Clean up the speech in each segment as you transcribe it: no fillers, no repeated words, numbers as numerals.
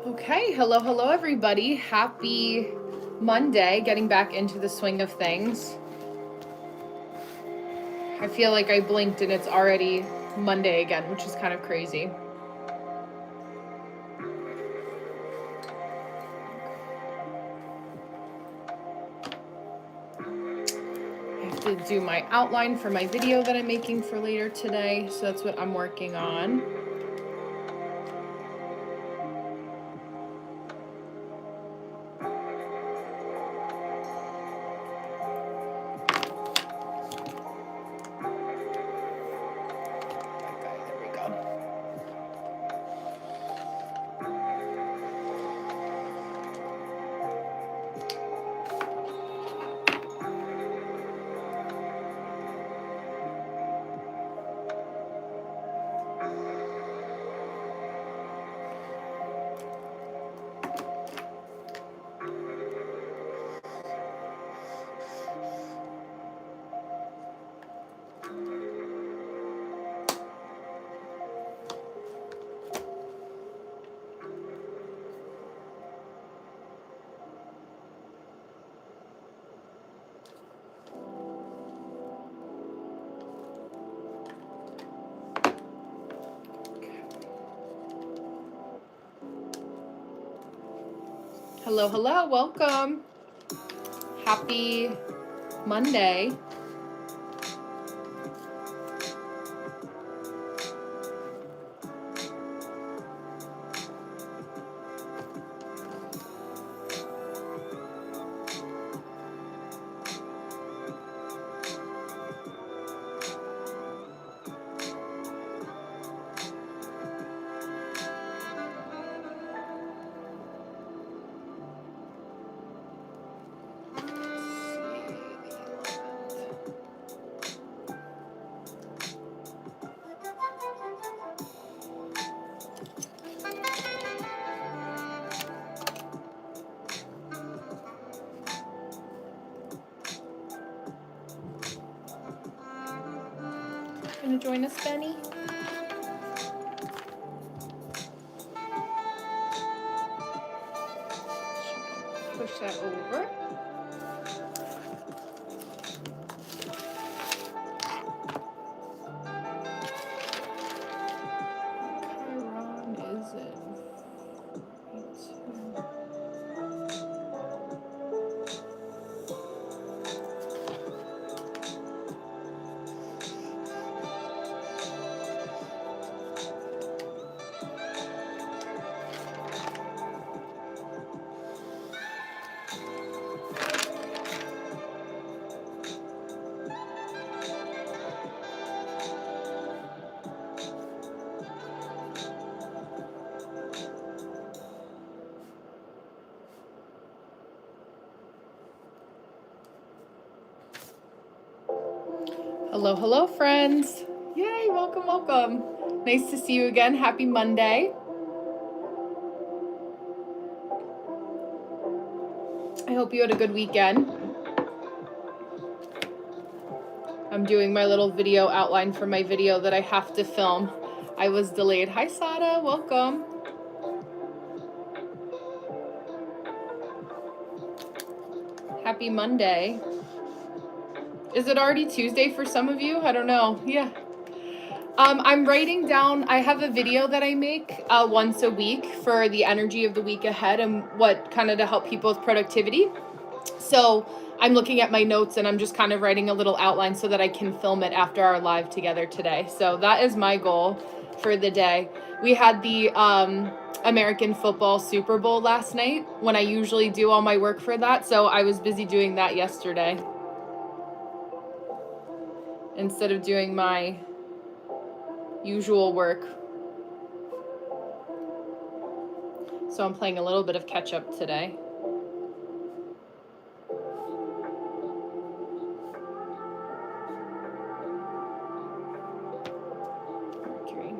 Okay, hello everybody. Happy Monday, getting back into the swing of things. I feel like I blinked and it's already Monday again, which is kind of crazy. I have to do my outline for my video that I'm making for later today, so that's what I'm working on. Hello, welcome. Happy Monday. Gonna join us, Benny? Push that over. Chiron is in 42. Hello, friends. Yay, welcome. Nice to see you again. Happy Monday. I hope you had a good weekend. I'm doing my little video outline for my video that I have to film. I was delayed. Hi, Sada. Welcome. Happy Monday. Is it already Tuesday for some of you? I don't know. Yeah. I'm writing down, I have a video that I make once a week for the energy of the week ahead and what kind of to help people with productivity. So I'm looking at my notes and I'm just kind of writing a little outline so that I can film it after our live together today. So that is my goal for the day. We had the American football Super Bowl last night when I usually do all my work for that. So I was busy doing that yesterday instead of doing my usual work. So I'm playing a little bit of catch up today. Mercury.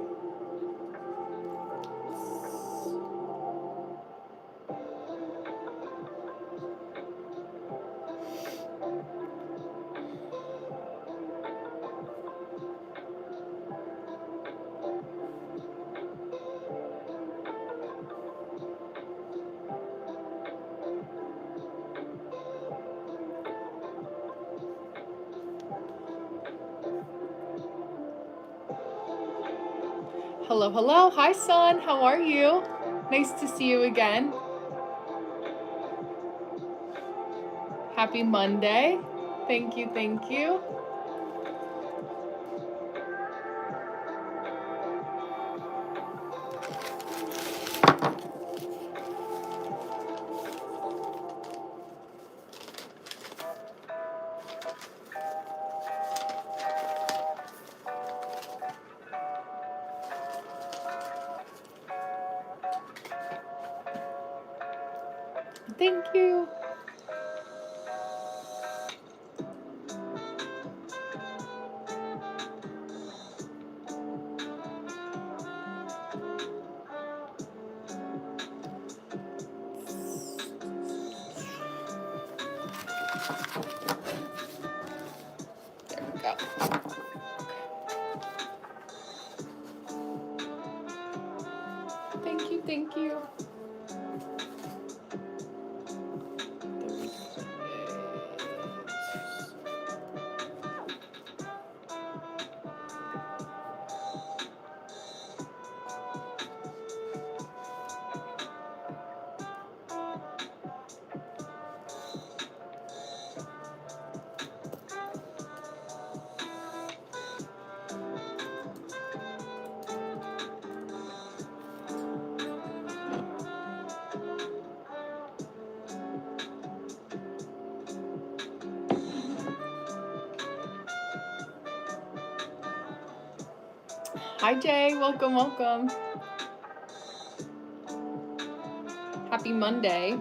Hello, hello. Hi, son. How are you? Nice to see you again. Happy Monday. Thank you, thank you. Thank you. There we go. Thank you, thank you. Hi, Jay. Welcome, welcome. Happy Monday.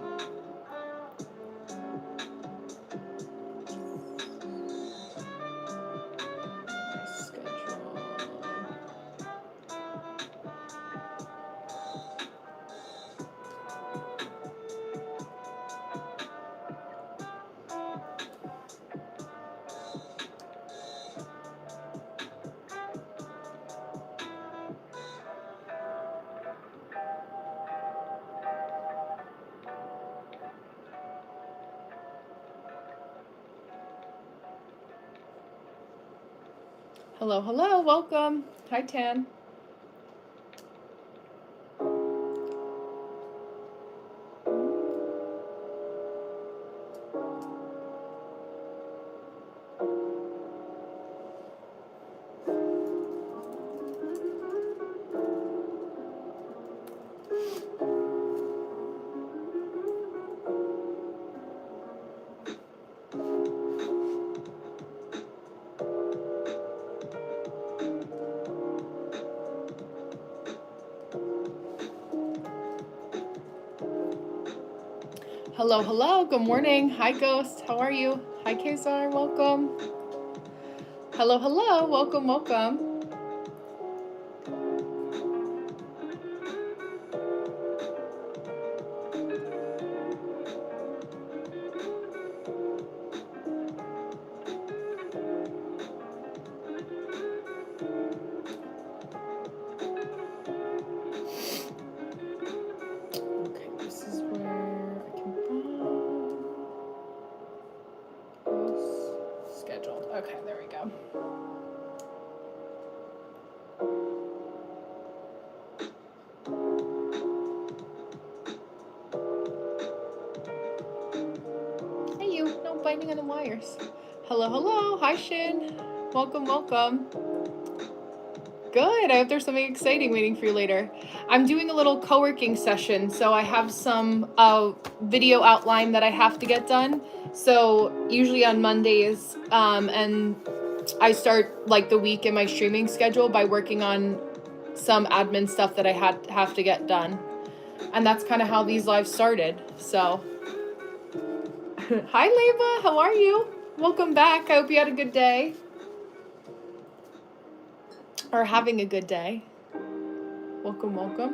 Hello, hello. Welcome. Hi, Tan. Hello, hello. Good morning. Hi, Ghost. How are you? Hi, Kazar. Welcome. Hello, hello. Welcome, welcome. Okay, this is where I can find scheduled. Okay, there we go. Hey, you. No biting on the wires. Hello, hello. Hi, Shin. Welcome, welcome. Good. I hope there's something exciting waiting for you later. I'm doing a little co-working session, so I have some video outline that I have to get done. So usually on Mondays, and I start like the week in my streaming schedule by working on some admin stuff that I have to get done. And that's kind of how these lives started. So hi, Leva. How are you? Welcome back. I hope you had a good day. Or having a good day. Welcome, welcome.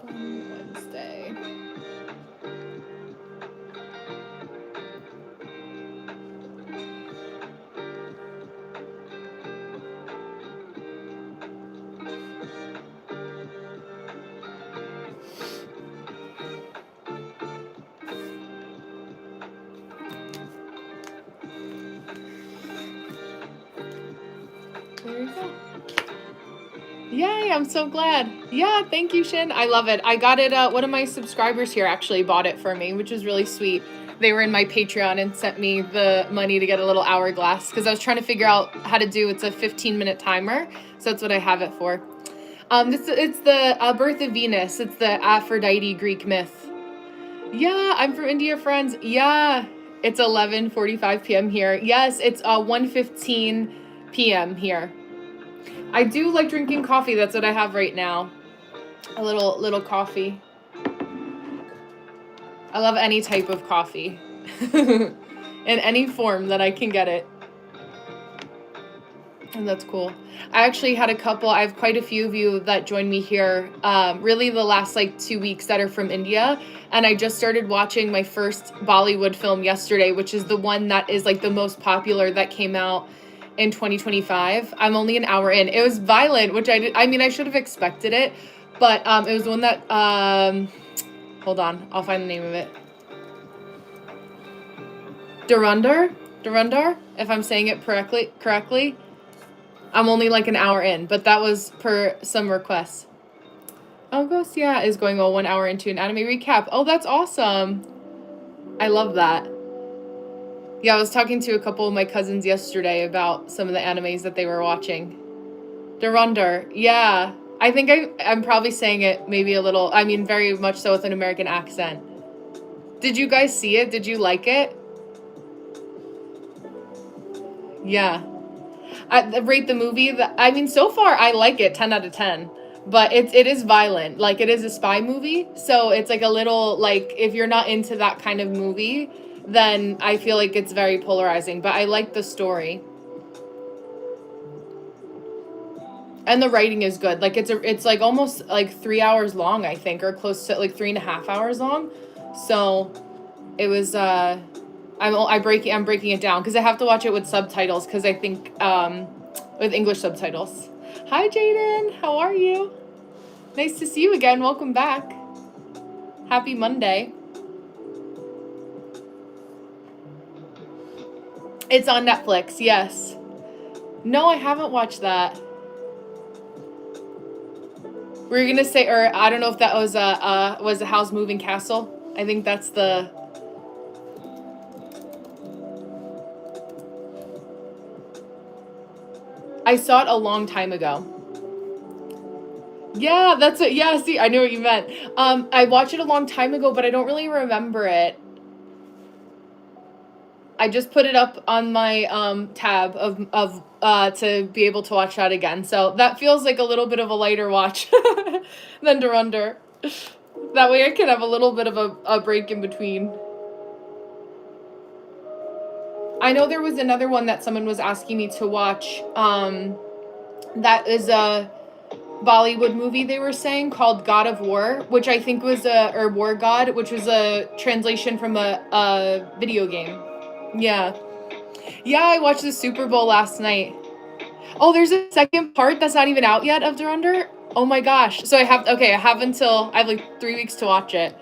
Wednesday. There you go. Yay, I'm so glad. Yeah, thank you, Shin. I love it. I got it, one of my subscribers here actually bought it for me, which is really sweet. They were in my Patreon and sent me the money to get a little hourglass because I was trying to figure out how to do, it's a 15-minute timer, so that's what I have it for. It's the Birth of Venus. It's the Aphrodite Greek myth. Yeah, I'm from India, friends. Yeah, it's 11:45 p.m. here. Yes, it's 1:15 p.m. here. I do like drinking coffee. That's what I have right now. A little coffee. I love any type of coffee. In any form that I can get it. And that's cool. I actually had I have quite a few of you that joined me here, really the last like 2 weeks that are from India. And I just started watching my first Bollywood film yesterday, which is the one that is like the most popular that came out in 2025. I'm only an hour in. It was violent, which I mean, I should have expected it, but it was one that, hold on, I'll find the name of it. Durandar, if I'm saying it correctly. I'm only like an hour in, but that was per some requests. Oh, Ghost, yeah, is going well 1 hour into an anime recap. Oh, that's awesome. I love that. Yeah, I was talking to a couple of my cousins yesterday about some of the animes that they were watching. Durandar, yeah. I think I'm probably saying it maybe a little, I mean, very much so with an American accent. Did you guys see it? Did you like it? Yeah. I rate the movie. I mean, so far I like it, 10 out of 10. But it is violent. Like, it is a spy movie. So it's like a little, like, if you're not into that kind of movie, then I feel like it's very polarizing. But I like the story. And the writing is good. Like, it's like almost like 3 hours long, I think, or close to like 3.5 hours long. So it was, I'm breaking it down because I have to watch it with subtitles because I think with English subtitles. Hi, Jaden. How are you? Nice to see you again. Welcome back. Happy Monday. It's on Netflix. Yes. No, I haven't watched that. Were you gonna say, or I don't know if that was a House Moving Castle? I think that's the. I saw it a long time ago. Yeah, that's it. Yeah, see, I knew what you meant. I watched it a long time ago, but I don't really remember it. I just put it up on my tab of to be able to watch that again. So that feels like a little bit of a lighter watch than Durandar. That way I can have a little bit of a break in between. I know there was another one that someone was asking me to watch. That is a Bollywood movie they were saying called God of War, which I think was or War God, which was a translation from a video game. Yeah. Yeah, I watched the Super Bowl last night. Oh, there's a second part that's not even out yet of Durandar? Oh my gosh. So I have like 3 weeks to watch it.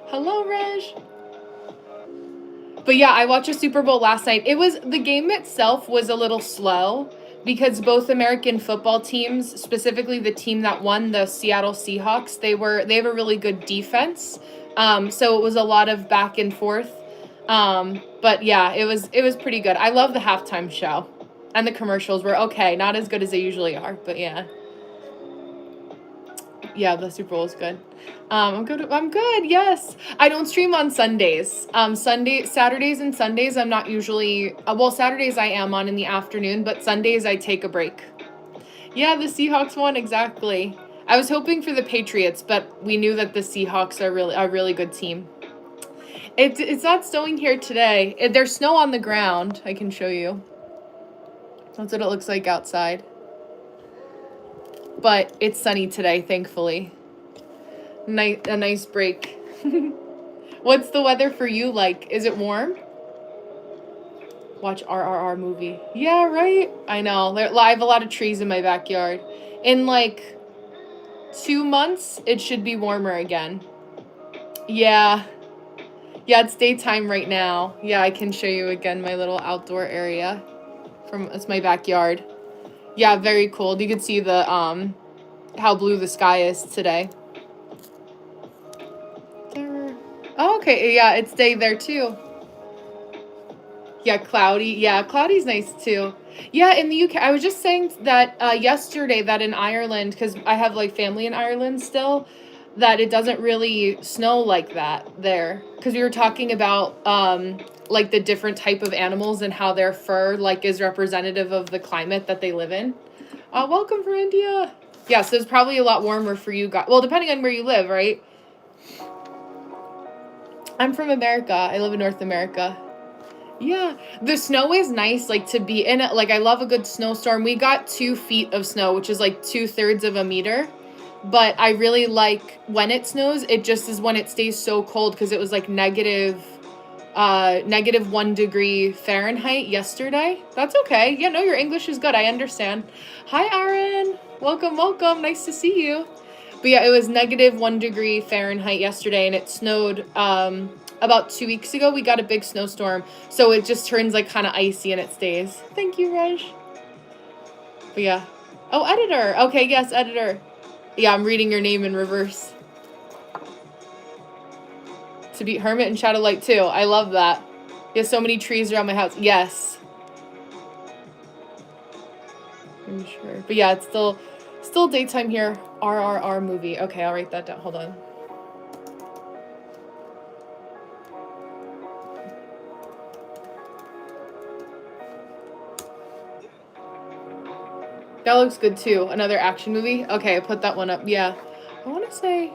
Hello, Reg. But yeah, I watched a Super Bowl last night. The game itself was a little slow because both American football teams, specifically the team that won, the Seattle Seahawks, they have a really good defense. So it was a lot of back and forth. But yeah, it was pretty good. I love the halftime show. And the commercials were okay, not as good as they usually are, but yeah. Yeah, the Super Bowl is good. I'm good, yes. I don't stream on Sundays. Saturdays and Sundays I'm not usually, Saturdays I am on in the afternoon, but Sundays I take a break. Yeah, the Seahawks won, exactly. I was hoping for the Patriots, but we knew that the Seahawks are a really good team. It's not snowing here today. There's snow on the ground. I can show you. That's what it looks like outside. But it's sunny today, thankfully. A nice break. What's the weather for you like? Is it warm? Watch RRR movie. Yeah, right? I know. I have a lot of trees in my backyard. In like 2 months, it should be warmer again. Yeah. Yeah, it's daytime right now. Yeah, I can show you again my little outdoor area. It's my backyard. Yeah, very cold. You could see the how blue the sky is today. Oh, okay, yeah, it's day there too. Yeah, cloudy. Yeah, cloudy's nice too. Yeah, in the UK, I was just saying that yesterday that in Ireland, because I have like family in Ireland still, that it doesn't really snow like that there. Because we were talking about like the different type of animals and how their fur like is representative of the climate that they live in. Welcome from India. Yeah, so it's probably a lot warmer for you guys. Well, depending on where you live, right? I'm from America. I live in North America. Yeah, the snow is nice, like to be in it. Like, I love a good snowstorm. We got 2 feet of snow, which is like 2/3 of a meter. But I really like when it snows. It just is when it stays so cold because it was like -1 degree Fahrenheit yesterday. That's okay. Yeah, no, your English is good. I understand. Hi, Aaron. Welcome, welcome. Nice to see you. But yeah, it was -1 degree Fahrenheit yesterday, and it snowed about 2 weeks ago. We got a big snowstorm, so it just turns like kind of icy and it stays. Thank you, Raj. But yeah. Oh, editor. Okay, yes, editor. Yeah, I'm reading your name in reverse. To beat Hermit and Shadowlight too. I love that. You have so many trees around my house. Yes. I'm sure. But yeah, it's still daytime here. RRR movie. Okay, I'll write that down. Hold on. That looks good too. Another action movie. Okay, I put that one up. Yeah. I want to say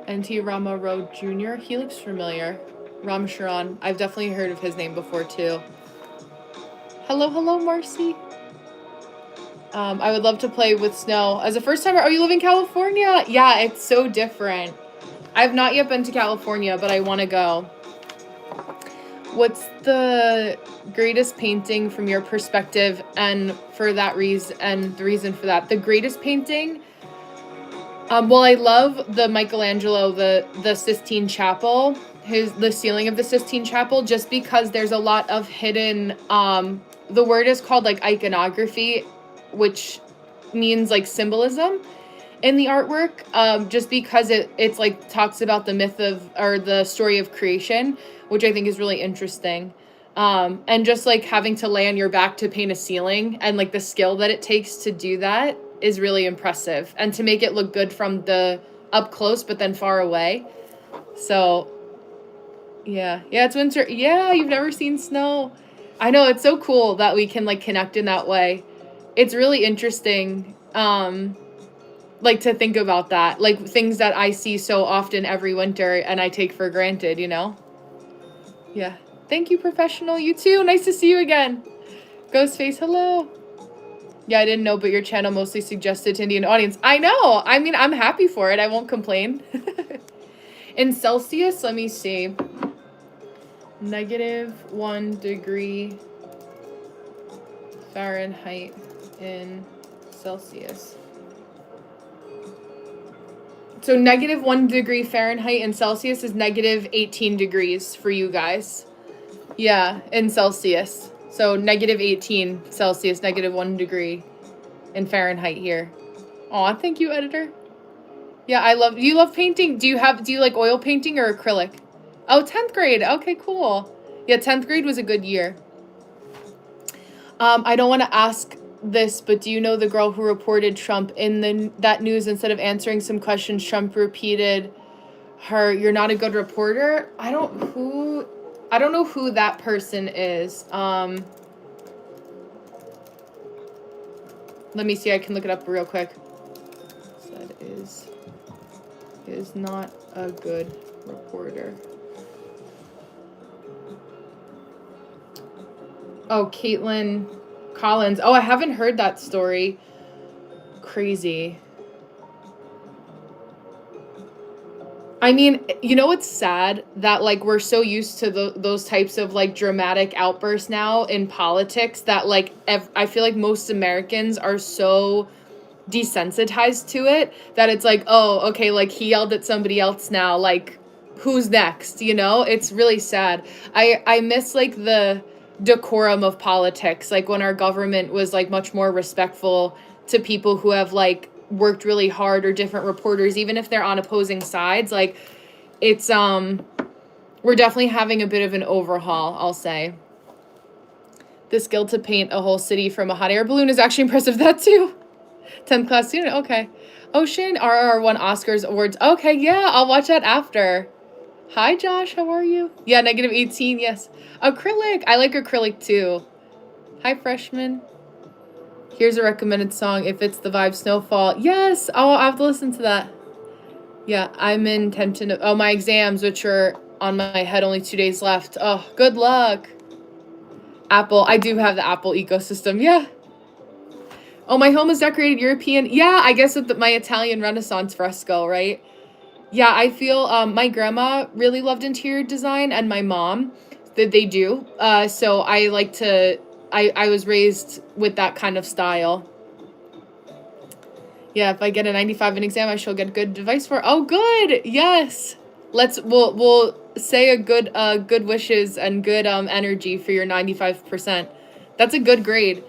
N.T. Rama Rao Jr. He looks familiar. Ram Charan. I've definitely heard of his name before too. Hello, hello, Marcy. I would love to play with snow. As a first timer, oh, you live in California? Yeah, it's so different. I've not yet been to California, but I want to go. What's the greatest painting from your perspective, and for that reason, and the reason for that? The greatest painting? Well, I love the Michelangelo, the Sistine Chapel, the ceiling of the Sistine Chapel, just because there's a lot of hidden, the word is called like iconography, which means like symbolism in the artwork, just because it's like talks about the myth of, or the story of creation, which I think is really interesting. And just like having to lay on your back to paint a ceiling, and like the skill that it takes to do that is really impressive, and to make it look good from the up close but then far away. So yeah, it's winter. Yeah, you've never seen snow. I know, it's so cool that we can like connect in that way. It's really interesting, like to think about that, like things that I see so often every winter and I take for granted, you know? Yeah. Thank you, professional. You too. Nice to see you again. Ghostface, hello. Yeah, I didn't know, but your channel mostly suggested to Indian audience. I know. I mean, I'm happy for it. I won't complain. In Celsius, let me see. -1 degree Fahrenheit in Celsius. So -1 degree Fahrenheit in Celsius is -18 degrees for you guys. Yeah, in Celsius. So -18 Celsius, -1 degree in Fahrenheit here. Aw, thank you, editor. Yeah, do you love painting? Do you like oil painting or acrylic? Oh, 10th grade. Okay, cool. Yeah, 10th grade was a good year. I don't want to ask this, but do you know the girl who reported Trump in that news? Instead of answering some questions, Trump repeated her, "You're not a good reporter." I don't know who that person is. Let me see. I can look it up real quick. Said is not a good reporter. Oh, Caitlin Collins. Oh, I haven't heard that story. Crazy. I mean, you know, it's sad that like we're so used to those types of like dramatic outbursts now in politics that like I feel like most Americans are so desensitized to it that it's like, oh, okay, like he yelled at somebody else now, like who's next, you know? It's really sad. I miss like decorum of politics, like when our government was like much more respectful to people who have like worked really hard, or different reporters, even if they're on opposing sides. Like it's we're definitely having a bit of an overhaul, I'll say. The skill to paint a whole city from a hot air balloon is actually impressive. That too. 10th class student, okay. Ocean RR won Oscars awards. Okay, yeah, I'll watch that after. Hi, Josh, how are you? Yeah, negative 18, yes. Acrylic, I like acrylic too. Hi, freshman. Here's a recommended song, If It's the Vibe, Snowfall. Yes, oh, I'll have to listen to that. Yeah, I'm in tension of, oh, my exams, which are on my head, only 2 days left. Oh, good luck. Apple, I do have the Apple ecosystem, yeah. Oh, my home is decorated European. Yeah, I guess with my Italian Renaissance fresco, right? Yeah, I feel my grandma really loved interior design, and my mom, that they do. So I like to, I was raised with that kind of style. Yeah, if I get a 95 in exam, I shall get good advice for. Oh, good. Yes. We'll say a good wishes and good energy for your 95%. That's a good grade.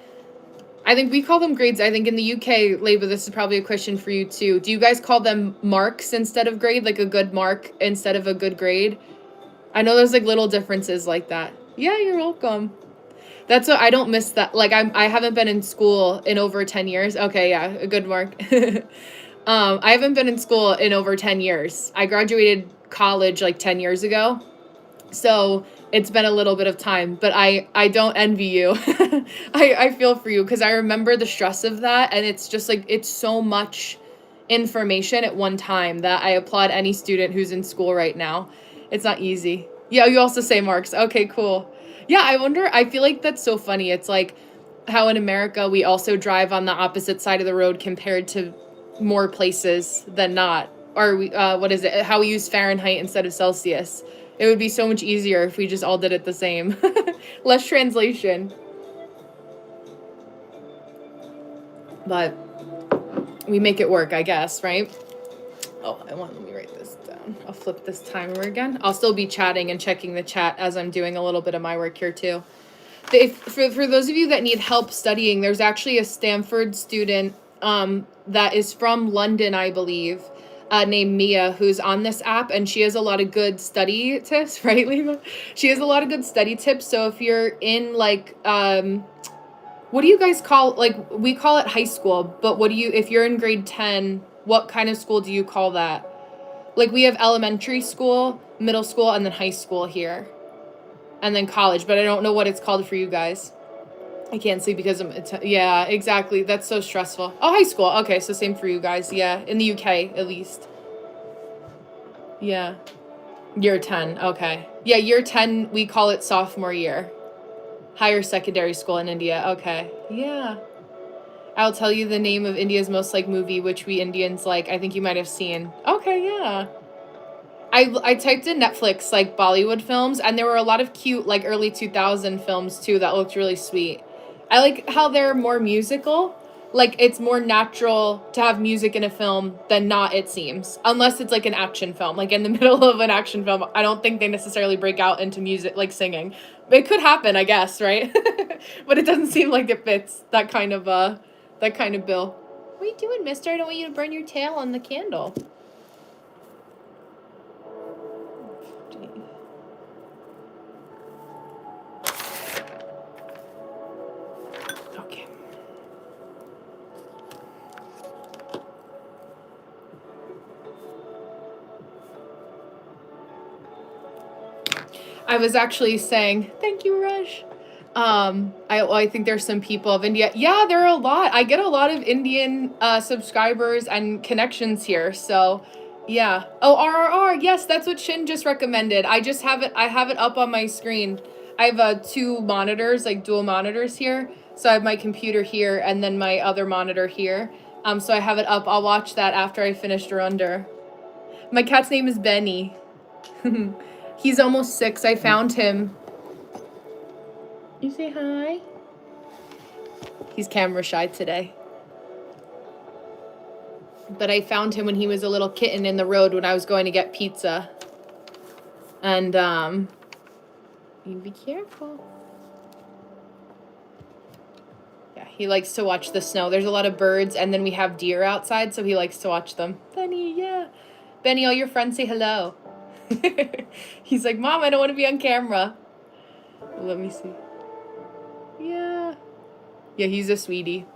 I think we call them grades. I think in the UK, Leba, this is probably a question for you too. Do you guys call them marks instead of grade? Like a good mark instead of a good grade? I know there's like little differences like that. Yeah, you're welcome. That's what I don't miss that. Like I haven't been in school in over 10 years. Okay, yeah, a good mark. I haven't been in school in over 10 years. I graduated college like 10 years ago. So it's been a little bit of time, but I don't envy you. I feel for you, because I remember the stress of that, and it's just like, it's so much information at one time that I applaud any student who's in school right now. It's not easy. Yeah, you also say marks. Okay, cool. Yeah, I wonder, I feel like that's so funny. It's like how in America we also drive on the opposite side of the road compared to more places than not. Or we, what is it? How we use Fahrenheit instead of Celsius. It would be so much easier if we just all did it the same. Less translation. But we make it work, I guess, right? Oh, let me write this down. I'll flip this timer again. I'll still be chatting and checking the chat as I'm doing a little bit of my work here too. For those of you that need help studying, there's actually a Stanford student that is from London, I believe, named Mia, who's on this app, and she has a lot of good study tips, right, Lima? She has a lot of good study tips. So if you're in like, what do you guys call, like, we call it high school, but what do you, if you're in grade 10, what kind of school do you call that? Like, we have elementary school, middle school, and then high school here. And then college, but I don't know what it's called for you guys. I can't sleep because yeah, exactly. That's so stressful. Oh, high school. Okay, so same for you guys. Yeah, in the UK, at least. Yeah. Year 10. Okay. Yeah, year 10, we call it sophomore year. Higher secondary school in India. Okay. Yeah. I'll tell you the name of India's most liked movie, which we Indians like. I think you might have seen. Okay, yeah. I typed in Netflix, like, Bollywood films, and there were a lot of cute, like, early 2000 films, too, that looked really sweet. I like how they're more musical. Like, it's more natural to have music in a film than not, it seems. Unless it's, like, an action film. Like, in the middle of an action film, I don't think they necessarily break out into music, like, singing. It could happen, I guess, right? But it doesn't seem like it fits that kind of bill. What are you doing, mister? I don't want you to burn your tail on the candle. Okay. I was actually saying, thank you, Raj. I think there's some people of India. Yeah, there are a lot. I get a lot of Indian subscribers and connections here. So, yeah. Oh, RRR. Yes, that's what Shin just recommended. I have it up on my screen. I have 2 monitors, like dual monitors here. So I have my computer here and then my other monitor here. So I have it up. I'll watch that after I finish Durunder. My cat's name is Benny. He's almost 6. I found him. You say hi? He's camera shy today. But I found him when he was a little kitten in the road when I was going to get pizza. And, you be careful. he likes to watch the snow. There's a lot of birds, and then we have deer outside, so he likes to watch them. Benny, yeah. Benny, all your friends say hello. He's like, Mom, I don't want to be on camera. Let me see. Yeah. Yeah, he's a sweetie.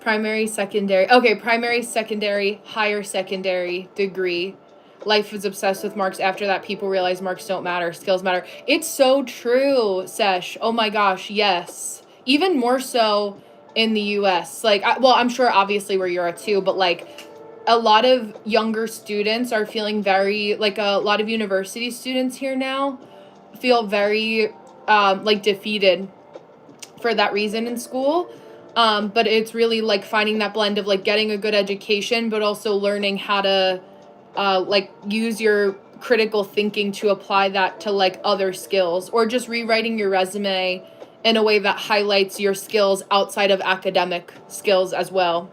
Primary, secondary. Okay, primary, secondary, higher secondary degree. Life is obsessed with marks. After that, people realize marks don't matter. Skills matter. It's so true, Sesh. Oh my gosh, yes. Even more so in the US. Like, well, I'm sure obviously where you're at too, but like a lot of younger students are feeling very, like a lot of university students here now feel very like defeated for that reason in school. But it's really like finding that blend of like getting a good education, but also learning how to like use your critical thinking to apply that to like other skills, or just rewriting your resume in a way that highlights your skills outside of academic skills as well.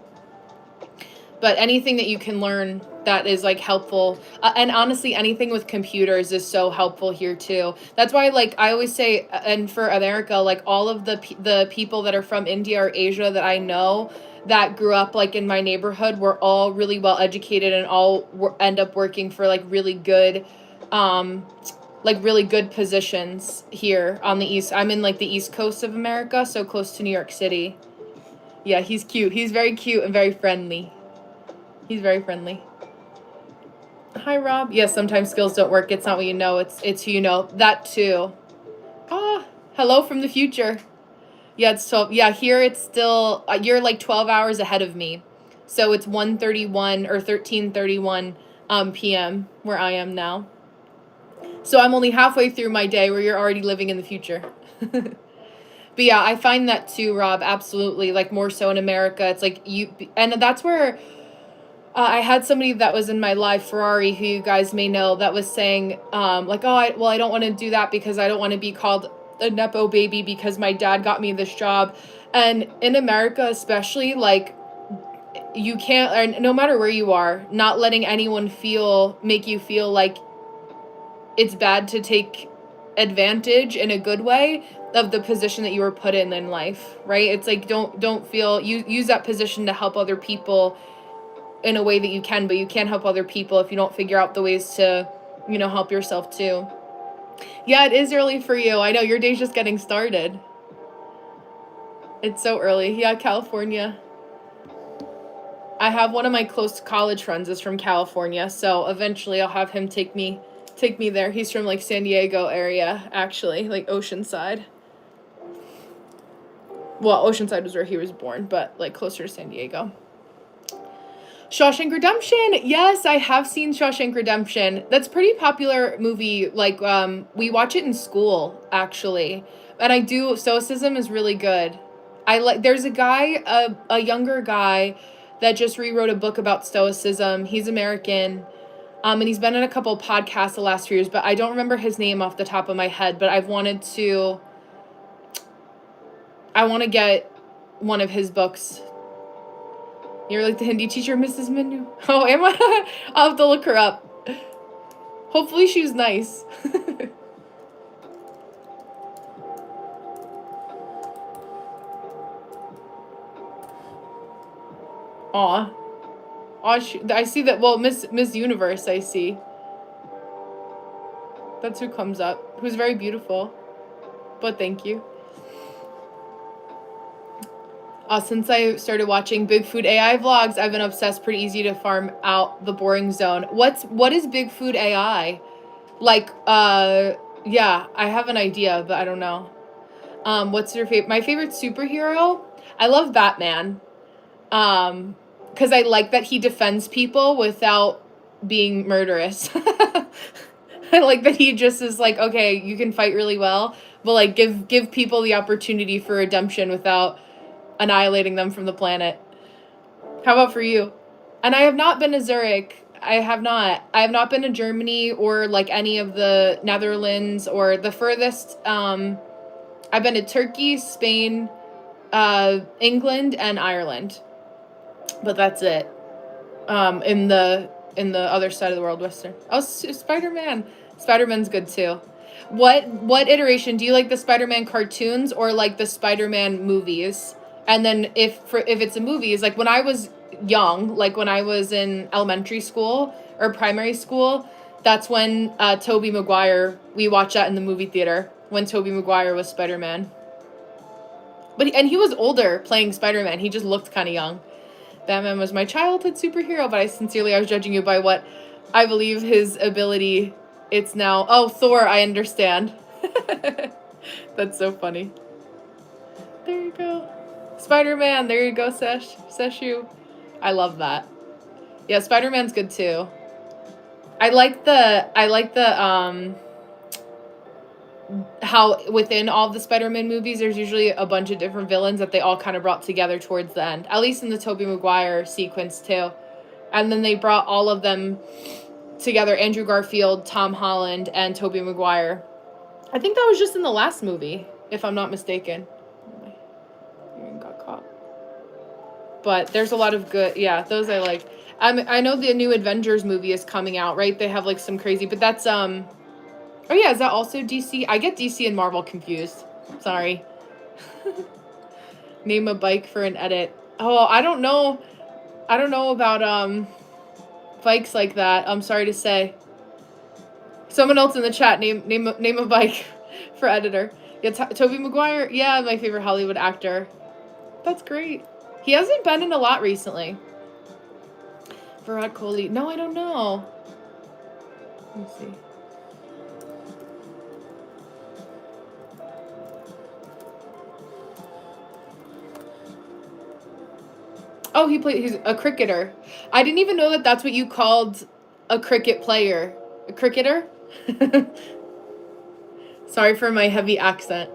But anything that you can learn that is like helpful, and honestly anything with computers is so helpful here too. That's why like I always say, and for America, like all of the people that are from India or Asia that I know that grew up like in my neighborhood were all really well educated and all end up working for like really good positions here on the east. I'm in like the East Coast of America, so close to New York City. Yeah, he's cute. He's very cute and very friendly. He's very friendly. Hi, Rob. Yes, sometimes skills don't work. It's not what you know. It's who you know. That too. Ah, hello from the future. Yeah, it's 12. Yeah, here it's still, you're like 12 hours ahead of me. So it's 1:31 or 13:31 p.m. where I am now. So I'm only halfway through my day where you're already living in the future. But yeah, I find that too, Rob. Absolutely. Like more so in America. It's like and that's where I had somebody that was in my live, Ferrari, who you guys may know, that was saying, like, oh, I don't want to do that because I don't want to be called a Nepo baby because my dad got me this job. And in America, especially, like, you can't, or no matter where you are, not letting anyone make you feel like it's bad to take advantage in a good way of the position that you were put in life, right? It's like, don't feel, use that position to help other people in a way that you can, but you can't help other people if you don't figure out the ways to, help yourself too. Yeah, it is early for you. I know your day's just getting started. It's so early. Yeah, California. I have one of my close college friends is from California, so eventually I'll have him take me there. He's from like San Diego area, actually, like Oceanside. Well, Oceanside was where he was born, but like closer to San Diego. Shawshank Redemption. Yes, I have seen Shawshank Redemption. That's a pretty popular movie. Like, we watch it in school, actually. And I do, Stoicism is really good. There's a guy, a younger guy that just rewrote a book about Stoicism. He's American. And he's been in a couple of podcasts the last few years, but I don't remember his name off the top of my head, but I want to get one of his books. You're like the Hindi teacher, Mrs. Manu. Oh, am I? I'll have to look her up. Hopefully she's nice. Aw. I see that. Well, Miss Universe, I see. That's who comes up. Who's very beautiful. But thank you. Since I started watching Big Food AI vlogs, I've been obsessed. Pretty easy to farm out the boring zone. What is Big Food AI? Like, yeah, I have an idea, but I don't know. What's your favorite? My favorite superhero? I love Batman. Because I like that he defends people without being murderous. I like that he just is like, okay, you can fight really well, but like give people the opportunity for redemption without annihilating them from the planet. How about for you? And I have not been to Zurich. I have not been to Germany or like any of the Netherlands, or the furthest. I've been to Turkey, Spain, England, and Ireland, but that's it. In the other side of the world, Western. Oh, Spider-Man. Spider-Man's good too. What iteration do you like? The Spider-Man cartoons or like the Spider-Man movies? And then if it's a movie, it's like when I was young, like when I was in elementary school or primary school, that's when Tobey Maguire, we watched that in the movie theater when Tobey Maguire was Spider-Man. And he was older playing Spider-Man. He just looked kind of young. Batman was my childhood superhero, but I was judging you by what I believe his ability. It's now, oh, Thor, I understand. That's so funny. There you go. Spider-Man, there you go, Seshu. I love that. Yeah, Spider-Man's good too. I like the how within all the Spider-Man movies, there's usually a bunch of different villains that they all kind of brought together towards the end. At least in the Tobey Maguire sequence too. And then they brought all of them together, Andrew Garfield, Tom Holland, and Tobey Maguire. I think that was just in the last movie, if I'm not mistaken. Got caught. But there's a lot of good, yeah, those I like. I know the new Avengers movie is coming out, right? They have like some crazy, but that's oh yeah, is that also DC? I get DC and Marvel confused. Sorry. Name a bike for an edit. Oh, I don't know. I don't know about bikes like that. I'm sorry to say. Someone else in the chat name a bike for editor. Yeah, Tobey Maguire. Yeah, my favorite Hollywood actor. That's great. He hasn't been in a lot recently. Virat Kohli. No, I don't know. Let me see. Oh, he's a cricketer. I didn't even know that that's what you called a cricket player. A cricketer? Sorry for my heavy accent.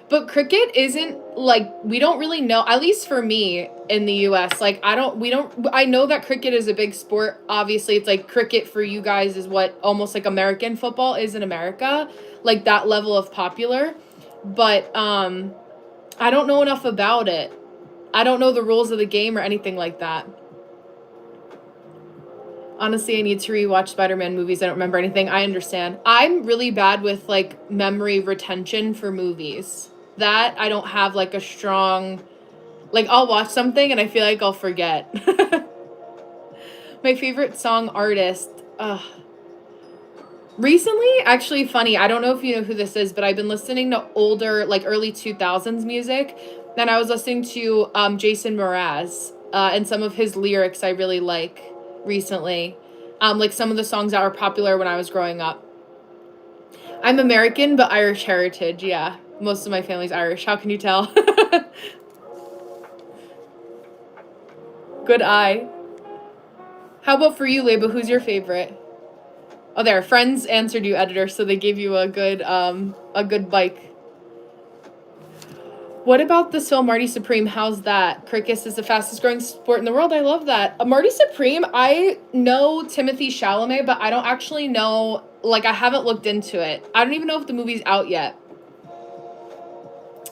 But cricket isn't, like, we don't really know, at least for me in the US, like, I know that cricket is a big sport. Obviously, it's like cricket for you guys is what almost like American football is in America, like that level of popular. But I don't know enough about it. I don't know the rules of the game or anything like that. Honestly, I need to rewatch Spider-Man movies. I don't remember anything. I understand. I'm really bad with, like, memory retention for movies. That, I don't have, like, a strong... Like, I'll watch something and I feel like I'll forget. My favorite song artist. Recently, actually funny, I don't know if you know who this is, but I've been listening to older, like, early 2000s music. And I was listening to Jason Mraz. And some of his lyrics I really like recently. Like some of the songs that were popular when I was growing up. I'm American, but Irish heritage, yeah. Most of my family's Irish. How can you tell? Good eye. How about for you, Leba? Who's your favorite? Oh, there. Friends answered you, editor, so they gave you a good bike. What about this film, Marty Supreme? How's that? Cricket is the fastest growing sport in the world. I love that. Marty Supreme, I know Timothy Chalamet, but I don't actually know, like, I haven't looked into it. I don't even know if the movie's out yet.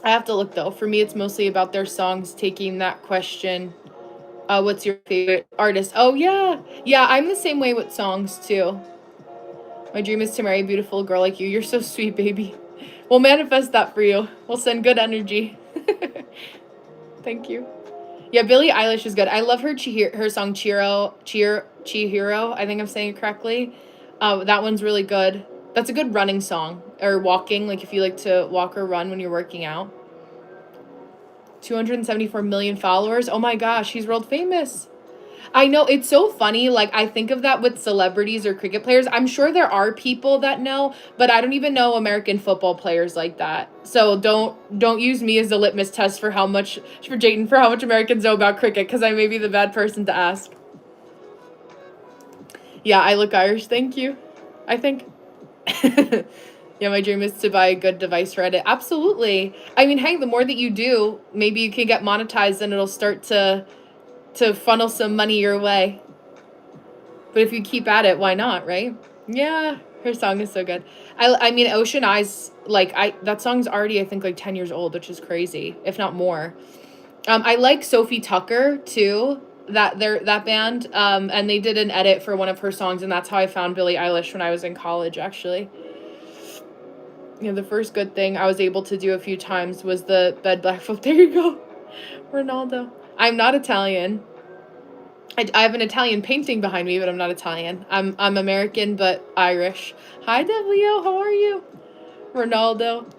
I have to look, though. For me, it's mostly about their songs, taking that question. What's your favorite artist? Oh, yeah. Yeah, I'm the same way with songs, too. My dream is to marry a beautiful girl like you. You're so sweet, baby. We'll manifest that for you. We'll send good energy. Thank you. Yeah, Billie Eilish is good. I love her song Chihiro. I think I'm saying it correctly. That one's really good. That's a good running song. Or walking, like if you like to walk or run when you're working out. 274 million followers. Oh my gosh, he's world famous. I know, it's so funny, like, I think of that with celebrities or cricket players. I'm sure there are people that know, but I don't even know American football players like that. So don't use me as the litmus test for how much Americans know about cricket, because I may be the bad person to ask. Yeah, I look Irish, thank you. I think. Yeah, my dream is to buy a good device for edit. Absolutely. I mean, hey, the more that you do, maybe you can get monetized and it'll start to funnel some money your way. But if you keep at it, why not, right? Yeah, her song is so good. I mean, Ocean Eyes, like, that song's already, I think, like 10 years old, which is crazy, if not more. I like Sophie Tucker, too, that band, and they did an edit for one of her songs, and that's how I found Billie Eilish when I was in college, actually. Yeah, the first good thing I was able to do a few times was the bed black flip. There you go, Ronaldo. I'm not Italian. I have an Italian painting behind me, but I'm not Italian. I'm American but Irish. Hi, Devlio. How are you, Ronaldo?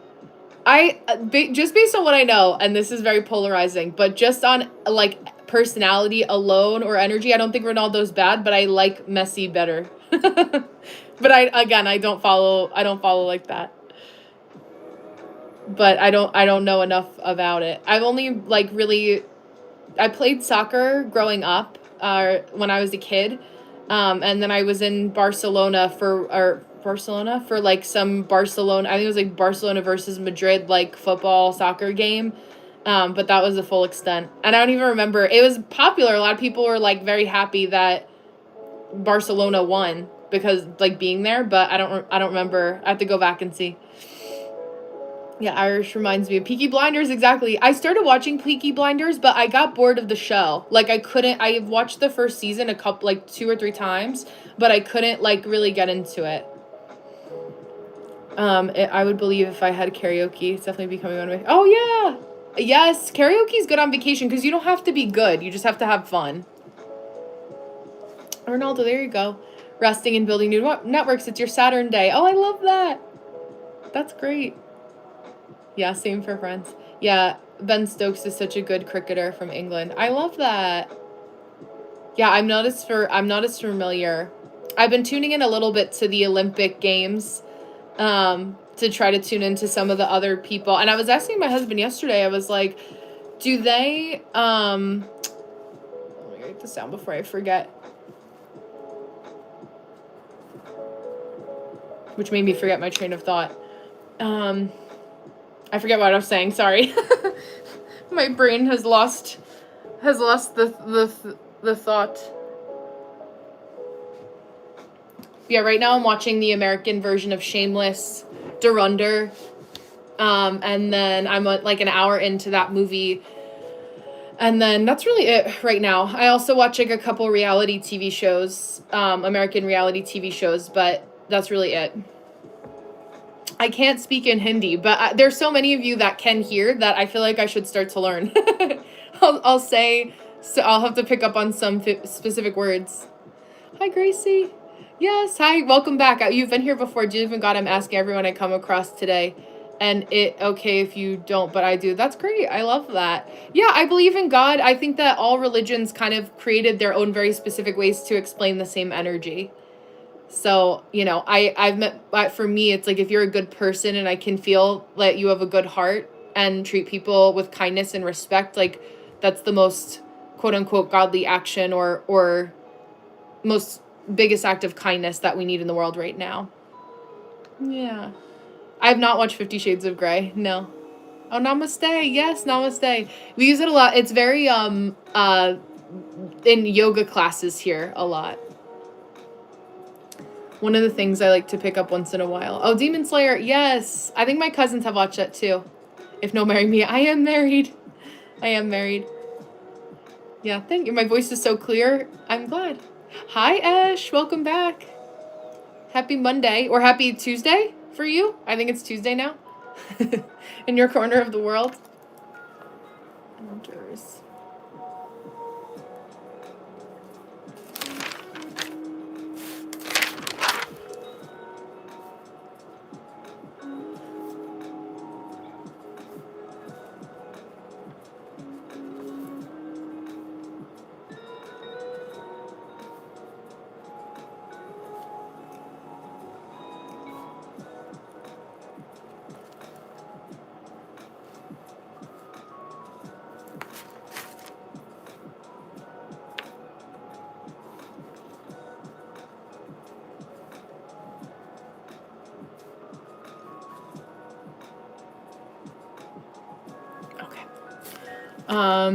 Just based on what I know, and this is very polarizing, but just on like personality alone or energy, I don't think Ronaldo's bad, but I like Messi better. But I don't follow like that. But I don't know enough about it. I've only like really I played soccer growing up, when I was a kid. And then I was in Barcelona for like some Barcelona, I think it was like Barcelona versus Madrid, like football soccer game. But that was the full extent. And I don't even remember. It was popular. A lot of people were like very happy that Barcelona won because like being there, but I don't remember. I have to go back and see. Yeah, Irish reminds me of Peaky Blinders, exactly. I started watching Peaky Blinders, but I got bored of the show. Like, I watched the first season like 2 or 3 times, but I couldn't, like, really get into it. I would believe if I had karaoke, it's definitely becoming one of my, oh, yeah! Yes, karaoke's good on vacation, because you don't have to be good, you just have to have fun. Ronaldo, there you go. Resting and building new networks, it's your Saturn day. Oh, I love that! That's great. Yeah, same for friends. Yeah, Ben Stokes is such a good cricketer from England. I love that. Yeah, I'm not as familiar. I've been tuning in a little bit to the Olympic Games, to try to tune into some of the other people. And I was asking my husband yesterday, I was like, do they, let me write this down before I forget. Which made me forget my train of thought. I forget what I was saying, sorry. My brain has lost the thought. Yeah, right now I'm watching the American version of Shameless, Dorunder. And then I'm like an hour into that movie. And then that's really it right now. I also watch like a couple reality TV shows, American reality TV shows, but that's really it. I can't speak in Hindi, but there's so many of you that can hear that I feel like I should start to learn. I'll say, so I'll have to pick up on some specific words. Hi, Gracie. Yes, hi, welcome back. You've been here before. Even God, I'm asking everyone I come across today. And okay if you don't, but I do. That's great. I love that. Yeah, I believe in God. I think that all religions kind of created their own very specific ways to explain the same energy. So, you know, I've met, for me, it's like if you're a good person and I can feel that you have a good heart and treat people with kindness and respect, like that's the most quote unquote godly action or most biggest act of kindness that we need in the world right now. Yeah. I have not watched 50 Shades of Grey. No. Oh, namaste. Yes, namaste. We use it a lot. It's very, in yoga classes here a lot. One of the things I like to pick up once in a while. Oh, Demon Slayer. Yes. I think my cousins have watched that too. If no, marry me. I am married. I am married. Yeah, thank you. My voice is so clear. I'm glad. Hi, Ash. Welcome back. Happy Monday. Or happy Tuesday for you. I think it's Tuesday now. In your corner of the world. Endures.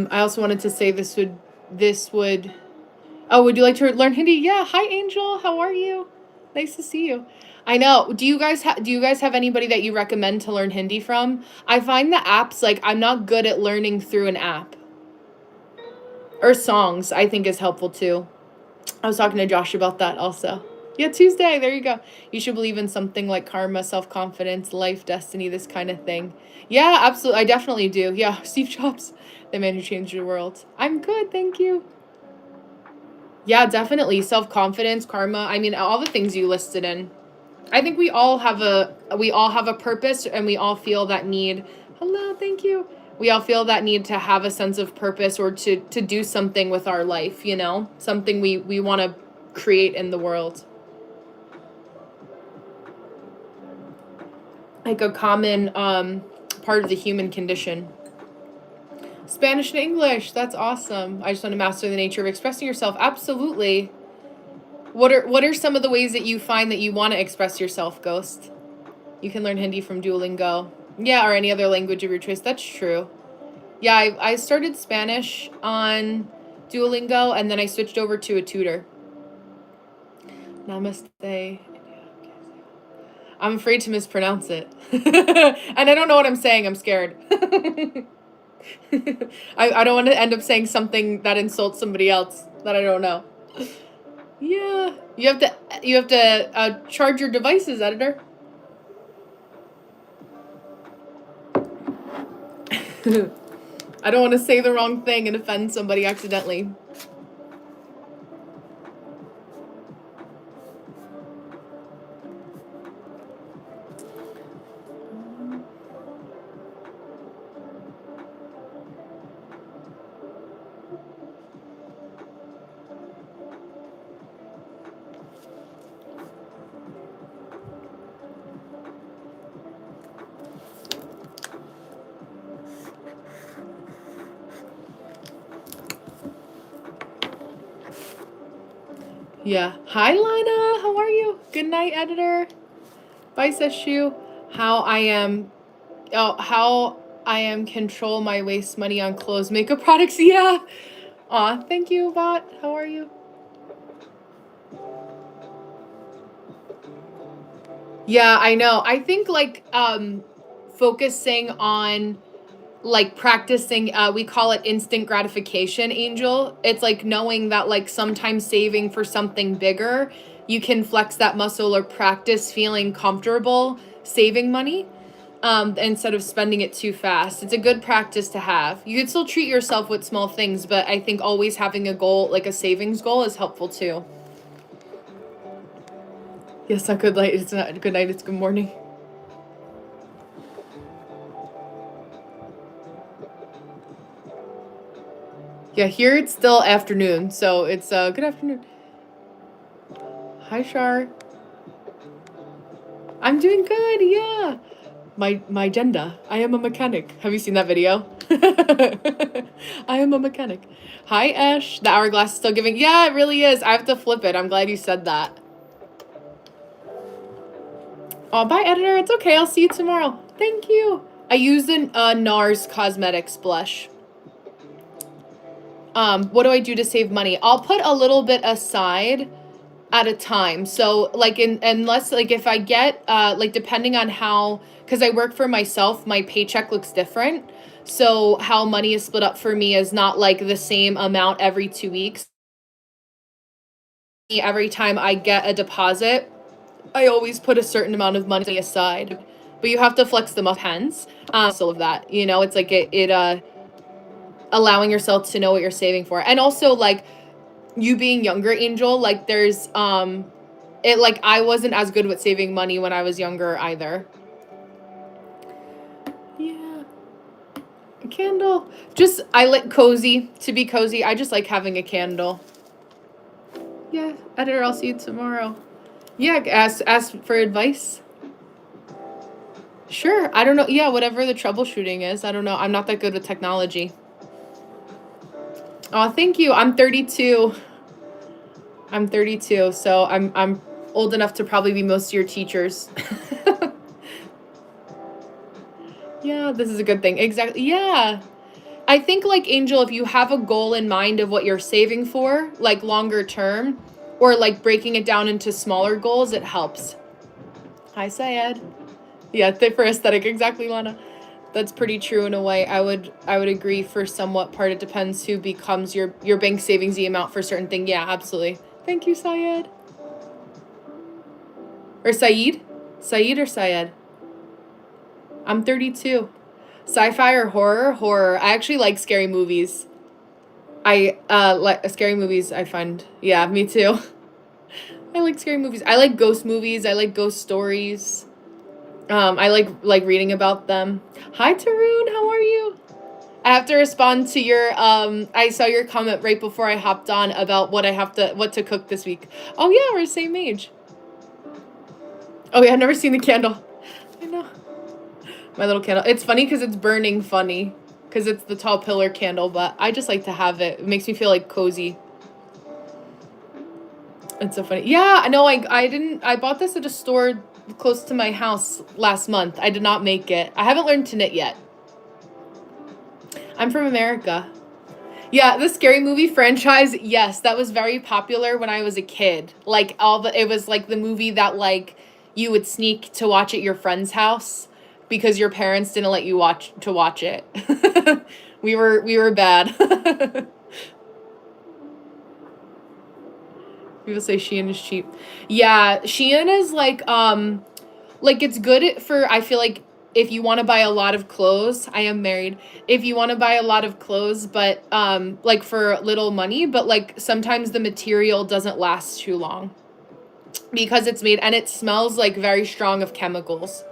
I also wanted to say this would, oh, would you like to learn Hindi? Yeah. Hi, Angel. How are you? Nice to see you. I know. Do you guys have anybody that you recommend to learn Hindi from? I find the apps, like, I'm not good at learning through an app. Or songs, I think is helpful too. I was talking to Josh about that also. Yeah, Tuesday. There you go. You should believe in something like karma, self-confidence, life, destiny, this kind of thing. Yeah, absolutely. I definitely do. Yeah, Steve Jobs, the man who changed the world. I'm good, thank you. Yeah, definitely. Self-confidence, karma. I mean, all the things you listed in. I think we all have a purpose, and we all feel that need. Hello, thank you. We all feel that need to have a sense of purpose, or to do something with our life, something we want to create in the world. Like a common part of the human condition. Spanish and English, that's awesome. I just want to master the nature of expressing yourself. Absolutely. What are some of the ways that you find that you want to express yourself, Ghost? You can learn Hindi from Duolingo. Yeah, or any other language of your choice. That's true. Yeah, I started Spanish on Duolingo, and then I switched over to a tutor. Namaste. I'm afraid to mispronounce it. And I don't know what I'm saying. I'm scared. I don't want to end up saying something that insults somebody else that I don't know. Yeah. You have to charge your devices, editor. I don't want to say the wrong thing and offend somebody accidentally. Yeah. Hi, Lana. How are you? Good night, editor. Bye, Seshu. How I am control my waste money on clothes, makeup products. Yeah. Aw, thank you, bot. How are you? Yeah, I know. I think focusing on practicing, we call it instant gratification, Angel. It's like knowing that sometimes saving for something bigger, you can flex that muscle or practice feeling comfortable saving money, instead of spending it too fast. It's a good practice to have. You can still treat yourself with small things, but I think always having a goal, like a savings goal, is helpful too. Yes, not good night. It's not good night. It's good morning. Yeah, here it's still afternoon, so it's good afternoon. Hi, Shar. I'm doing good. Yeah. My gender. I am a mechanic. Have you seen that video? I am a mechanic. Hi, Ash. The hourglass is still giving. Yeah, it really is. I have to flip it. I'm glad you said that. Oh, bye, editor. It's okay. I'll see you tomorrow. Thank you. I used a NARS Cosmetics blush. What do I do to save money? I'll put a little bit aside at a time. So unless if I get depending on how, because I work for myself, my paycheck looks different. So how money is split up for me is not the same amount every 2 weeks. Every time I get a deposit, I always put a certain amount of money aside. But you have to flex them up hands. So of that, it's allowing yourself to know what you're saving for. And also you being younger, Angel, there's I wasn't as good with saving money when I was younger either. Yeah. A candle. I like cozy. To be cozy, I just like having a candle. Yeah, editor, I'll see you tomorrow. Yeah, ask for advice. Sure. I don't know. Yeah, whatever the troubleshooting is. I don't know. I'm not that good with technology. Oh, thank you. I'm 32. So I'm old enough to probably be most of your teachers. Yeah, this is a good thing. Exactly. Yeah. I think Angel, if you have a goal in mind of what you're saving for, longer term, or breaking it down into smaller goals, it helps. Hi, Syed. Yeah, for aesthetic, exactly, Lana. That's pretty true in a way. I would agree for somewhat part. It depends who becomes your bank savings amount for certain thing. Yeah, absolutely. Thank you, Syed. Or Saeed? Saeed or Syed? I'm 32. Sci-fi or horror? Horror. I actually like scary movies. I like scary movies. I find, yeah, me too. I like scary movies. I like ghost movies. I like ghost stories. I like reading about them. Hi Tarun, how are you? I have to respond to your I saw your comment right before I hopped on about what to cook this week. Oh yeah, we're the same age. Oh yeah, I've never seen the candle. I know. My little candle. It's funny because it's burning funny. Because it's the tall pillar candle, but I just like to have it. It makes me feel like cozy. It's so funny. Yeah, I know. I bought this at a store close to my house last month. I did not make it. I haven't learned to knit yet. I'm from America. Yeah, the Scary Movie franchise, yes, that was very popular when I was a kid. Like it was like the movie that like you would sneak to watch at your friend's house because your parents didn't let you watch it. We were bad. People say Shein is cheap. Yeah, Shein is like it's good for, I feel like, if you want to buy a lot of clothes. I am married. If you want to buy a lot of clothes, but like for little money, but like sometimes the material doesn't last too long because it's made, and it smells like very strong of chemicals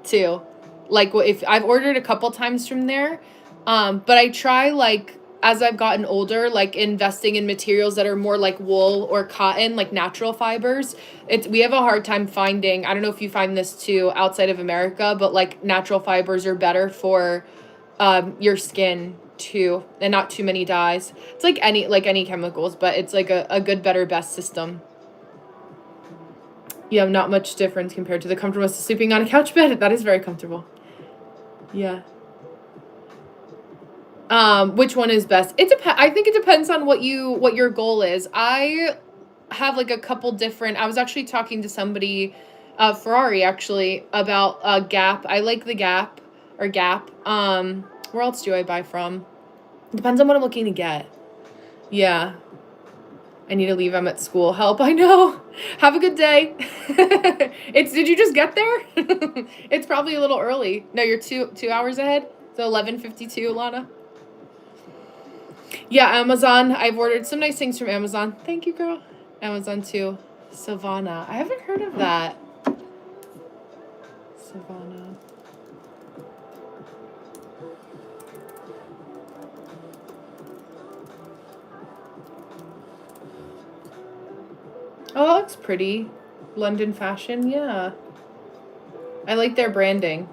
too. Like if I've ordered a couple times from there, but I try like as I've gotten older, like investing in materials that are more like wool or cotton, like natural fibers. We have a hard time finding, I don't know if you find this too outside of America, but like natural fibers are better for your skin too, and not too many dyes. It's like any chemicals, but it's like a good, better, best system. Yeah, not much difference compared to the comfortableness of sleeping on a couch bed. That is very comfortable. Yeah. Which one is best? I think it depends on what your goal is. I have like a couple different, I was actually talking to somebody, Ferrari actually, about Gap. I like the Gap or Gap. Where else do I buy from? Depends on what I'm looking to get. Yeah. I need to leave. I'm at school. Help, I know. Have a good day. Did you just get there? It's probably a little early. No, you're 2 hours ahead. So 11:52, Lana. Yeah, Amazon. I've ordered some nice things from Amazon. Thank you, girl. Amazon too. Savannah. I haven't heard of that. Savannah. Oh, that looks pretty. London fashion, yeah. I like their branding.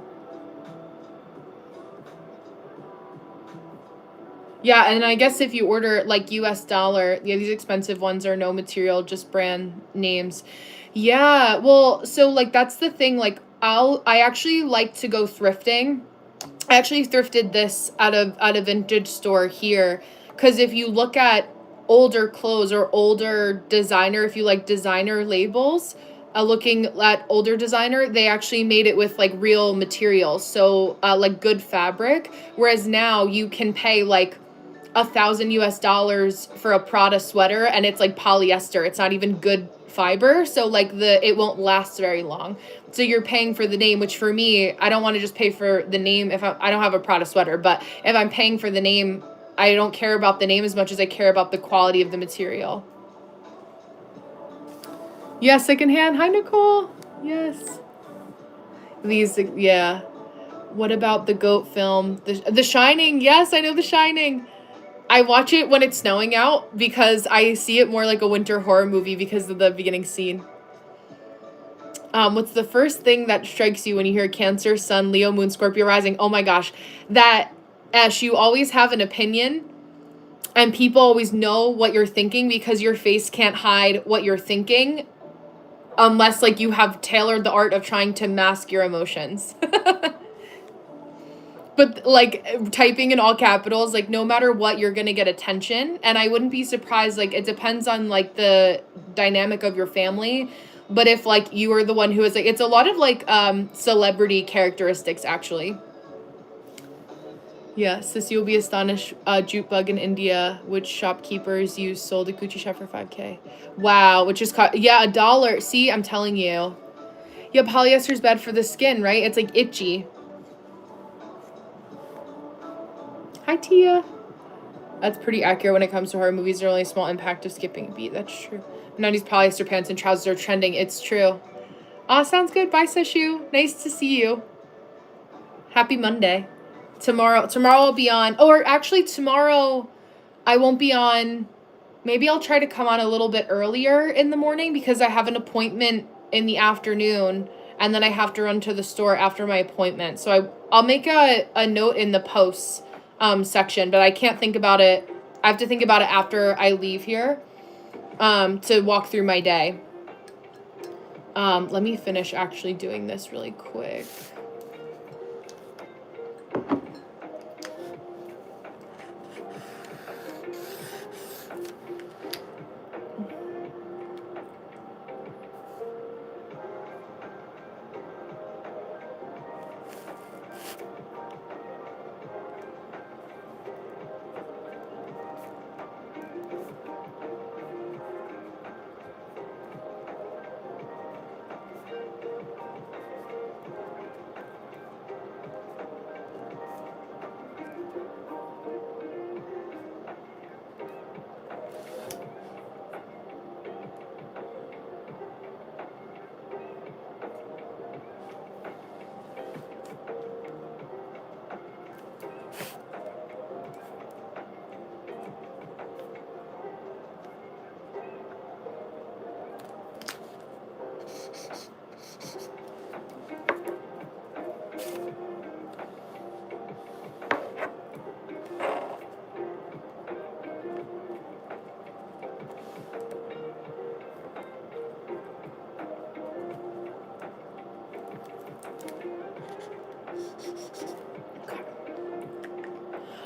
Yeah, and I guess if you order like US dollar, yeah, these expensive ones are no material, just brand names. Yeah, well, so like that's the thing, like I actually like to go thrifting. I actually thrifted this at a vintage store here, because if you look at older clothes or older designer, if you like designer labels, looking at older designer, they actually made it with like real materials, so like good fabric, whereas now you can pay like $1,000 for a Prada sweater and it's like polyester. It's not even good fiber, so like it won't last very long. So you're paying for the name, which for me, I don't want to just pay for the name if I don't have a Prada sweater, but if I'm paying for the name, I don't care about the name as much as I care about the quality of the material. Yeah, secondhand. Hi, Nicole. Yes. These, yeah. What about the goat film? The Shining. Yes, I know The Shining. I watch it when it's snowing out because I see it more like a winter horror movie because of the beginning scene. What's the first thing that strikes you when you hear Cancer, Sun, Leo, Moon, Scorpio rising? Oh my gosh. That Ash, you always have an opinion and people always know what you're thinking because your face can't hide what you're thinking unless like you have tailored the art of trying to mask your emotions. But like typing in all capitals, like no matter what, you're gonna get attention. And I wouldn't be surprised, like it depends on like the dynamic of your family. But if like you are the one who is like, it's a lot of like celebrity characteristics actually. Yeah, Sissy, you'll be astonished. Jute bug in India, which shopkeepers use, sold a Gucci shop for $5K. Wow, which is yeah, $1. See, I'm telling you. Yeah, polyester's bad for the skin, right? It's like itchy. Hi, Tia. That's pretty accurate when it comes to horror movies. There's only a small impact of skipping a beat. That's true. 90s polyester pants and trousers are trending. It's true. Aw, sounds good. Bye, Seshu. Nice to see you. Happy Monday. Tomorrow I'll be on. Or actually, tomorrow I won't be on. Maybe I'll try to come on a little bit earlier in the morning because I have an appointment in the afternoon and then I have to run to the store after my appointment. So I'll make a note in the posts section, but I can't think about it. I have to think about it after I leave here to walk through my day. Let me finish actually doing this really quick.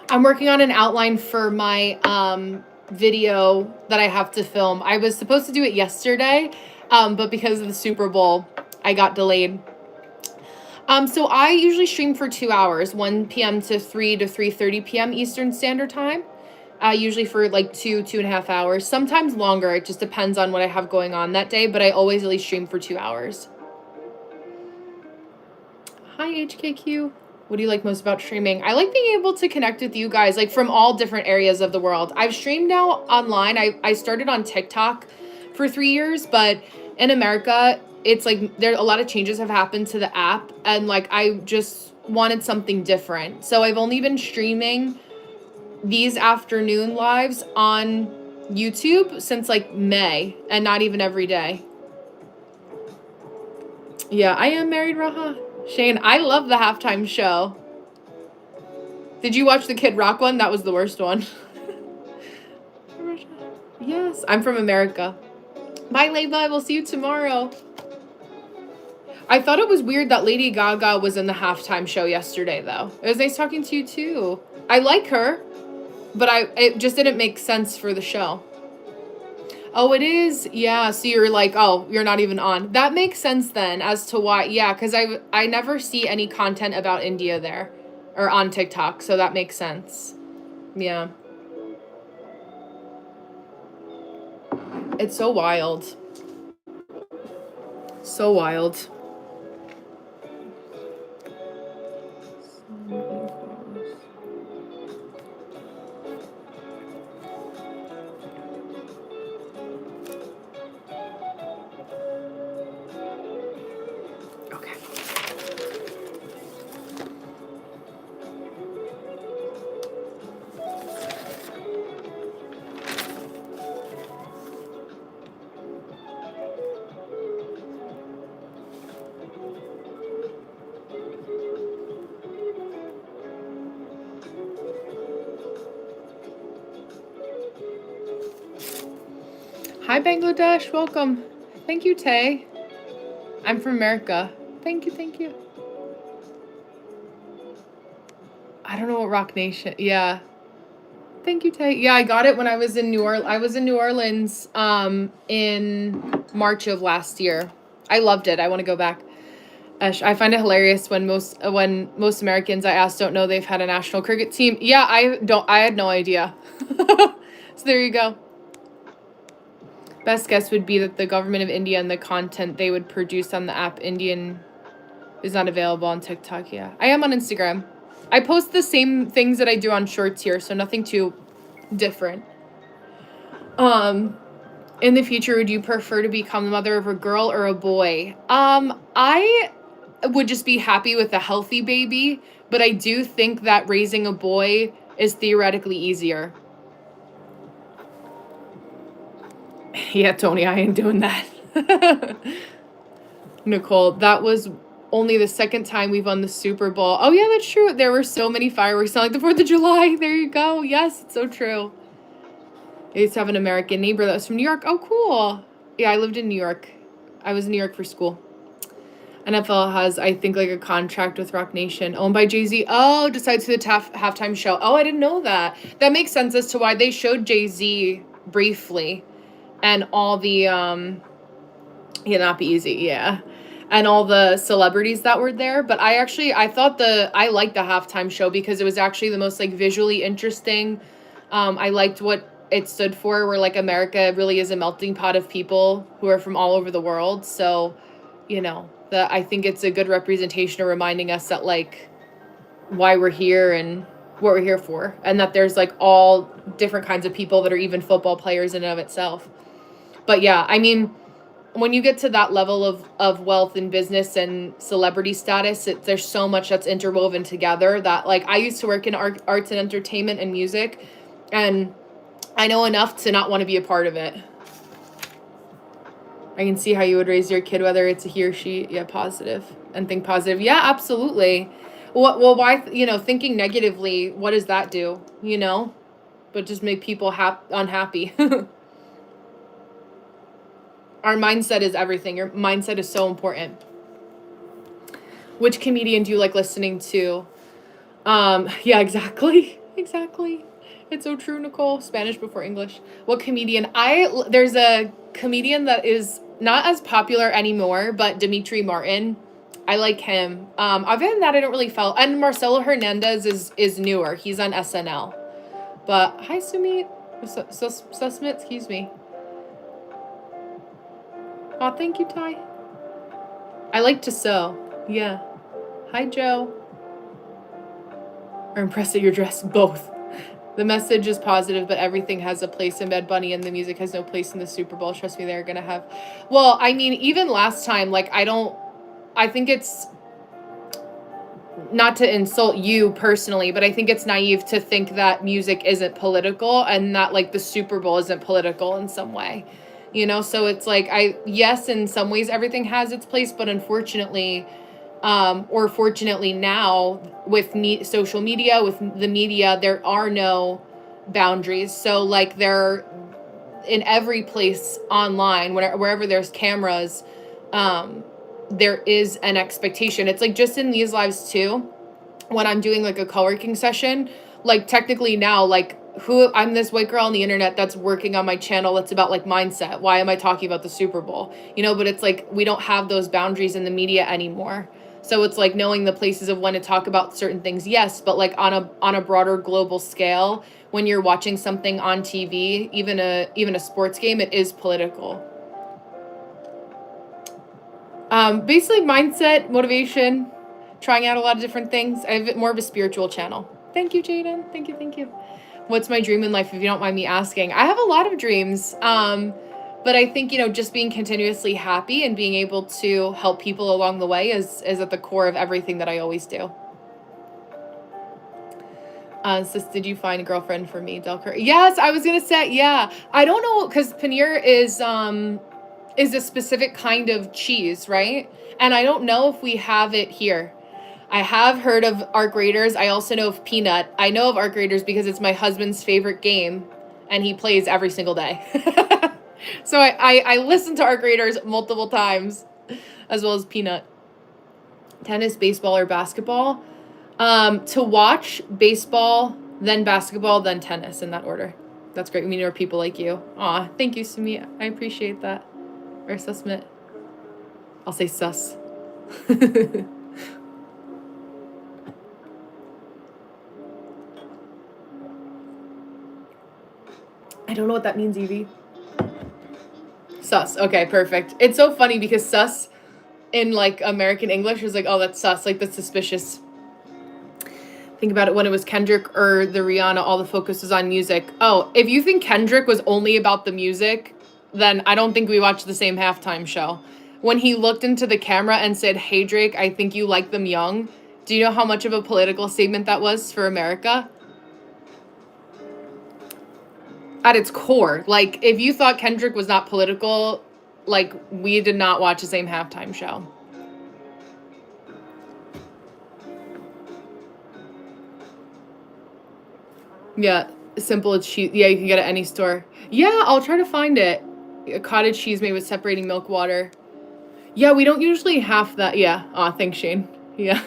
I'm working on an outline for my video that I have to film. I was supposed to do it yesterday, but because of the Super Bowl, I got delayed. So I usually stream for 2 hours, 1 p.m. to 3:30 p.m. Eastern Standard Time. Usually for like 2.5 hours, sometimes longer. It just depends on what I have going on that day, but I always at least stream for 2 hours. Hi, HKQ. What do you like most about streaming? I like being able to connect with you guys, like from all different areas of the world. I've streamed now online. I started on TikTok for 3 years, but in America, it's like there a lot of changes have happened to the app, and like I just wanted something different. So I've only been streaming these afternoon lives on YouTube since like May, and not even every day. Yeah, I am married, Raha. Shane, I love the halftime show. Did you watch the Kid Rock one? That was the worst one. Yes, I'm from America. Bye, Leva. I will see you tomorrow. I thought it was weird that Lady Gaga was in the halftime show yesterday, though. It was nice talking to you, too. I like her, but it just didn't make sense for the show. Oh, it is? Yeah, so you're like, oh, you're not even on. That makes sense then as to why. Yeah, because I never see any content about India there or on TikTok, so that makes sense. Yeah. It's so wild. So wild. Hi, Bangladesh. Welcome. Thank you, Tay. I'm from America. Thank you, thank you. I don't know what Rock Nation. Yeah. Thank you, Tay. Yeah, I got it when I was in New Orleans. I was in New Orleans in March of last year. I loved it. I want to go back. I find it hilarious when most Americans I ask don't know they've had a national cricket team. Yeah, I had no idea. So there you go. Best guess would be that the government of India and the content they would produce on the app Indian is not available on TikTok. Yeah, I am on Instagram. I post the same things that I do on Shorts here, so nothing too different. In the future, would you prefer to become the mother of a girl or a boy? I would just be happy with a healthy baby, but I do think that raising a boy is theoretically easier. Yeah, Tony, I ain't doing that. Nicole, that was only the second time we've won the Super Bowl. Oh, yeah, that's true. There were so many fireworks on like the 4th of July. There you go. Yes, it's so true. I used to have an American neighbor that was from New York. Oh, cool. Yeah, I lived in New York. I was in New York for school. NFL has, I think, like a contract with Rock Nation, owned by Jay-Z. Oh, decides who the halftime show. Oh, I didn't know that. That makes sense as to why they showed Jay-Z briefly. And all the, not be easy, yeah. And all the celebrities that were there. But I thought I liked the halftime show because it was actually the most, like, visually interesting. I liked what it stood for, where, like, America really is a melting pot of people who are from all over the world. So, I think it's a good representation of reminding us that, like, why we're here and what we're here for. And that there's, like, all different kinds of people that are even football players in and of itself. But yeah, I mean, when you get to that level of wealth and business and celebrity status, there's so much that's interwoven together that, like, I used to work in arts and entertainment and music, and I know enough to not want to be a part of it. I can see how you would raise your kid, whether it's a he or she. Yeah, positive. And think positive. Yeah, absolutely. Well, why, thinking negatively, what does that do? But just make people unhappy. Our mindset is everything. Your mindset is so important. Which comedian do you like listening to? Yeah, exactly. Exactly. It's so true, Nicole. Spanish before English. What comedian? There's a comedian that is not as popular anymore, but Dimitri Martin. I like him. Other than that, I don't really follow. And Marcelo Hernandez is newer. He's on SNL. But hi, Sumit. Susmit, excuse me. Oh, thank you, Ty. I like to sew. Yeah. Hi, Joe. Or impressed at your dress. Both. The message is positive, but everything has a place in Bad Bunny, and the music has no place in the Super Bowl. Trust me, they're going to have... Well, I mean, even last time, like, I think it's... Not to insult you personally, but I think it's naive to think that music isn't political and that, like, the Super Bowl isn't political in some way. So it's like, yes, in some ways everything has its place, but unfortunately, or fortunately now with social media, with the media, there are no boundaries. So, like, they're in every place online, wherever there's cameras, there is an expectation. It's like just in these lives too, when I'm doing like a co-working session, like technically now, like, I'm this white girl on the internet that's working on my channel that's about, like, mindset. Why am I talking about the Super Bowl? But it's like we don't have those boundaries in the media anymore. So it's like knowing the places of when to talk about certain things, yes, but like on a broader global scale, when you're watching something on TV, even a sports game, it is political. Basically mindset, motivation, trying out a lot of different things. I have more of a spiritual channel. Thank you, Jaden. Thank you. What's my dream in life, if you don't mind me asking? I have a lot of dreams. But I think, just being continuously happy and being able to help people along the way is at the core of everything that I always do. Sis, did you find a girlfriend for me, Delcur? Yes, I was going to say, yeah. I don't know, because paneer is a specific kind of cheese, right? And I don't know if we have it here. I have heard of Arc Raiders. I also know of Peanut. I know of Arc Raiders because it's my husband's favorite game, and he plays every single day. So I listened to Arc Raiders multiple times, as well as Peanut. Tennis, baseball, or basketball? To watch, baseball, then basketball, then tennis, in that order. That's great. We need more people like you. Aw, thank you, Sumi. I appreciate that. Or Susmit. I'll say sus. I don't know what that means, Evie. Sus. Okay, perfect. It's so funny because sus in like American English is like, oh, that's sus. Like, that's suspicious. Think about it, when it was Kendrick or the Rihanna, all the focus was on music. Oh, if you think Kendrick was only about the music, then I don't think we watched the same halftime show. When he looked into the camera and said, "Hey Drake, I think you like them young," do you know how much of a political statement that was for America? At its core, like, if you thought Kendrick was not political, like, we did not watch the same halftime show. Yeah, simple as cheese. Yeah, you can get it at any store. Yeah, I'll try to find it. A cottage cheese made with separating milk water. Yeah, we don't usually have that. Yeah. Aw, thanks, Shane. Yeah.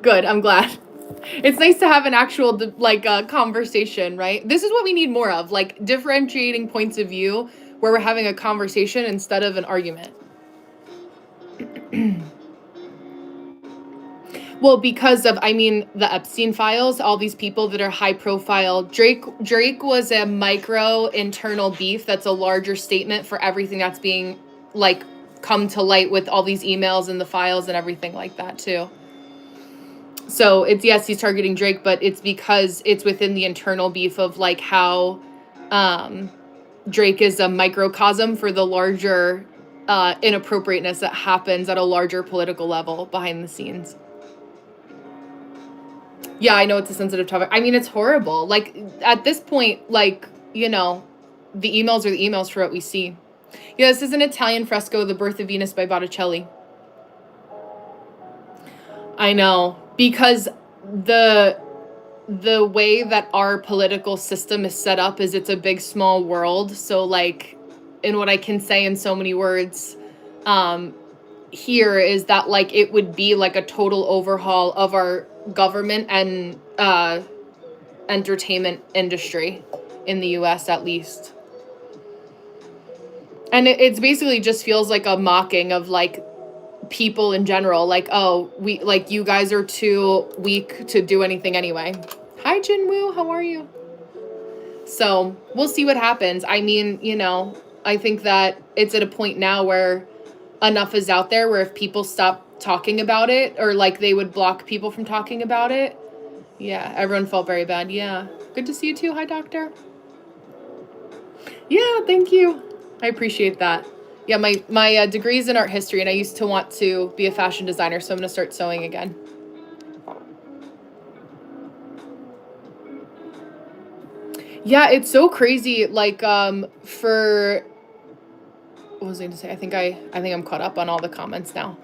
Good. I'm glad. It's nice to have an actual, like, conversation, right? This is what we need more of, like, differentiating points of view where we're having a conversation instead of an argument. Well, because of, I mean, the Epstein files, all these people that are high profile. Drake was a micro internal beef that's a larger statement for everything that's being, like, come to light with all these emails and the files and everything like that too. So it's, yes, he's targeting Drake, but it's because it's within the internal beef of like how Drake is a microcosm for the larger inappropriateness that happens at a larger political level behind the scenes. Yeah, I know it's a sensitive topic. I mean, it's horrible. Like, at this point, like, you know, the emails are the emails for what we see. Yeah, this is an Italian fresco, The Birth of Venus by Botticelli. I know, because the way that our political system is set up is it's a big small world. So, like, in what I can say in so many words, here is that, like, it would be like a total overhaul of our government and entertainment industry in the US, at least. And it's basically just feels like a mocking of, like, people in general. Like, oh, we, like, you guys are too weak to do anything anyway. Hi, Jinwoo, how are you? So we'll see what happens. I mean, you know, I think that it's at a point now where enough is out there where if people stop talking about it, or like they would block people from talking about it. Yeah, everyone felt very bad. Yeah. Good to see you too. Hi, doctor. Yeah, thank you. I appreciate that. Yeah, my degree's in art history, and I used to want to be a fashion designer, so I'm going to start sewing again. Yeah, it's so crazy. Like, for, what was I going to say? I think I'm caught up on all the comments now.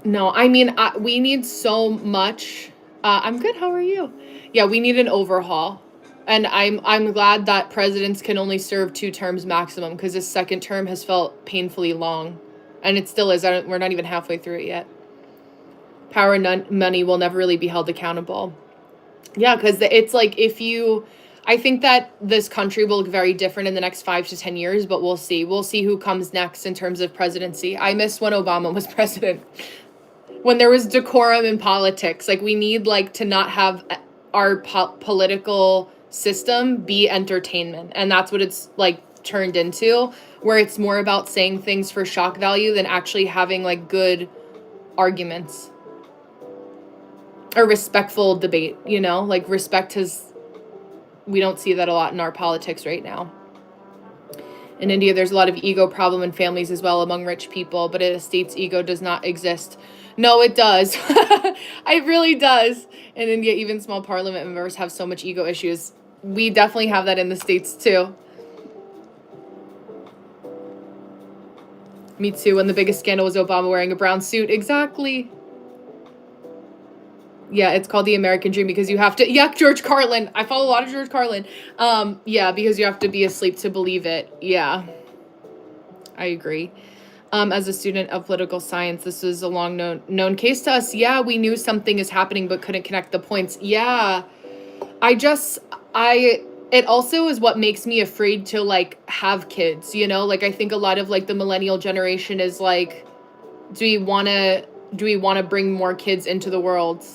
No, I mean, we need so much. I'm good. How are you? Yeah, we need an overhaul. And I'm glad that presidents can only serve 2 terms maximum, because his second term has felt painfully long. And it still is. We're not even halfway through it yet. Power and money will never really be held accountable. Yeah, because it's like, I think that this country will look very different in the next 5 to 10 years, but we'll see. We'll see who comes next in terms of presidency. I miss when Obama was president, when there was decorum in politics. Like, we need, like, to not have our political system be entertainment. And that's what it's, like, turned into, where it's more about saying things for shock value than actually having, like, good arguments. A respectful debate, you know? Like, we don't see that a lot in our politics right now. In India, there's a lot of ego problem in families as well among rich people, but in the States, ego does not exist. No, it does. It really does. In India, even small parliament members have so much ego issues. We definitely have that in the States, too. Me too. When the biggest scandal was Obama wearing a brown suit. Exactly. Yeah, it's called The American Dream because you have to... Yeah, George Carlin. I follow a lot of George Carlin. Yeah, because you have to be asleep to believe it. Yeah. I agree. As a student of political science, this is a long known case to us. Yeah, we knew something is happening but couldn't connect the points. Yeah. It also is what makes me afraid to, like, have kids, you know? Like, I think a lot of, like, the millennial generation is like, do we want to bring more kids into the world?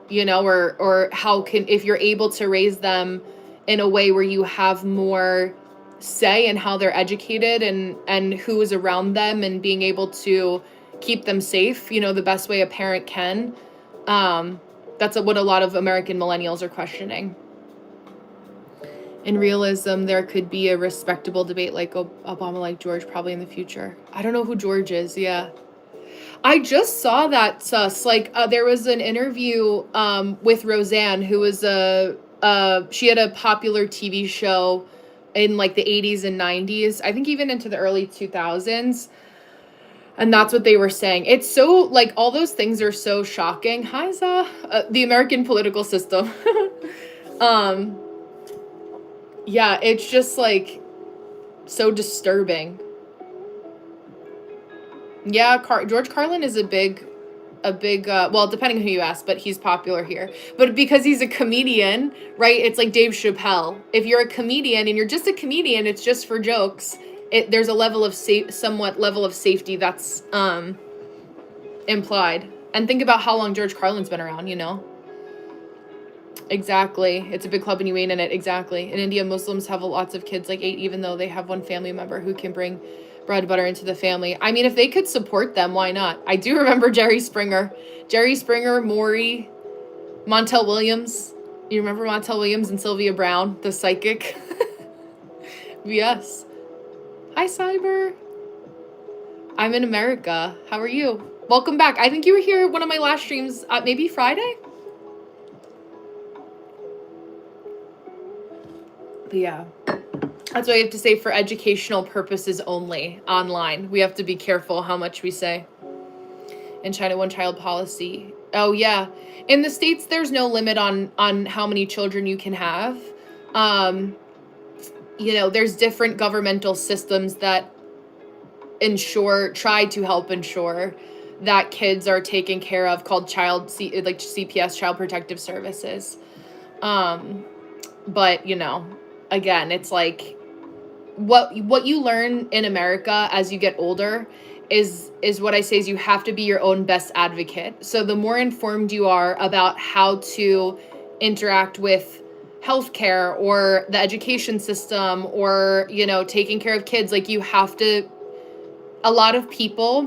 You know, or how can, if you're able to raise them in a way where you have more say and how they're educated and who is around them and being able to keep them safe, you know, the best way a parent can. That's what a lot of American millennials are questioning. In realism, there could be a respectable debate like Obama, like George, probably in the future. I don't know who George is. Yeah. I just saw that, Sus. Like, there was an interview with Roseanne, who was she had a popular TV show in like the 80s and 90s. I think even into the early 2000s. And that's what they were saying. It's so, like, all those things are so shocking. Hi, Za. The American political system. Yeah, it's just, like, so disturbing. Yeah, George Carlin is a big, well, depending on who you ask, but he's popular here. But because he's a comedian, right, it's like Dave Chappelle. If you're a comedian and you're just a comedian, it's just for jokes, there's a level of somewhat level of safety that's implied. And think about how long George Carlin's been around, you know? Exactly. It's a big club and you ain't in it. Exactly. In India, Muslims have lots of kids, like 8, even though they have one family member who can bring bread and butter into the family. I mean, if they could support them, why not? I do remember Jerry Springer, Maury, Montel Williams. You remember Montel Williams and Sylvia Brown, the psychic? Yes. Hi, Cyber. I'm in America. How are you? Welcome back. I think you were here one of my last streams, maybe Friday? But yeah, that's what I have to say for educational purposes only online. We have to be careful how much we say. In China, one-child policy. Oh, yeah. In the States, there's no limit on how many children you can have. You know, there's different governmental systems that try to help ensure that kids are taken care of, called CPS, Child Protective Services. But, you know, again, it's like what you learn in America as you get older is what I say is you have to be your own best advocate. So the more informed you are about how to interact with healthcare or the education system or, you know, taking care of kids, like you have to, a lot of people,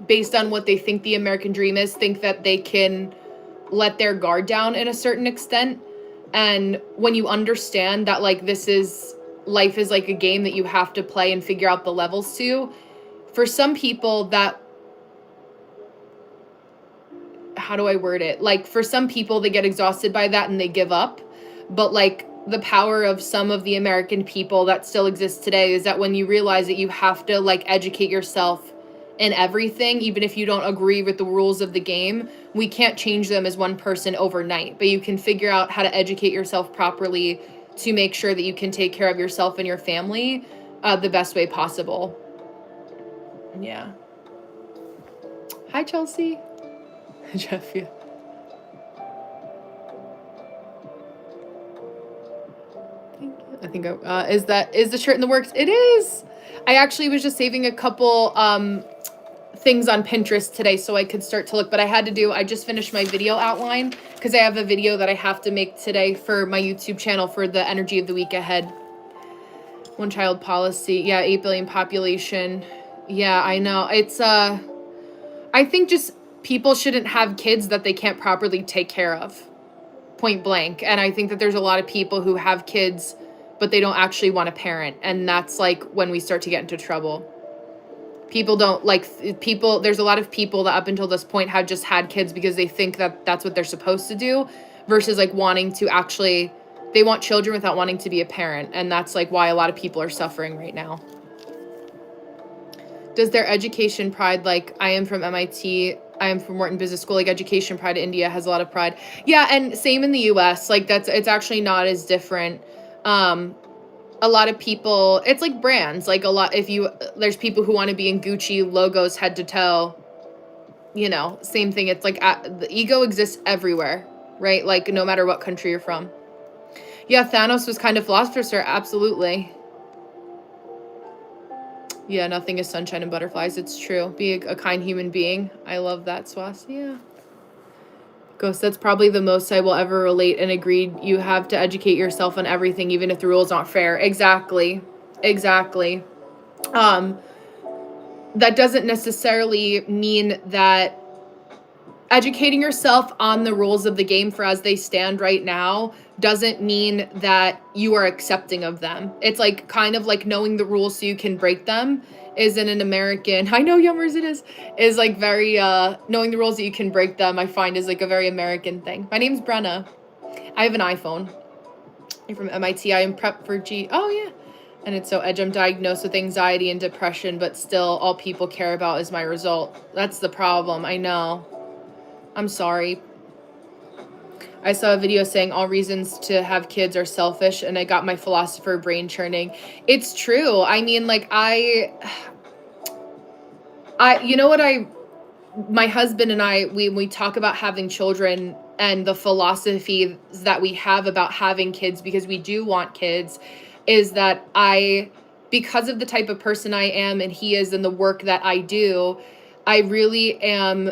based on what they think the American dream is, think that they can let their guard down in a certain extent. And when you understand that, like, life is like a game that you have to play and figure out the levels to, for some people how do I word it? Like, for some people, they get exhausted by that and they give up. But, like, the power of some of the American people that still exists today is that when you realize that you have to, like, educate yourself in everything, even if you don't agree with the rules of the game, we can't change them as one person overnight, but you can figure out how to educate yourself properly to make sure that you can take care of yourself and your family the best way possible. Yeah. Hi, Chelsea. Jeff, yeah. Thank you. I think is the shirt in the works? It is. I actually was just saving a couple things on Pinterest today so I could start to look, but I just finished my video outline because I have a video that I have to make today for my YouTube channel for the energy of the week ahead. One child policy. Yeah, 8 billion population. Yeah, I know. It's I think just people shouldn't have kids that they can't properly take care of. Point blank. And I think that there's a lot of people who have kids but they don't actually want a parent, and that's like when we start to get into trouble. There's a lot of people that up until this point have just had kids because they think that that's what they're supposed to do, versus like wanting to actually, they want children without wanting to be a parent. And that's like why a lot of people are suffering right now. Does their education pride, like I am from MIT, I am from Wharton Business School, like education pride, India has a lot of pride. Yeah, and same in the US, like it's actually not as different. A lot of people, it's like brands, like there's people who want to be in Gucci logos head to toe, you know, same thing. It's like the ego exists everywhere, right? Like no matter what country you're from. Yeah, Thanos was kind of philosopher, sir. Absolutely. Yeah, nothing is sunshine and butterflies. It's true. Be a kind human being. I love that, Swas. Yeah. Ghost, that's probably the most I will ever relate and agreed. You have to educate yourself on everything, even if the rules aren't fair. Exactly. Exactly. Um, that doesn't necessarily mean that educating yourself on the rules of the game for as they stand right now doesn't mean that you are accepting of them. It's like kind of like knowing the rules so you can break them is in an American, I know Yummers it is like very, knowing the rules that you can break them, I find is like a very American thing. My name's Brenna. I have an iPhone. I'm from MIT. I am prepped for oh yeah. And it's so edge. I'm diagnosed with anxiety and depression, but still all people care about is my result. That's the problem. I know. I'm sorry. I saw a video saying all reasons to have kids are selfish, and I got my philosopher brain churning. It's true. I mean, like, you know what my husband and I, we talk about having children and the philosophy that we have about having kids because we do want kids is that because of the type of person I am and he is and the work that I do, I really am,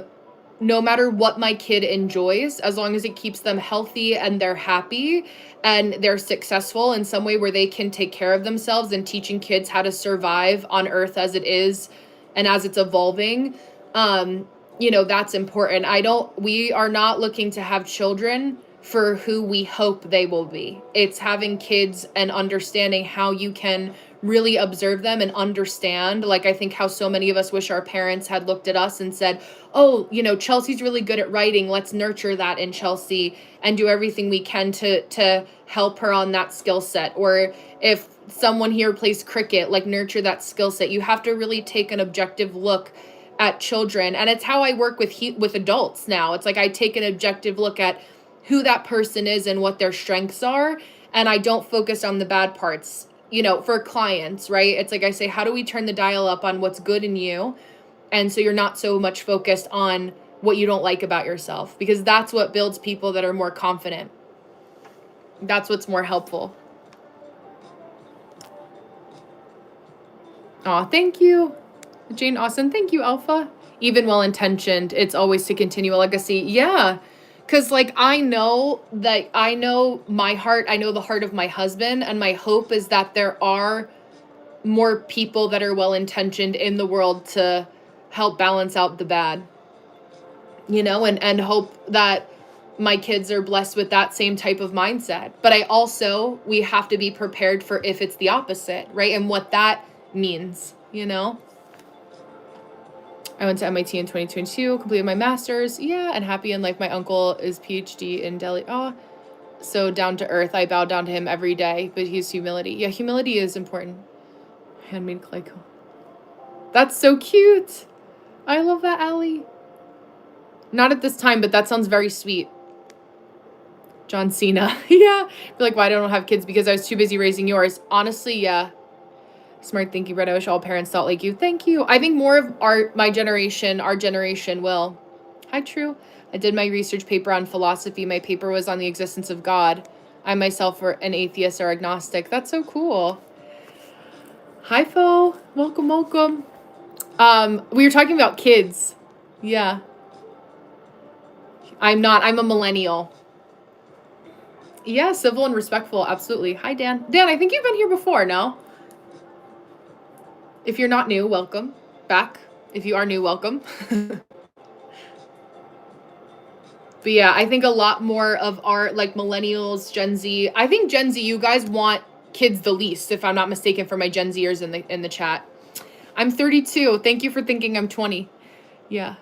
no matter what my kid enjoys, as long as it keeps them healthy and they're happy and they're successful in some way where they can take care of themselves, and teaching kids how to survive on earth as it is and as it's evolving, that's important. We are not looking to have children for who we hope they will be. It's having kids and understanding how you can really observe them and understand. Like, I think how so many of us wish our parents had looked at us and said, oh, Chelsea's really good at writing. Let's nurture that in Chelsea and do everything we can to help her on that skill set. Or if someone here plays cricket, like, nurture that skill set. You have to really take an objective look at children. And it's how I work with adults now. It's like I take an objective look at who that person is and what their strengths are. And I don't focus on the bad parts, for clients, right? It's like I say, how do we turn the dial up on what's good in you? And so you're not so much focused on what you don't like about yourself, because that's what builds people that are more confident. That's what's more helpful. Aw, thank you, Jane Austen. Thank you, Alpha. Even well-intentioned, it's always to continue a legacy. Yeah, because, like, I know my heart, I know the heart of my husband, and my hope is that there are more people that are well-intentioned in the world to help balance out the bad, and hope that my kids are blessed with that same type of mindset. But we have to be prepared for if it's the opposite, right? And what that means, I went to MIT in 2022, completed my master's. Yeah, and happy in life. My uncle is PhD in Delhi. Oh, so down to earth. I bow down to him every day, but he's humility. Yeah, humility is important. Handmade clay. That's so cute. I love that, Allie. Not at this time, but that sounds very sweet. John Cena. Yeah. Be like, why don't I have kids? Because I was too busy raising yours. Honestly, yeah. Smart thinking, Brenna. I wish all parents thought like you. Thank you. I think more of our generation will. Hi, True. I did my research paper on philosophy. My paper was on the existence of God. I myself were an atheist or agnostic. That's so cool. Hi, Fo. Welcome, welcome. We were talking about kids. Yeah. I'm a millennial. Yeah, civil and respectful. Absolutely. Hi, Dan. Dan, I think you've been here before, no? If you're not new, welcome back. If you are new, welcome. But yeah, I think a lot more of our, like, millennials, Gen Z. I think Gen Z, you guys want kids the least, if I'm not mistaken, for my Gen Zers in the chat. I'm 32. Thank you for thinking I'm 20. Yeah.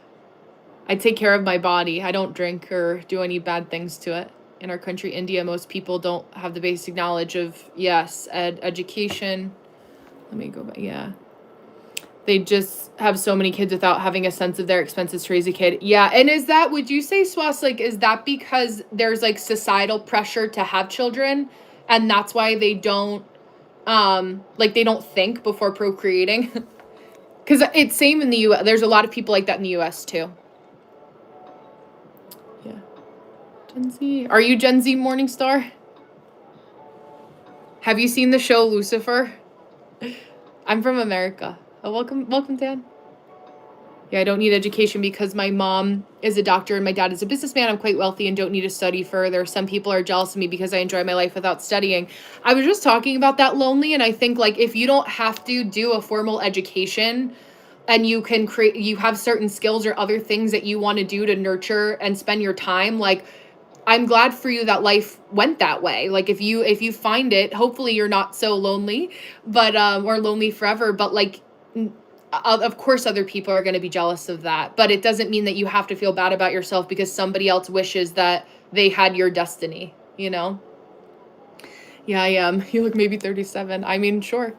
I take care of my body. I don't drink or do any bad things to it. In our country, India, most people don't have the basic knowledge of, yes, education. Let me go back. Yeah. They just have so many kids without having a sense of their expenses to raise a kid. Yeah. And would you say, Swas, like, is that because there's, like, societal pressure to have children? And that's why they don't, they don't think before procreating? Because it's same in the U.S. There's a lot of people like that in the U.S. too. Yeah. Gen Z. Are you Gen Z Morningstar? Have you seen the show Lucifer? I'm from America. Oh, welcome, Dan. Yeah, I don't need education because my mom is a doctor and my dad is a businessman. I'm quite wealthy and don't need to study further. Some people are jealous of me because I enjoy my life without studying. I was just talking about that, lonely, and I think like if you don't have to do a formal education and you can create, you have certain skills or other things that you want to do to nurture and spend your time, like I'm glad for you that life went that way. Like if you find it, hopefully you're not so lonely, but or lonely forever, but like of course other people are going to be jealous of that, but it doesn't mean that you have to feel bad about yourself because somebody else wishes that they had your destiny, you know? Yeah, I am. You look maybe 37. I mean, sure.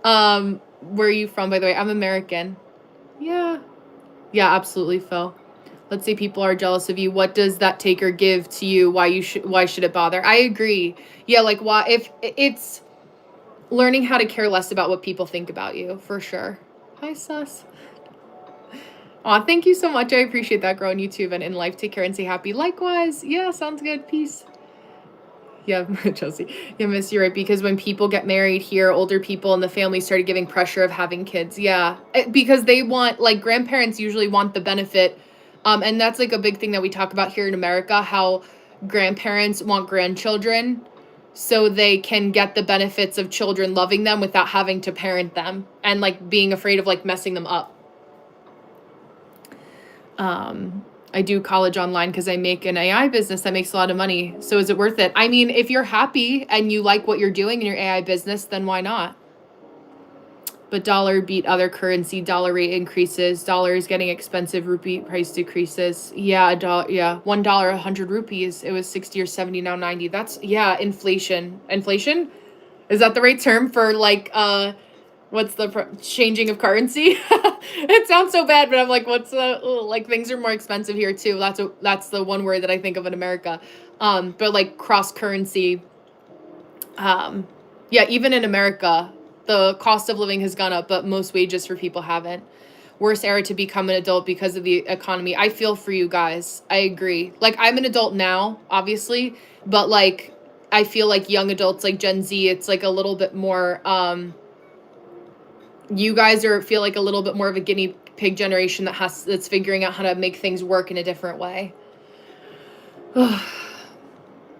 Where are you from, by the way? I'm American. Yeah. Yeah, absolutely, Phil. Let's say people are jealous of you. What does that take or give to you? Why should it bother? I agree. Yeah, like why if it's learning how to care less about what people think about you, for sure. Hi, sus. Aw, thank you so much. I appreciate that, girl, on YouTube and in life. Take care and stay happy. Likewise. Yeah, sounds good. Peace. Yeah, Chelsea. Yeah, miss, you're right. Because when people get married here, older people in the family started giving pressure of having kids. Yeah, because they want, like, grandparents usually want the benefit. And that's like a big thing that we talk about here in America, how grandparents want grandchildren so they can get the benefits of children loving them without having to parent them and like being afraid of like messing them up. I do college online because I make an AI business that makes a lot of money. So is it worth it? I mean, if you're happy and you like what you're doing in your AI business, then why not? But dollar beat other currency, dollar rate increases, dollar is getting expensive, rupee price decreases. Yeah, $1, 100 rupees. It was 60 or 70, now 90. That's, yeah, inflation. Inflation? Is that the right term for like what's the changing of currency? It sounds so bad, but I'm like, what's the like things are more expensive here too. That's the one word that I think of in America. But like cross currency. Yeah, even in America, the cost of living has gone up, but most wages for people haven't. Worst era to become an adult because of the economy. I feel for you guys. I agree. Like I'm an adult now, obviously, but like I feel like young adults like Gen Z, it's like a little bit more you guys feel like a little bit more of a guinea pig generation that's figuring out how to make things work in a different way.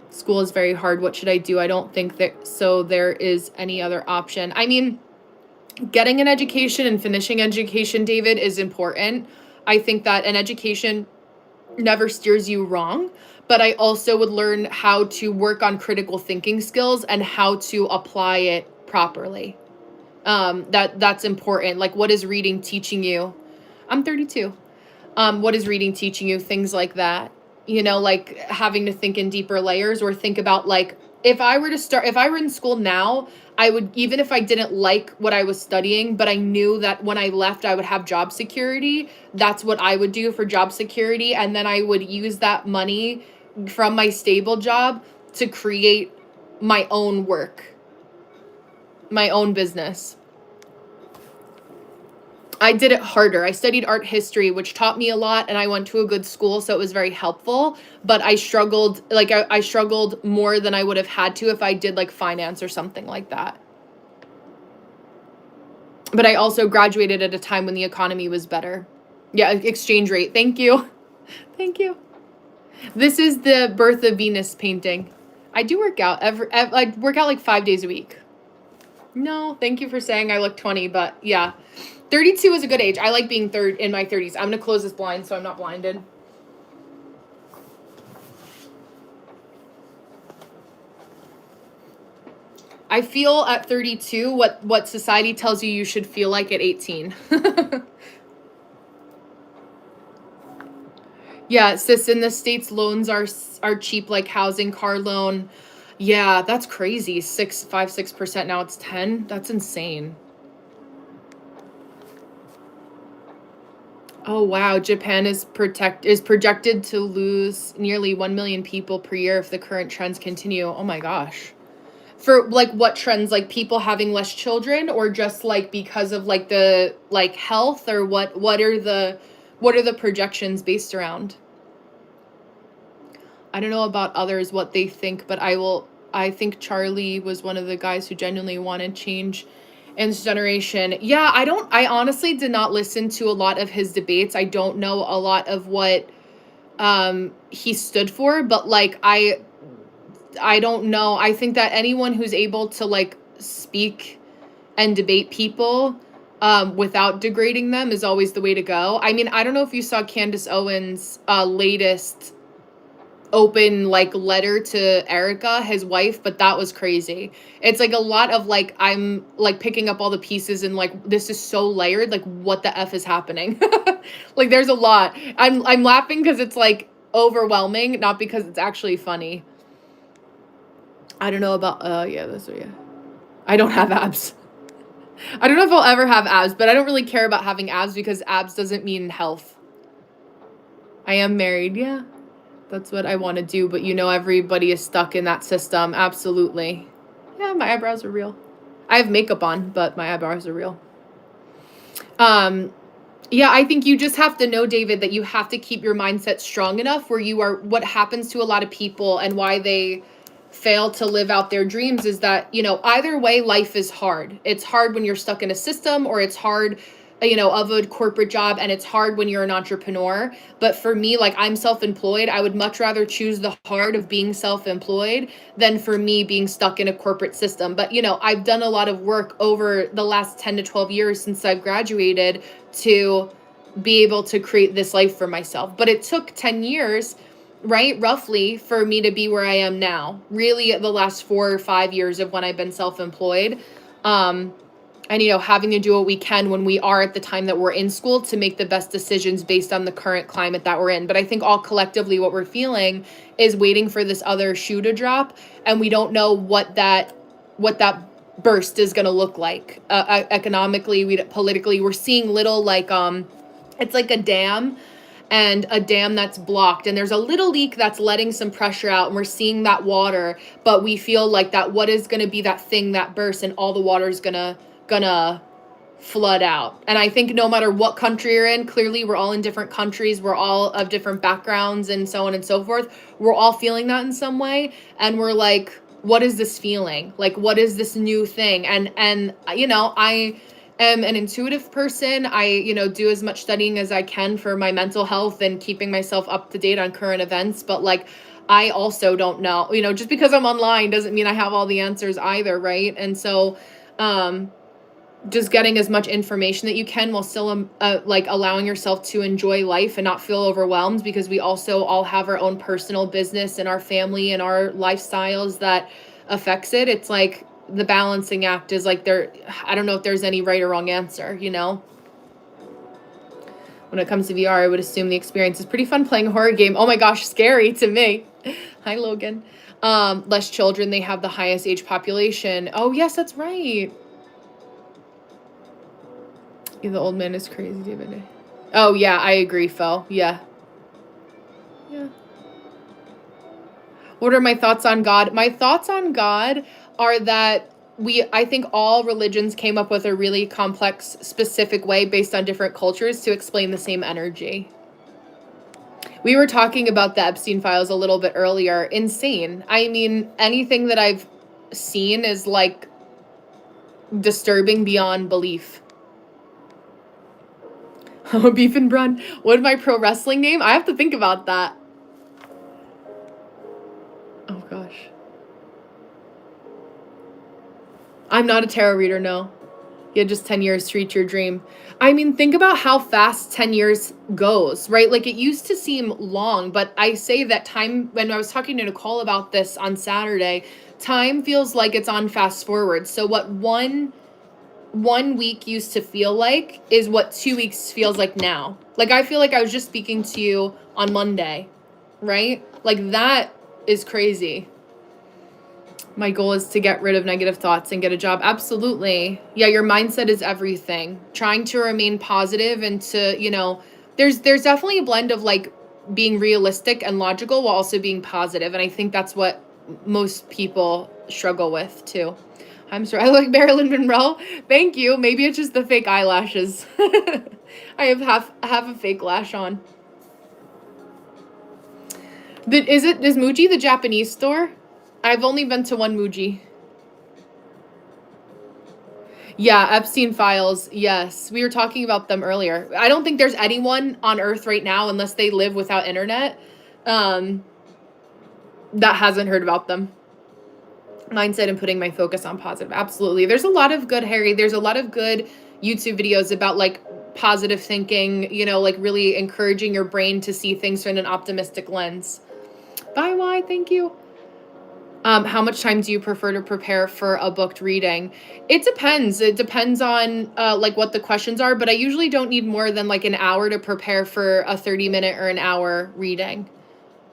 School is very hard. What should I do? I don't think that there is any other option. I mean, getting an education and finishing education, David, is important. I think that an education never steers you wrong, but I also would learn how to work on critical thinking skills and how to apply it properly. That's important. Like, what is reading teaching you? I'm 32. What is reading teaching you? Things like that. You know, like having to think in deeper layers or think about like, if I were in school now, I would, even if I didn't like what I was studying, but I knew that when I left, I would have job security. That's what I would do for job security. And then I would use that money from my stable job to create my own work, my own business. I did it harder. I studied art history, which taught me a lot, and I went to a good school, so it was very helpful. But I struggled, like I struggled more than I would have had to if I did like finance or something like that. But I also graduated at a time when the economy was better. Yeah, exchange rate. Thank you. Thank you. This is the Birth of Venus painting. I do work out. I work out like 5 days a week. No, thank you for saying I look 20, but yeah. 32 is a good age. I like being in my 30s. I'm going to close this blind so I'm not blinded. I feel at 32 what society tells you should feel like at 18. Yeah, sis, in the States, loans are cheap, like housing, car loan. Yeah, that's crazy. 6%. Now it's 10. That's insane. Oh wow, Japan is projected to lose nearly 1 million people per year if the current trends continue. Oh my gosh. For like what trends, like people having less children or just like because of like the like health, or what are the projections based around? I don't know about others what they think, but I think Charlie was one of the guys who genuinely wanted change N's generation. Yeah, I honestly did not listen to a lot of his debates. I don't know a lot of what he stood for, but like I don't know. I think that anyone who's able to like speak and debate people without degrading them is always the way to go. I mean, I don't know if you saw Candace Owens' latest open like letter to Erica, his wife, but that was crazy. It's like a lot of like I'm like picking up all the pieces and like this is so layered, like what the F is happening? Like there's a lot. I'm laughing because it's like overwhelming, not because it's actually funny. I don't know about yeah, this yeah. I don't have abs. I don't know if I'll ever have abs, but I don't really care about having abs because abs doesn't mean health. I am married, yeah. That's what I want to do, but you know everybody is stuck in that system. Absolutely. Yeah, my eyebrows are real. I have makeup on, but my eyebrows are real. Yeah, I think you just have to know, David, that you have to keep your mindset strong enough where you are what happens to a lot of people and why they fail to live out their dreams is that, you know, either way, life is hard. It's hard when you're stuck in a system or it's hard, you know, of a corporate job, and it's hard when you're an entrepreneur. But for me, like I'm self-employed, I would much rather choose the hard of being self-employed than for me being stuck in a corporate system. But, you know, I've done a lot of work over the last 10 to 12 years since I've graduated to be able to create this life for myself. But it took 10 years, right, roughly, for me to be where I am now. Really, the last 4 or 5 years of when I've been self-employed. And, you know, having to do what we can when we are at the time that we're in school to make the best decisions based on the current climate that we're in. But I think all collectively what we're feeling is waiting for this other shoe to drop. And we don't know what that burst is going to look like. Economically, politically, we're seeing little like, it's like a dam and a dam that's blocked, and there's a little leak that's letting some pressure out, and we're seeing that water, but we feel like that what is going to be that thing that bursts and all the water is gonna flood out. And I think no matter what country you're in, clearly we're all in different countries, we're all of different backgrounds and so on and so forth, we're all feeling that in some way, and we're like, what is this feeling? Like, what is this new thing? And you know, I am an intuitive person. I, you know, do as much studying as I can for my mental health and keeping myself up to date on current events. But like, I also don't know, you know, just because I'm online doesn't mean I have all the answers either. Right. And so, just getting as much information that you can while still, like allowing yourself to enjoy life and not feel overwhelmed, because we also all have our own personal business and our family and our lifestyles that affects it. It's like, the balancing act is like I don't know if there's any right or wrong answer, you know? When it comes to VR, I would assume the experience is pretty fun playing a horror game. Oh my gosh, scary to me. Hi, Logan. Less children, they have the highest age population. Oh, yes, that's right. Yeah, the old man is crazy, David. Oh, yeah, I agree, Phil. Yeah. Yeah. What are my thoughts on God? My thoughts on God are that I think all religions came up with a really complex, specific way based on different cultures to explain the same energy. We were talking about the Epstein files a little bit earlier. Insane. I mean, anything that I've seen is like disturbing beyond belief. Beef and Brun. What my pro wrestling name? I have to think about that. Oh gosh. I'm not a tarot reader, no. You had just 10 years to reach your dream. I mean, think about how fast 10 years goes, right? Like, it used to seem long, but I say that time, when I was talking to Nicole about this on Saturday, time feels like it's on fast forward. So what one week used to feel like is what 2 weeks feels like now. Like, I feel like I was just speaking to you on Monday, right? Like, that is crazy. My goal is to get rid of negative thoughts and get a job. Absolutely. Yeah, your mindset is everything. Trying to remain positive and to, you know, there's definitely a blend of like being realistic and logical while also being positive. And I think that's what most people struggle with too. I'm sorry. I like Marilyn Monroe. Thank you. Maybe it's just the fake eyelashes. I have half a fake lash on. Is Muji the Japanese store? I've only been to one Muji. Yeah, Epstein files. Yes, we were talking about them earlier. I don't think there's anyone on Earth right now, unless they live without internet, um, that hasn't heard about them. Mindset and putting my focus on positive. Absolutely. There's a lot of good, Harry. There's a lot of good YouTube videos about like positive thinking, you know, like really encouraging your brain to see things from an optimistic lens. Bye, Y. Thank you. How much time do you prefer to prepare for a booked reading? It depends. It depends on like what the questions are, but I usually don't need more than like an hour to prepare for a 30-minute or an hour reading.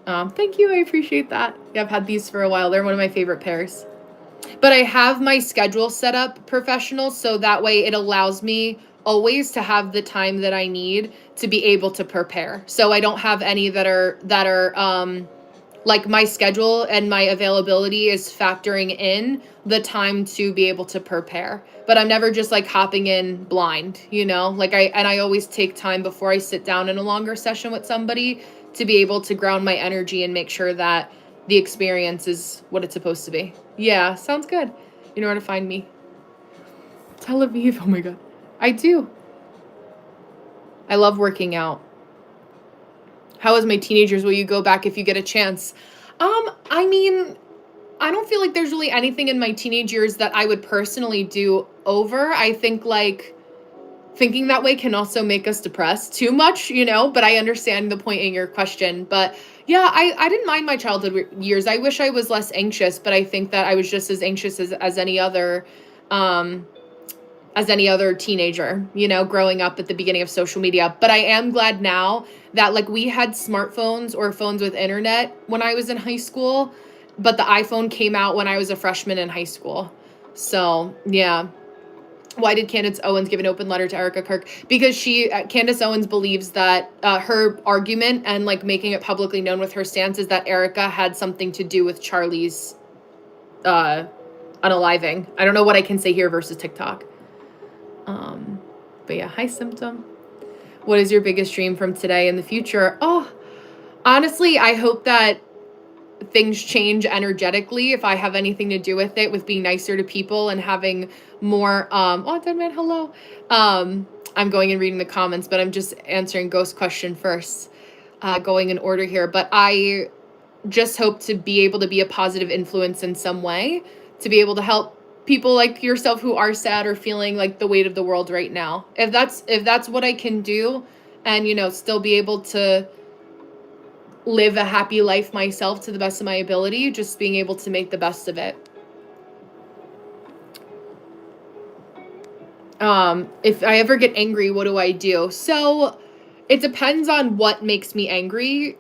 Thank you. I appreciate that. Yeah, I've had these for a while. They're one of my favorite pairs. But I have my schedule set up professional, so that way it allows me always to have the time that I need to be able to prepare. So I don't have any that are like my schedule and my availability is factoring in the time to be able to prepare. But I'm never just like hopping in blind, you know? Like I always take time before I sit down in a longer session with somebody to be able to ground my energy and make sure that the experience is what it's supposed to be. Yeah, sounds good. You know where to find me. Tel Aviv, oh my god. I do. I love working out. How was my teenagers? Will you go back if you get a chance? I mean, I don't feel like there's really anything in my teenage years that I would personally do over. I think like thinking that way can also make us depressed too much, you know, but I understand the point in your question. But yeah, I didn't mind my childhood years. I wish I was less anxious, but I think that I was just as anxious as um, any other teenager, you know, growing up at the beginning of social media. But I am glad now that like we had smartphones or phones with internet when I was in high school, but the iPhone came out when I was a freshman in high school. So, yeah. Why did Candace Owens give an open letter to Erica Kirk? Because Candace Owens believes that her argument and like making it publicly known with her stance is that Erica had something to do with Charlie's unaliving. I don't know what I can say here versus TikTok. But yeah, hi Symptom. What is your biggest dream from today and the future? Oh, honestly, I hope that things change energetically if I have anything to do with it, with being nicer to people and having more oh dead man, hello. I'm going and reading the comments, but I'm just answering Ghost question first. Going in order here, but I just hope to be able to be a positive influence in some way, to be able to help people like yourself who are sad or feeling like the weight of the world right now. If that's what I can do, and you know, still be able to live a happy life myself to the best of my ability, just being able to make the best of it. If I ever get angry, what do I do? So it depends on what makes me angry.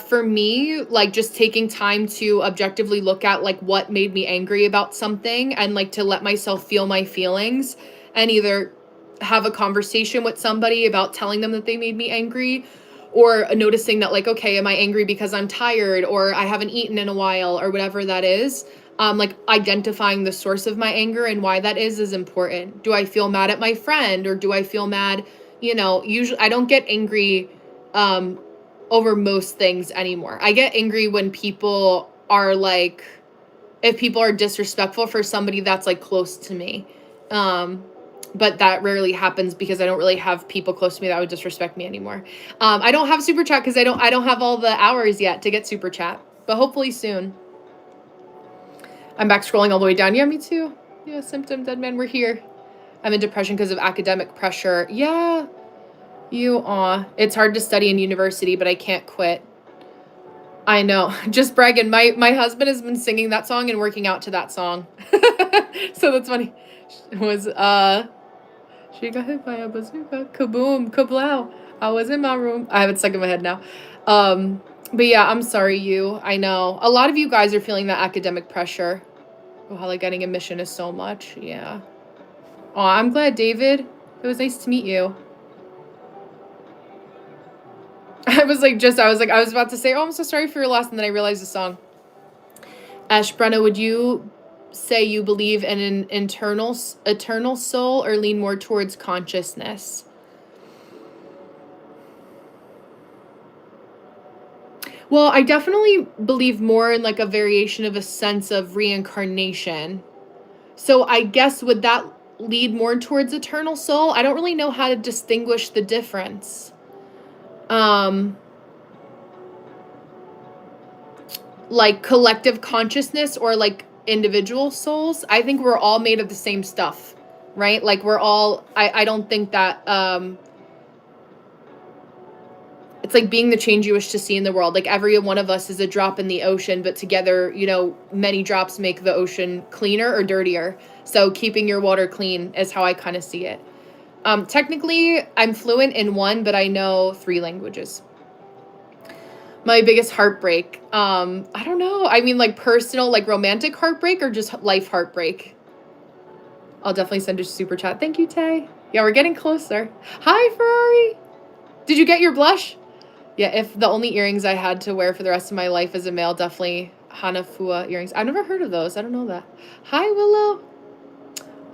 For me, like just taking time to objectively look at like what made me angry about something and like to let myself feel my feelings and either have a conversation with somebody about telling them that they made me angry, or noticing that like, okay, am I angry because I'm tired or I haven't eaten in a while or whatever that is. Like identifying the source of my anger and why that is important. Do I feel mad at my friend, or do I feel mad, you know, usually I don't get angry over most things anymore. I get angry when people are like, if people are disrespectful for somebody that's like close to me. But that rarely happens because I don't really have people close to me that would disrespect me anymore. I don't have super chat because I don't have all the hours yet to get super chat, but hopefully soon. I'm back scrolling all the way down. Yeah, me too. Yeah, Symptom, dead man, we're here. I'm in depression because of academic pressure. Yeah, it's hard to study in university, but I can't quit. I know. Just bragging. My husband has been singing that song and working out to that song. So that's funny. It was she got hit by a bazooka. Kaboom, kablow. I was in my room. I have it stuck in my head now. But yeah, I'm sorry, you. I know. A lot of you guys are feeling that academic pressure. Oh, how like getting admission is so much. Yeah. Oh, I'm glad, David. It was nice to meet you. I was about to say, oh, I'm so sorry for your loss, and then I realized the song. Ash, Brenna, would you say you believe in an eternal soul, or lean more towards consciousness? Well, I definitely believe more in like a variation of a sense of reincarnation. So I guess would that lead more towards eternal soul. I don't really know how to distinguish the difference. Like collective consciousness or like individual souls. I think we're all made of the same stuff, right? Like we're all, I don't think that, it's like being the change you wish to see in the world. Like every one of us is a drop in the ocean, but together, you know, many drops make the ocean cleaner or dirtier. So keeping your water clean is how I kind of see it. Technically, I'm fluent in one, but I know 3 languages. My biggest heartbreak. I don't know. I mean, like personal, like romantic heartbreak or just life heartbreak? I'll definitely send a super chat. Thank you, Tay. Yeah, we're getting closer. Hi, Ferrari. Did you get your blush? Yeah, if the only earrings I had to wear for the rest of my life as a male, definitely Hanafua earrings. I've never heard of those. I don't know that. Hi, Willow.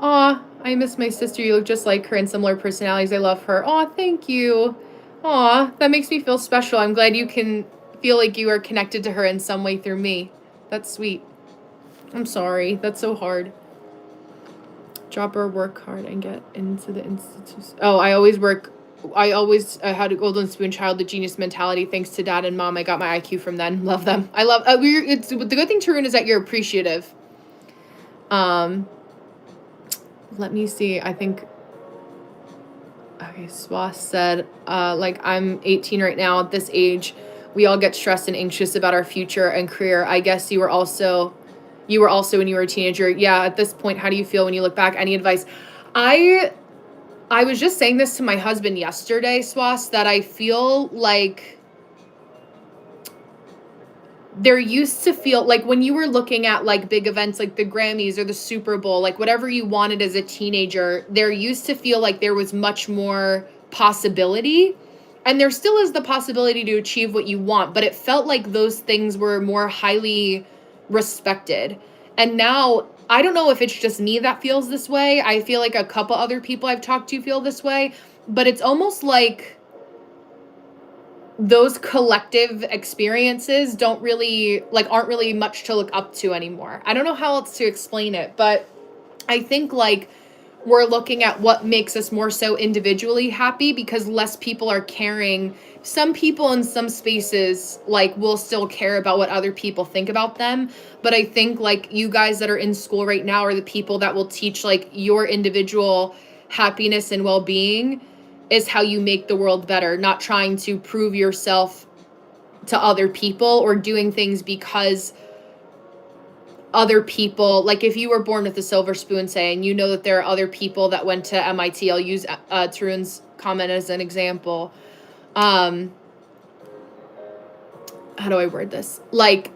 Aw, I miss my sister. You look just like her and similar personalities. I love her. Aw, thank you. Aw, that makes me feel special. I'm glad you can feel like you are connected to her in some way through me. That's sweet. I'm sorry. That's so hard. Drop or work hard and get into the institute. Oh, I always had a golden spoon child, the genius mentality. Thanks to dad and mom, I got my IQ from them. Love them. I love, it's the good thing, Tarun, is that you're appreciative. Let me see. I think, okay, Swath said, like I'm 18 right now. At this age, we all get stressed and anxious about our future and career. I guess you were also when you were a teenager. Yeah. At this point, how do you feel when you look back? Any advice? I was just saying this to my husband yesterday, Swas, that I feel like there used to feel like when you were looking at like big events like the Grammys or the Super Bowl, like whatever you wanted as a teenager, there used to feel like there was much more possibility. And there still is the possibility to achieve what you want, but it felt like those things were more highly respected. And now, I don't know if it's just me that feels this way. I feel like a couple other people I've talked to feel this way, but it's almost like those collective experiences aren't really much to look up to anymore. I don't know how else to explain it, but I think like we're looking at what makes us more so individually happy because less people are caring. Some people in some spaces like will still care about what other people think about them. But I think like you guys that are in school right now are the people that will teach like your individual happiness and well-being is how you make the world better, not trying to prove yourself to other people or doing things because other people, like if you were born with a silver spoon, say, and you know that there are other people that went to MIT. I'll use Tarun's comment as an example. How do I word this? Like,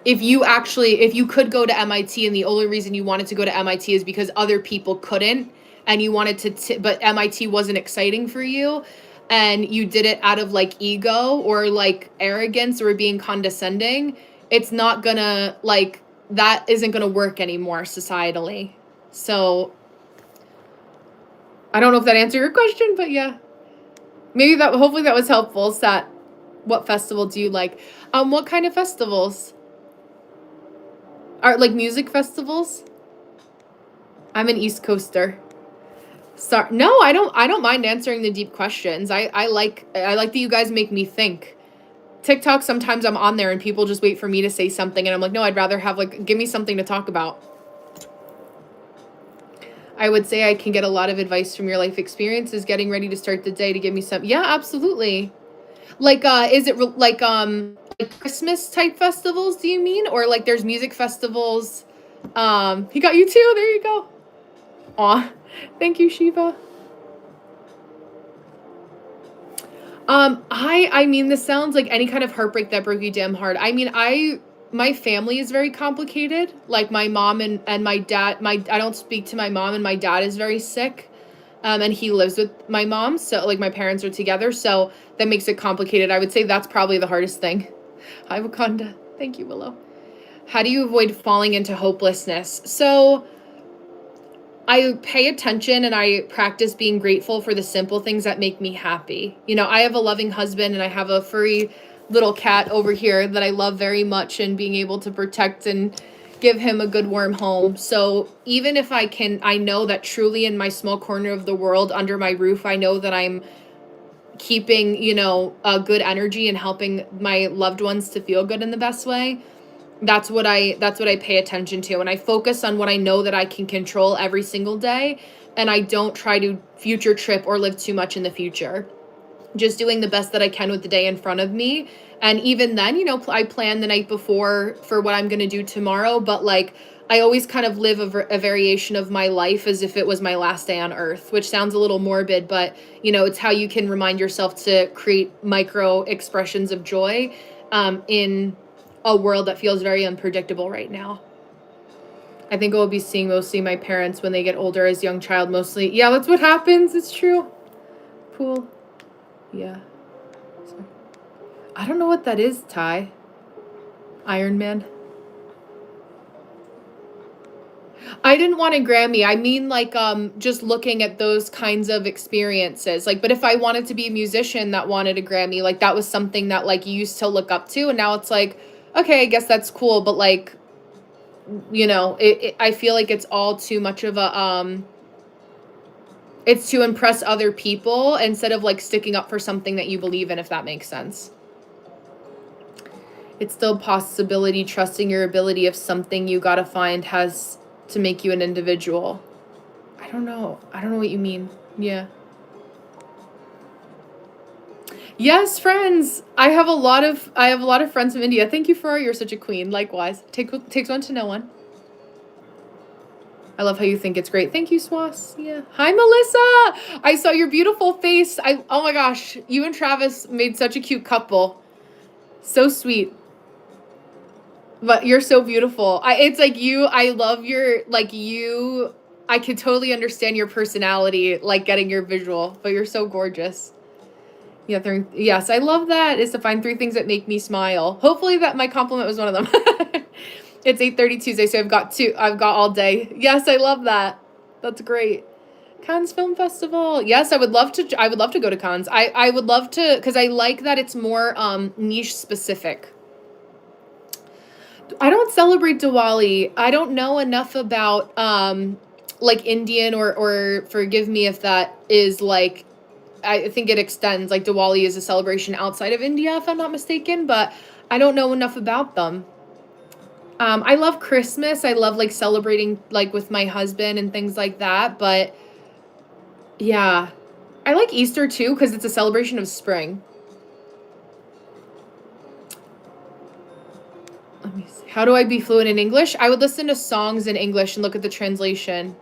if you could go to MIT and the only reason you wanted to go to MIT is because other people couldn't, and you wanted to, but MIT wasn't exciting for you, and you did it out of like ego or like arrogance or being condescending, it's not gonna like, that isn't gonna work anymore societally. So I don't know if that answered your question, but yeah, hopefully that was helpful. Sat, what festival do you like? What kind of festivals? Are like music festivals? I'm an East Coaster. Sorry, no, I don't mind answering the deep questions. I like that you guys make me think. TikTok, sometimes I'm on there and people just wait for me to say something and I'm like, no, I'd rather have like, give me something to talk about. I would say I can get a lot of advice from your life experiences, getting ready to start the day to give me some. Yeah, absolutely. Like, is it like Christmas type festivals, do you mean? Or like there's music festivals. He got you too. There you go. Aw, thank you, Shiva. I mean, this sounds like any kind of heartbreak that broke you damn hard. I mean, my family is very complicated. Like my mom and my dad, I don't speak to my mom, and my dad is very sick. And he lives with my mom. So like my parents are together. So that makes it complicated. I would say that's probably the hardest thing. Hi, Wakanda. Thank you, Willow. How do you avoid falling into hopelessness? So I pay attention and I practice being grateful for the simple things that make me happy. You know, I have a loving husband and I have a furry little cat over here that I love very much, and being able to protect and give him a good warm home. So even if I know that truly in my small corner of the world under my roof, I know that I'm keeping, a good energy and helping my loved ones to feel good in the best way. That's what I pay attention to. And I focus on what I know that I can control every single day. And I don't try to future trip or live too much in the future. Just doing the best that I can with the day in front of me. And even then, I plan the night before for what I'm going to do tomorrow. But like, I always kind of live a variation of my life as if it was my last day on earth, which sounds a little morbid, but it's how you can remind yourself to create micro expressions of joy in a world that feels very unpredictable right now. I think I will be seeing mostly my parents when they get older as young child mostly. Yeah, that's what happens. It's true. Cool. Yeah. Sorry. I don't know what that is, Ty. Iron Man. I didn't want a Grammy. I mean, like, just looking at those kinds of experiences. Like, but if I wanted to be a musician that wanted a Grammy, like, that was something that, like, you used to look up to. And now it's like, okay, I guess that's cool. But, like, I feel like it's all too much of a, it's to impress other people instead of, like, sticking up for something that you believe in, if that makes sense. It's still a possibility, trusting your ability if something you gotta find has to make you an individual. I don't know what you mean. Yeah. Yes, friends. I have a lot of friends from India. Thank you, Farah. You're such a queen. Likewise. Takes one to know one. I love how you think it's great. Thank you, Swas. Yeah. Hi, Melissa. I saw your beautiful face. Oh my gosh. You and Travis made such a cute couple. So sweet. But you're so beautiful. It's like you, I love your, like you, I could totally understand your personality, like getting your visual, but you're so gorgeous. Yeah, yes, I love that, is to find 3 things that make me smile. Hopefully that my compliment was one of them. It's 8:30 Tuesday, so I've got all day. Yes, I love that. That's great. Cannes Film Festival. Yes, I would love to go to Cannes. I would love to, because I like that it's more niche specific. I don't celebrate Diwali. I don't know enough about like Indian or forgive me if that is like, I think it extends, like Diwali is a celebration outside of India, if I'm not mistaken, but I don't know enough about them. I love Christmas. I love like celebrating like with my husband and things like that, but yeah. I like Easter too because it's a celebration of spring. Let me see. How do I be fluent in English? I would listen to songs in English and look at the translation.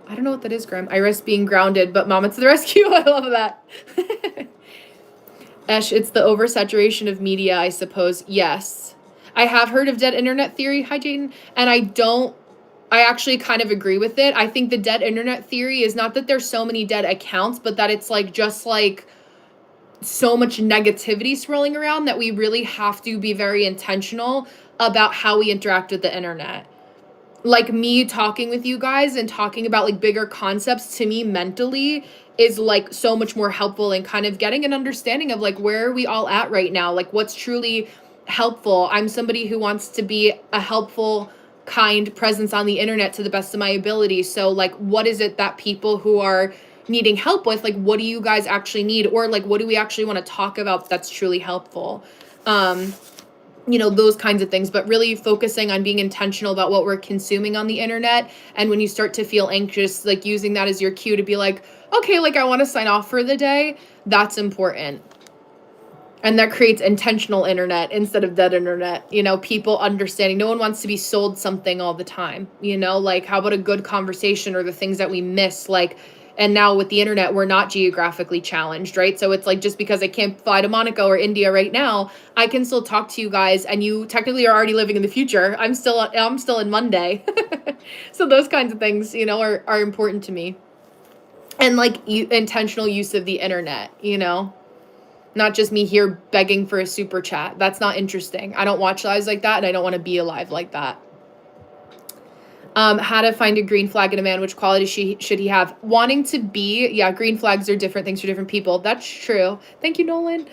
I don't know what that is, Graham. I risk being grounded, but Mama to the rescue. I love that. Esh, it's the oversaturation of media, I suppose. Yes. I have heard of dead internet theory. Hi, Jaden. And I actually kind of agree with it. I think the dead internet theory is not that there's so many dead accounts, but that it's like just like so much negativity swirling around that we really have to be very intentional about how we interact with the internet. Like me talking with you guys and talking about like bigger concepts to me mentally is like so much more helpful and kind of getting an understanding of like where are we all at right now, like what's truly helpful. I'm somebody who wants to be a helpful, kind presence on the internet to the best of my ability. So like what is it that people who are needing help with, like what do you guys actually need, or like what do we actually want to talk about that's truly helpful? Those kinds of things, but really focusing on being intentional about what we're consuming on the internet. And when you start to feel anxious, like using that as your cue to be like, okay, like I want to sign off for the day. That's important. And that creates intentional internet instead of dead internet, people understanding. No one wants to be sold something all the time, like how about a good conversation or the things that we miss, like. And now with the internet, we're not geographically challenged, right? So it's like, just because I can't fly to Monaco or India right now, I can still talk to you guys, and you technically are already living in the future. I'm still in Monday. So those kinds of things, are important to me. And like intentional use of the internet, not just me here begging for a super chat. That's not interesting. I don't watch lives like that, and I don't want to be alive like that. How to find a green flag in a man, which quality should he have? Wanting to be, yeah, green flags are different things for different people. That's true. Thank you, Nolan.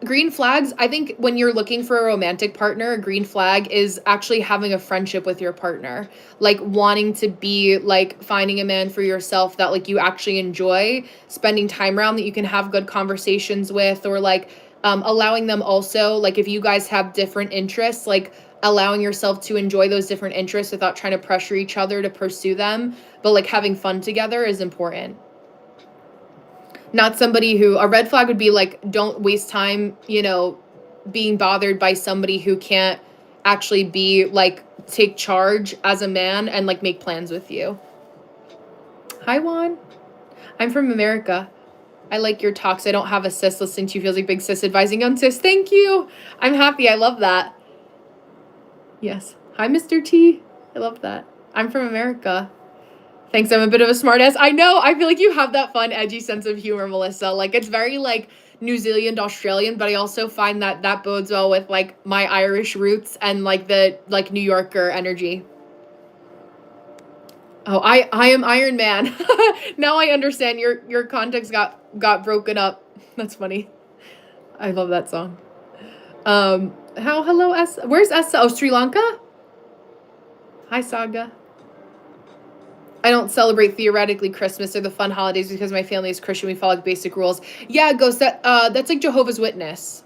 Green flags, I think when you're looking for a romantic partner, a green flag is actually having a friendship with your partner. Like wanting to be like finding a man for yourself that like you actually enjoy spending time around, that you can have good conversations with, or like allowing them also, like if you guys have different interests, like allowing yourself to enjoy those different interests without trying to pressure each other to pursue them, but like having fun together is important. Not somebody who, a red flag would be like, don't waste time, being bothered by somebody who can't actually be like, take charge as a man and like make plans with you. Hi, Juan. I'm from America. I like your talks. I don't have a sis listening to you. Feels like big sis advising on sis. Thank you. I'm happy. I love that. Yes. Hi, Mr. T. I love that. I'm from America. Thanks. I'm a bit of a smartass. I know. I feel like you have that fun, edgy sense of humor, Melissa. Like, it's very, like, New Zealand, Australian, but I also find that that bodes well with, like, my Irish roots and, like, the, like, New Yorker energy. Oh, I am Iron Man. Now I understand. Your context got broken up. That's funny. I love that song. Hello, where's Essa? Oh, Sri Lanka? Hi, Saga. I don't celebrate theoretically Christmas or the fun holidays because my family is Christian. We follow like basic rules. Yeah, Ghost, that's like Jehovah's Witness.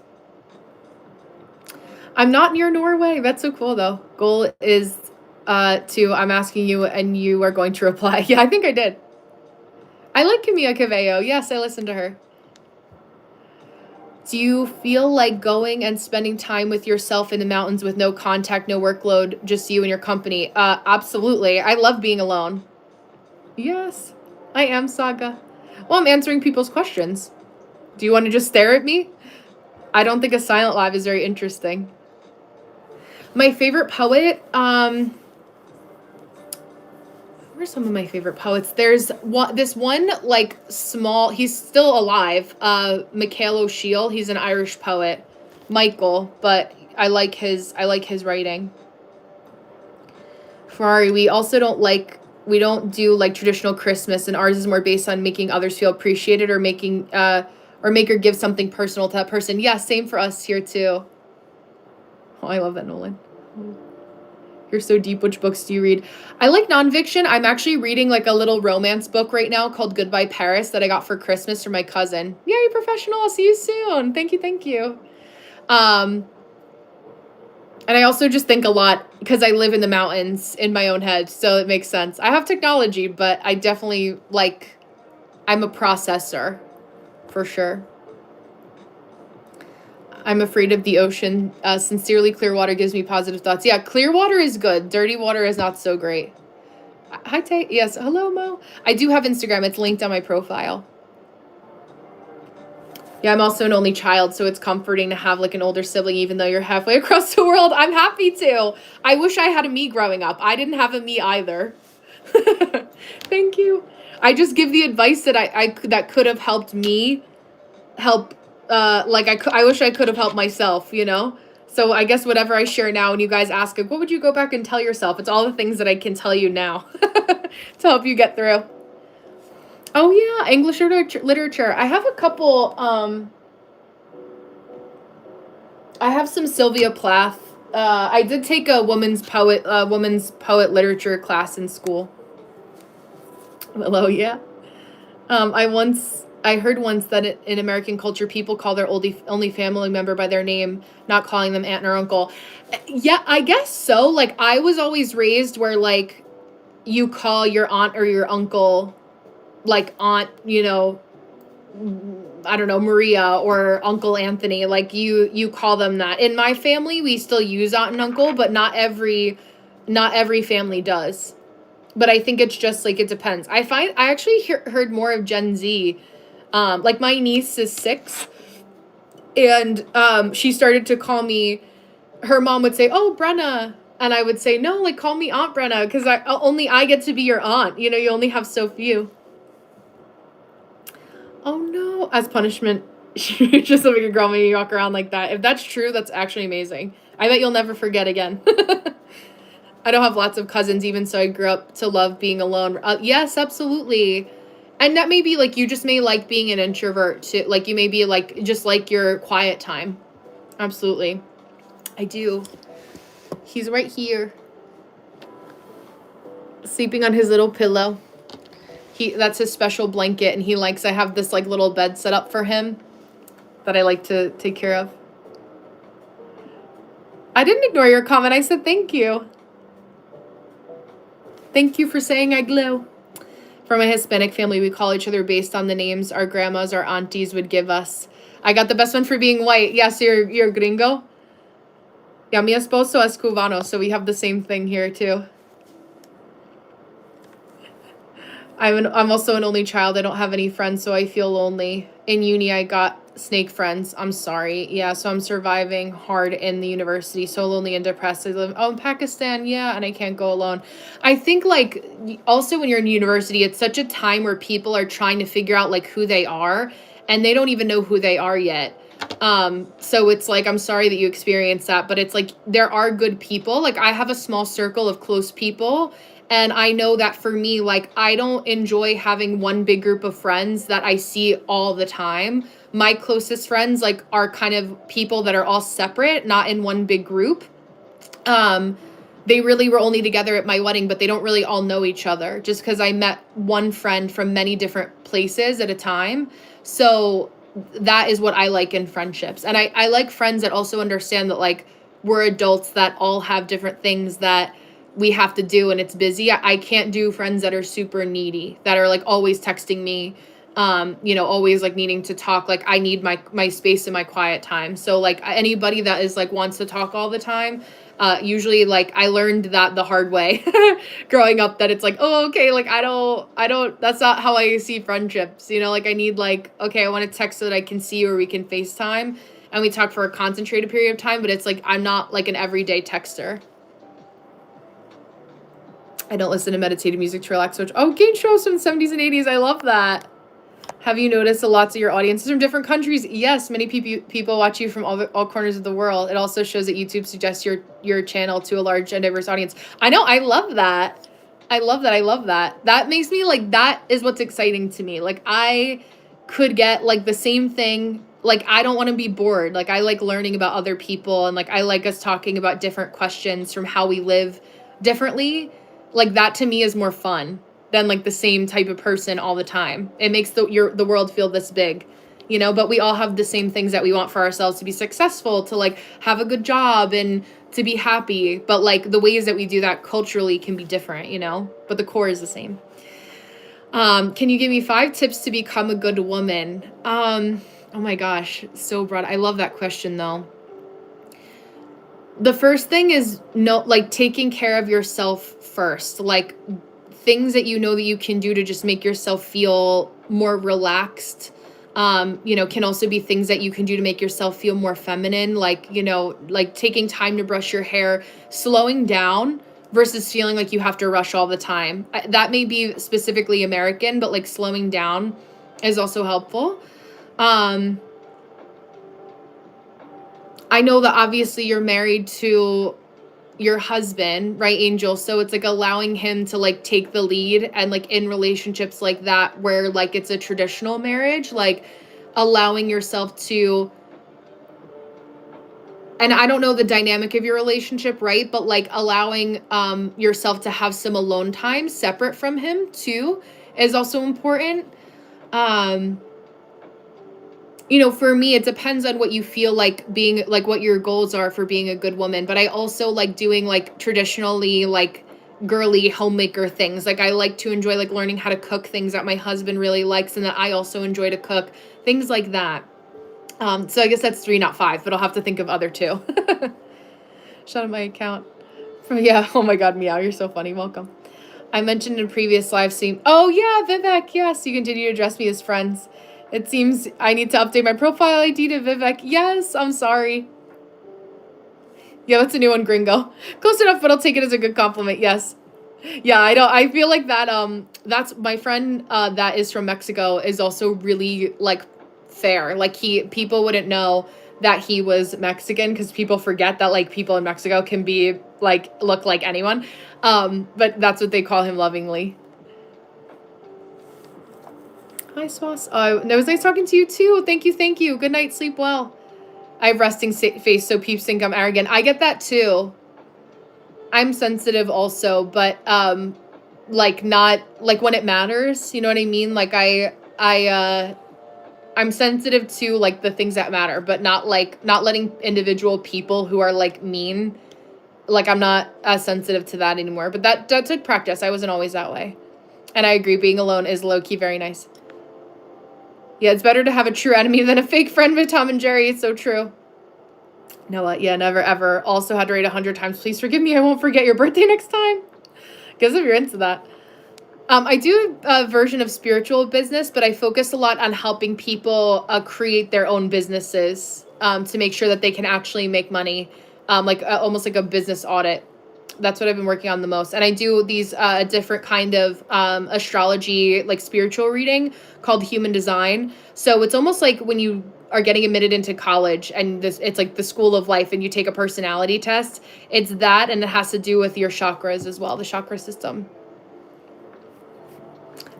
I'm not near Norway. That's so cool, though. Goal is I'm asking you and you are going to reply. Yeah, I think I did. I like Camilla Cabello. Yes, I listened to her. Do you feel like going and spending time with yourself in the mountains with no contact, no workload, just you and your company? Absolutely. I love being alone. Yes, I am, Saga. Well, I'm answering people's questions. Do you want to just stare at me? I don't think a silent live is very interesting. My favorite poet, where's some of my favorite poets? There's this one, like, small, he's still alive, Michael O'Sheill. He's an Irish poet. Michael, but I like his writing. Ferrari, we don't do like traditional Christmas, and ours is more based on making others feel appreciated or make or give something personal to that person. Yeah, same for us here too. Oh, I love that, Nolan. You're so deep. Which books do you read? I like nonfiction. I'm actually reading like a little romance book right now called Goodbye Paris that I got for Christmas from my cousin. Yay, professional. I'll see you soon. Thank you. And I also just think a lot because I live in the mountains in my own head, so it makes sense. I have technology, but I definitely I'm a processor, for sure. I'm afraid of the ocean. Sincerely, clear water gives me positive thoughts. Yeah, clear water is good. Dirty water is not so great. Hi, Tay. Yes, hello, Mo. I do have Instagram. It's linked on my profile. Yeah, I'm also an only child, so it's comforting to have like an older sibling, even though you're halfway across the world. I'm happy to. I wish I had a me growing up. I didn't have a me either. Thank you. I just give the advice that that could have helped me help. I wish I could have helped myself, So I guess whatever I share now, when you guys ask, like, what would you go back and tell yourself? It's all the things that I can tell you now to help you get through. Oh, yeah, English literature. I have a couple, I have some Sylvia Plath. I did take a women's poet literature class in school. Hello, yeah. I heard once that in American culture, people call their only family member by their name, not calling them aunt or uncle. Yeah, I guess so. Like, I was always raised where, like, you call your aunt or your uncle, like, aunt, I don't know, Maria or Uncle Anthony. Like, you call them that. In my family, we still use aunt and uncle, but not every family does. But I think it's just, like, it depends. I actually heard more of Gen Z. Like, my niece is 6, and she started to call me, her mom would say, oh, Brenna, and I would say, no, like, call me Aunt Brenna, because only I get to be your aunt, you only have so few. Oh, no, as punishment, you're just like a girl making you walk around like that. If that's true, that's actually amazing. I bet you'll never forget again. I don't have lots of cousins, even so I grew up to love being alone. Yes, absolutely. And that may be like you just may like being an introvert too. Like you may be like just like your quiet time. Absolutely. I do. He's right here. Sleeping on his little pillow. That's his special blanket, and I have this like little bed set up for him that I like to take care of. I didn't ignore your comment. I said thank you. Thank you for saying I glow. From a Hispanic family, we call each other based on the names our grandmas or aunties would give us. I got the best one for being white. Yes, you're gringo. Yeah, mi esposo es cubano, so we have the same thing here too. I'm also an only child. I don't have any friends, so I feel lonely. In uni, I got snake friends. I'm sorry. Yeah, so I'm surviving hard in the university. So lonely and depressed. I live in Pakistan. Yeah, and I can't go alone. I think like also when you're in university, it's such a time where people are trying to figure out like who they are, and they don't even know who they are yet. So it's like, I'm sorry that you experienced that, but it's like there are good people. Like I have a small circle of close people. And I know that for me, like, I don't enjoy having one big group of friends that I see all the time. My closest friends, like, are kind of people that are all separate, not in one big group. They really were only together at my wedding, but they don't really all know each other just because I met one friend from many different places at a time. So that is what I like in friendships. And I like friends that also understand that, like, we're adults that all have different things that we have to do and it's busy. I can't do friends that are super needy, that are like always texting me, always like needing to talk. Like I need my space and my quiet time. So like anybody that is like wants to talk all the time, usually like I learned that the hard way growing up, that it's like, oh, okay, like I don't, that's not how I see friendships. Like I need like, okay, I want to text so that I can see you or we can FaceTime and we talk for a concentrated period of time, but it's like, I'm not like an everyday texter. I don't listen to meditative music to relax. Oh, game shows from the 70s and 80s. I love that. Have you noticed that lots of your audiences from different countries? Yes, many people watch you from all corners of the world. It also shows that YouTube suggests your channel to a large and diverse audience. I know. I love that. I love that. I love that. That makes me like, that is what's exciting to me. Like I could get like the same thing. Like I don't want to be bored. Like I like learning about other people, and like I like us talking about different questions from how we live differently. Like that to me is more fun than like the same type of person all the time. It makes the world feel this big, but we all have the same things that we want for ourselves: to be successful, to like have a good job, and to be happy. But like the ways that we do that culturally can be different, but the core is the same. Can you give me 5 tips to become a good woman? Oh my gosh, so broad. I love that question though. The first thing is taking care of yourself first. Like things that that you can do to just make yourself feel more relaxed. Can also be things that you can do to make yourself feel more feminine. Like taking time to brush your hair, slowing down versus feeling like you have to rush all the time. That may be specifically American, but like slowing down is also helpful. I know that obviously you're married to your husband, right, Angel? So it's like allowing him to like take the lead, and like in relationships like that where like it's a traditional marriage, like allowing yourself to, and I don't know the dynamic of your relationship, right? But like allowing yourself to have some alone time separate from him too is also important. For me, it depends on what you feel like being, like what your goals are for being a good woman. But I also like doing like traditionally like girly homemaker things. Like I like to enjoy like learning how to cook things that my husband really likes and that I also enjoy to cook, things like that. So I guess that's 3, not 5, but I'll have to think of other 2. Shout out my account. Yeah. Oh my God, Meow, you're so funny. Welcome. I mentioned in a previous live stream. Oh yeah, Vivek. Yes, you continue to address me as friends. It seems I need to update my profile ID to Vivek. Yes, I'm sorry. Yeah, that's a new one, Gringo. Close enough, but I'll take it as a good compliment. Yes. Yeah, I feel like that, that's my friend, that is from Mexico is also really like fair. Like people wouldn't know that he was Mexican, because people forget that like people in Mexico can be like look like anyone. But that's what they call him lovingly. Hi, Swas. It was nice talking to you too. Thank you, thank you. Good night, sleep well. I have resting face, so peeps think I'm arrogant. I get that too. I'm sensitive also, but like not like when it matters. You know what I mean? Like I'm sensitive to like the things that matter, but not letting individual people who are like mean. Like I'm not as sensitive to that anymore. But that took practice. I wasn't always that way. And I agree, being alone is low-key very nice. Yeah, it's better to have a true enemy than a fake friend with Tom and Jerry. It's so true. No, yeah, never ever. Also had to write 100 times. Please forgive me. I won't forget your birthday next time. Guess if you're into that. I do a version of spiritual business, but I focus a lot on helping people create their own businesses to make sure that they can actually make money, almost like a business audit. That's what I've been working on the most. And I do these different kind of astrology, like spiritual reading called human design. So it's almost like when you are getting admitted into college and it's like the school of life and you take a personality test. It's that, and it has to do with your chakras as well, the chakra system.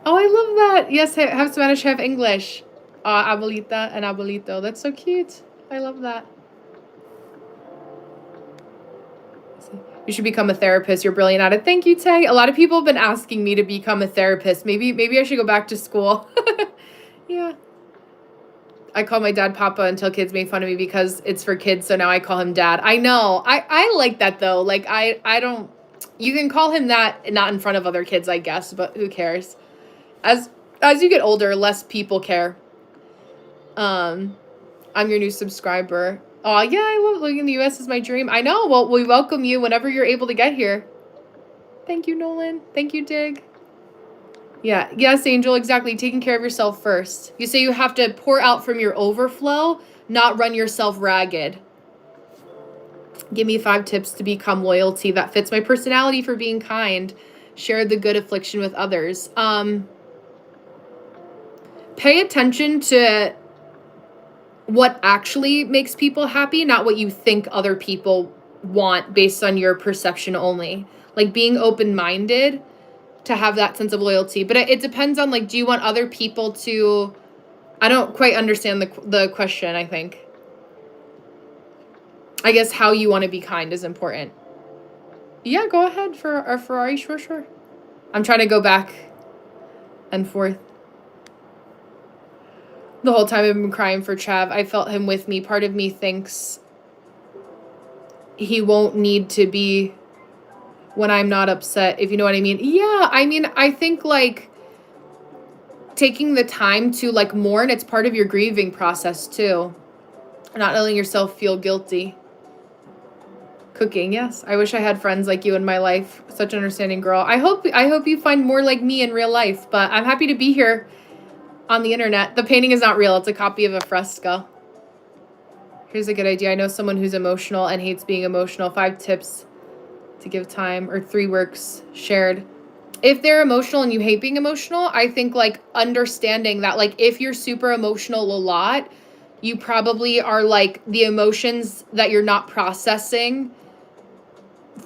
Oh, I love that. Yes, have Spanish, have English. Abuelita and abuelito. That's so cute. I love that. You should become a therapist. You're brilliant at it. Thank you, Tay. A lot of people have been asking me to become a therapist. Maybe I should go back to school. Yeah. I call my dad Papa until kids made fun of me because it's for kids, so now I call him Dad. I know. I like that though. Like I don't. You can call him that, not in front of other kids, I guess, but who cares? As you get older, less people care. I'm your new subscriber. Oh yeah, I love living in the U.S. is my dream. I know. Well, we welcome you whenever you're able to get here. Thank you, Nolan. Thank you, Dig. Yeah. Yes, Angel. Exactly. Taking care of yourself first. You say you have to pour out from your overflow, not run yourself ragged. Give me 5 tips to become loyalty that fits my personality for being kind. Share the good affliction with others. Pay attention to what actually makes people happy, not what you think other people want based on your perception only. Like being open-minded to have that sense of loyalty. But it depends on, like, do you want other people to... I don't quite understand the question, I think. I guess how you want to be kind is important. Yeah, go ahead for our Ferrari. Sure. I'm trying to go back and forth. The whole time I've been crying for Trav. I felt him with me. Part of me thinks he won't need to be when I'm not upset, if you know what I mean. Yeah, I mean, I think, like, taking the time to, like, mourn, it's part of your grieving process, too. Not letting yourself feel guilty. Cooking, yes. I wish I had friends like you in my life. Such an understanding girl. I hope you find more like me in real life, but I'm happy to be here on the internet. The painting is not real. It's a copy of a fresco. Here's a good idea. I know someone who's emotional and hates being emotional. 5 tips to give time, or 3 works shared. If they're emotional and you hate being emotional, I think, like, understanding that, like, if you're super emotional a lot, you probably are, like, the emotions that you're not processing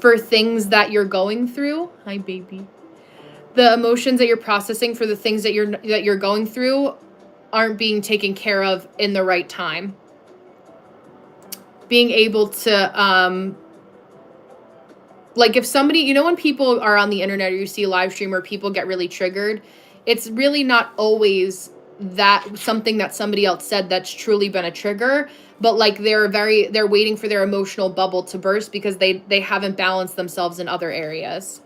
for things that you're going through. Hi, baby. The emotions that you're processing for the things that you're going through aren't being taken care of in the right time. Being able to, like, if somebody, you know, when people are on the internet or you see a live stream where people get really triggered, it's really not always that something that somebody else said that's truly been a trigger, but, like, they're waiting for their emotional bubble to burst because they haven't balanced themselves in other areas.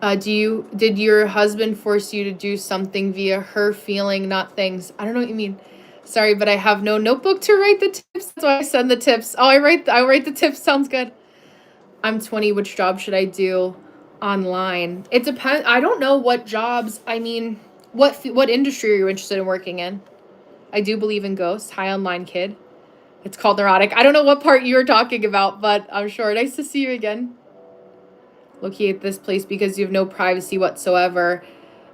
Did your husband force you to do something via her feeling, not things? I don't know what you mean. Sorry, but I have no notebook to write the tips. That's why I send the tips. Oh, I write the tips. Sounds good. I'm 20. Which job should I do online? It depends. I don't know what jobs. I mean, what industry are you interested in working in? I do believe in ghosts. Hi, online kid. It's called neurotic. I don't know what part you were talking about, but I'm sure. Nice to see you again. Locate this place because you have no privacy whatsoever.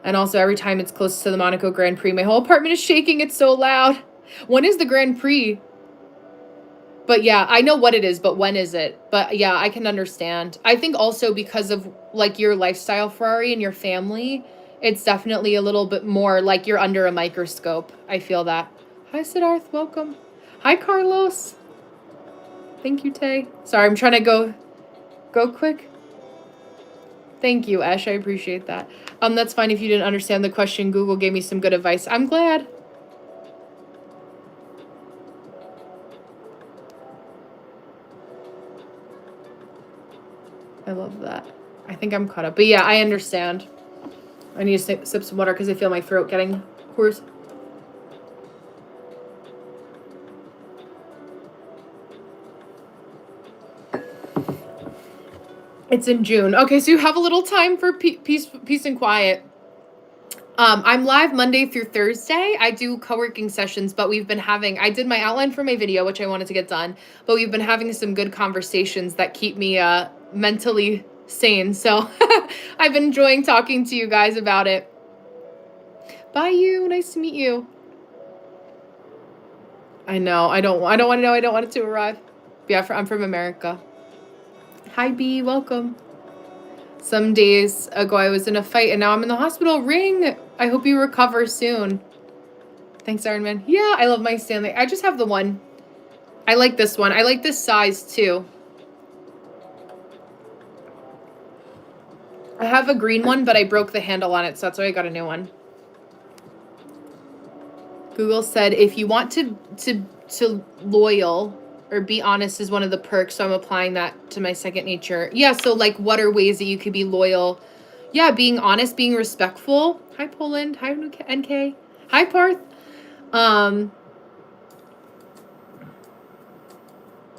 And also every time it's close to the Monaco Grand Prix, my whole apartment is shaking. It's so loud. When is the Grand Prix? But yeah, I know what it is, but when is it? But yeah, I can understand. I think also because of like your lifestyle, Ferrari, and your family, it's definitely a little bit more like you're under a microscope. I feel that. Hi, Siddharth. Welcome. Hi, Carlos. Thank you, Tay. Sorry, I'm trying to go quick. Thank you, Ash. I appreciate that. That's fine if you didn't understand the question. Google gave me some good advice. I'm glad. I love that. I think I'm caught up. But yeah, I understand. I need to sip some water because I feel my throat getting hoarse. It's in June. Okay, so you have a little time for peace and quiet. I'm live Monday through Thursday. I do co-working sessions, but I did my outline for my video, which I wanted to get done, but we've been having some good conversations that keep me mentally sane. So I've been enjoying talking to you guys about it. Bye, you. Nice to meet you. I know. I don't want to know. I don't want it to arrive. Yeah, I'm from America. Hi, B. Welcome. Some days ago, I was in a fight, and now I'm in the hospital. Ring! I hope you recover soon. Thanks, Iron Man. Yeah, I love my Stanley. I just have the one. I like this one. I like this size, too. I have a green one, but I broke the handle on it, so that's why I got a new one. Google said, if you want to loyal or be honest is one of the perks, so I'm applying that to my second nature. Yeah, so like what are ways that you could be loyal? Yeah, being honest, being respectful. Hi, Poland. Hi, NK. Hi, Parth.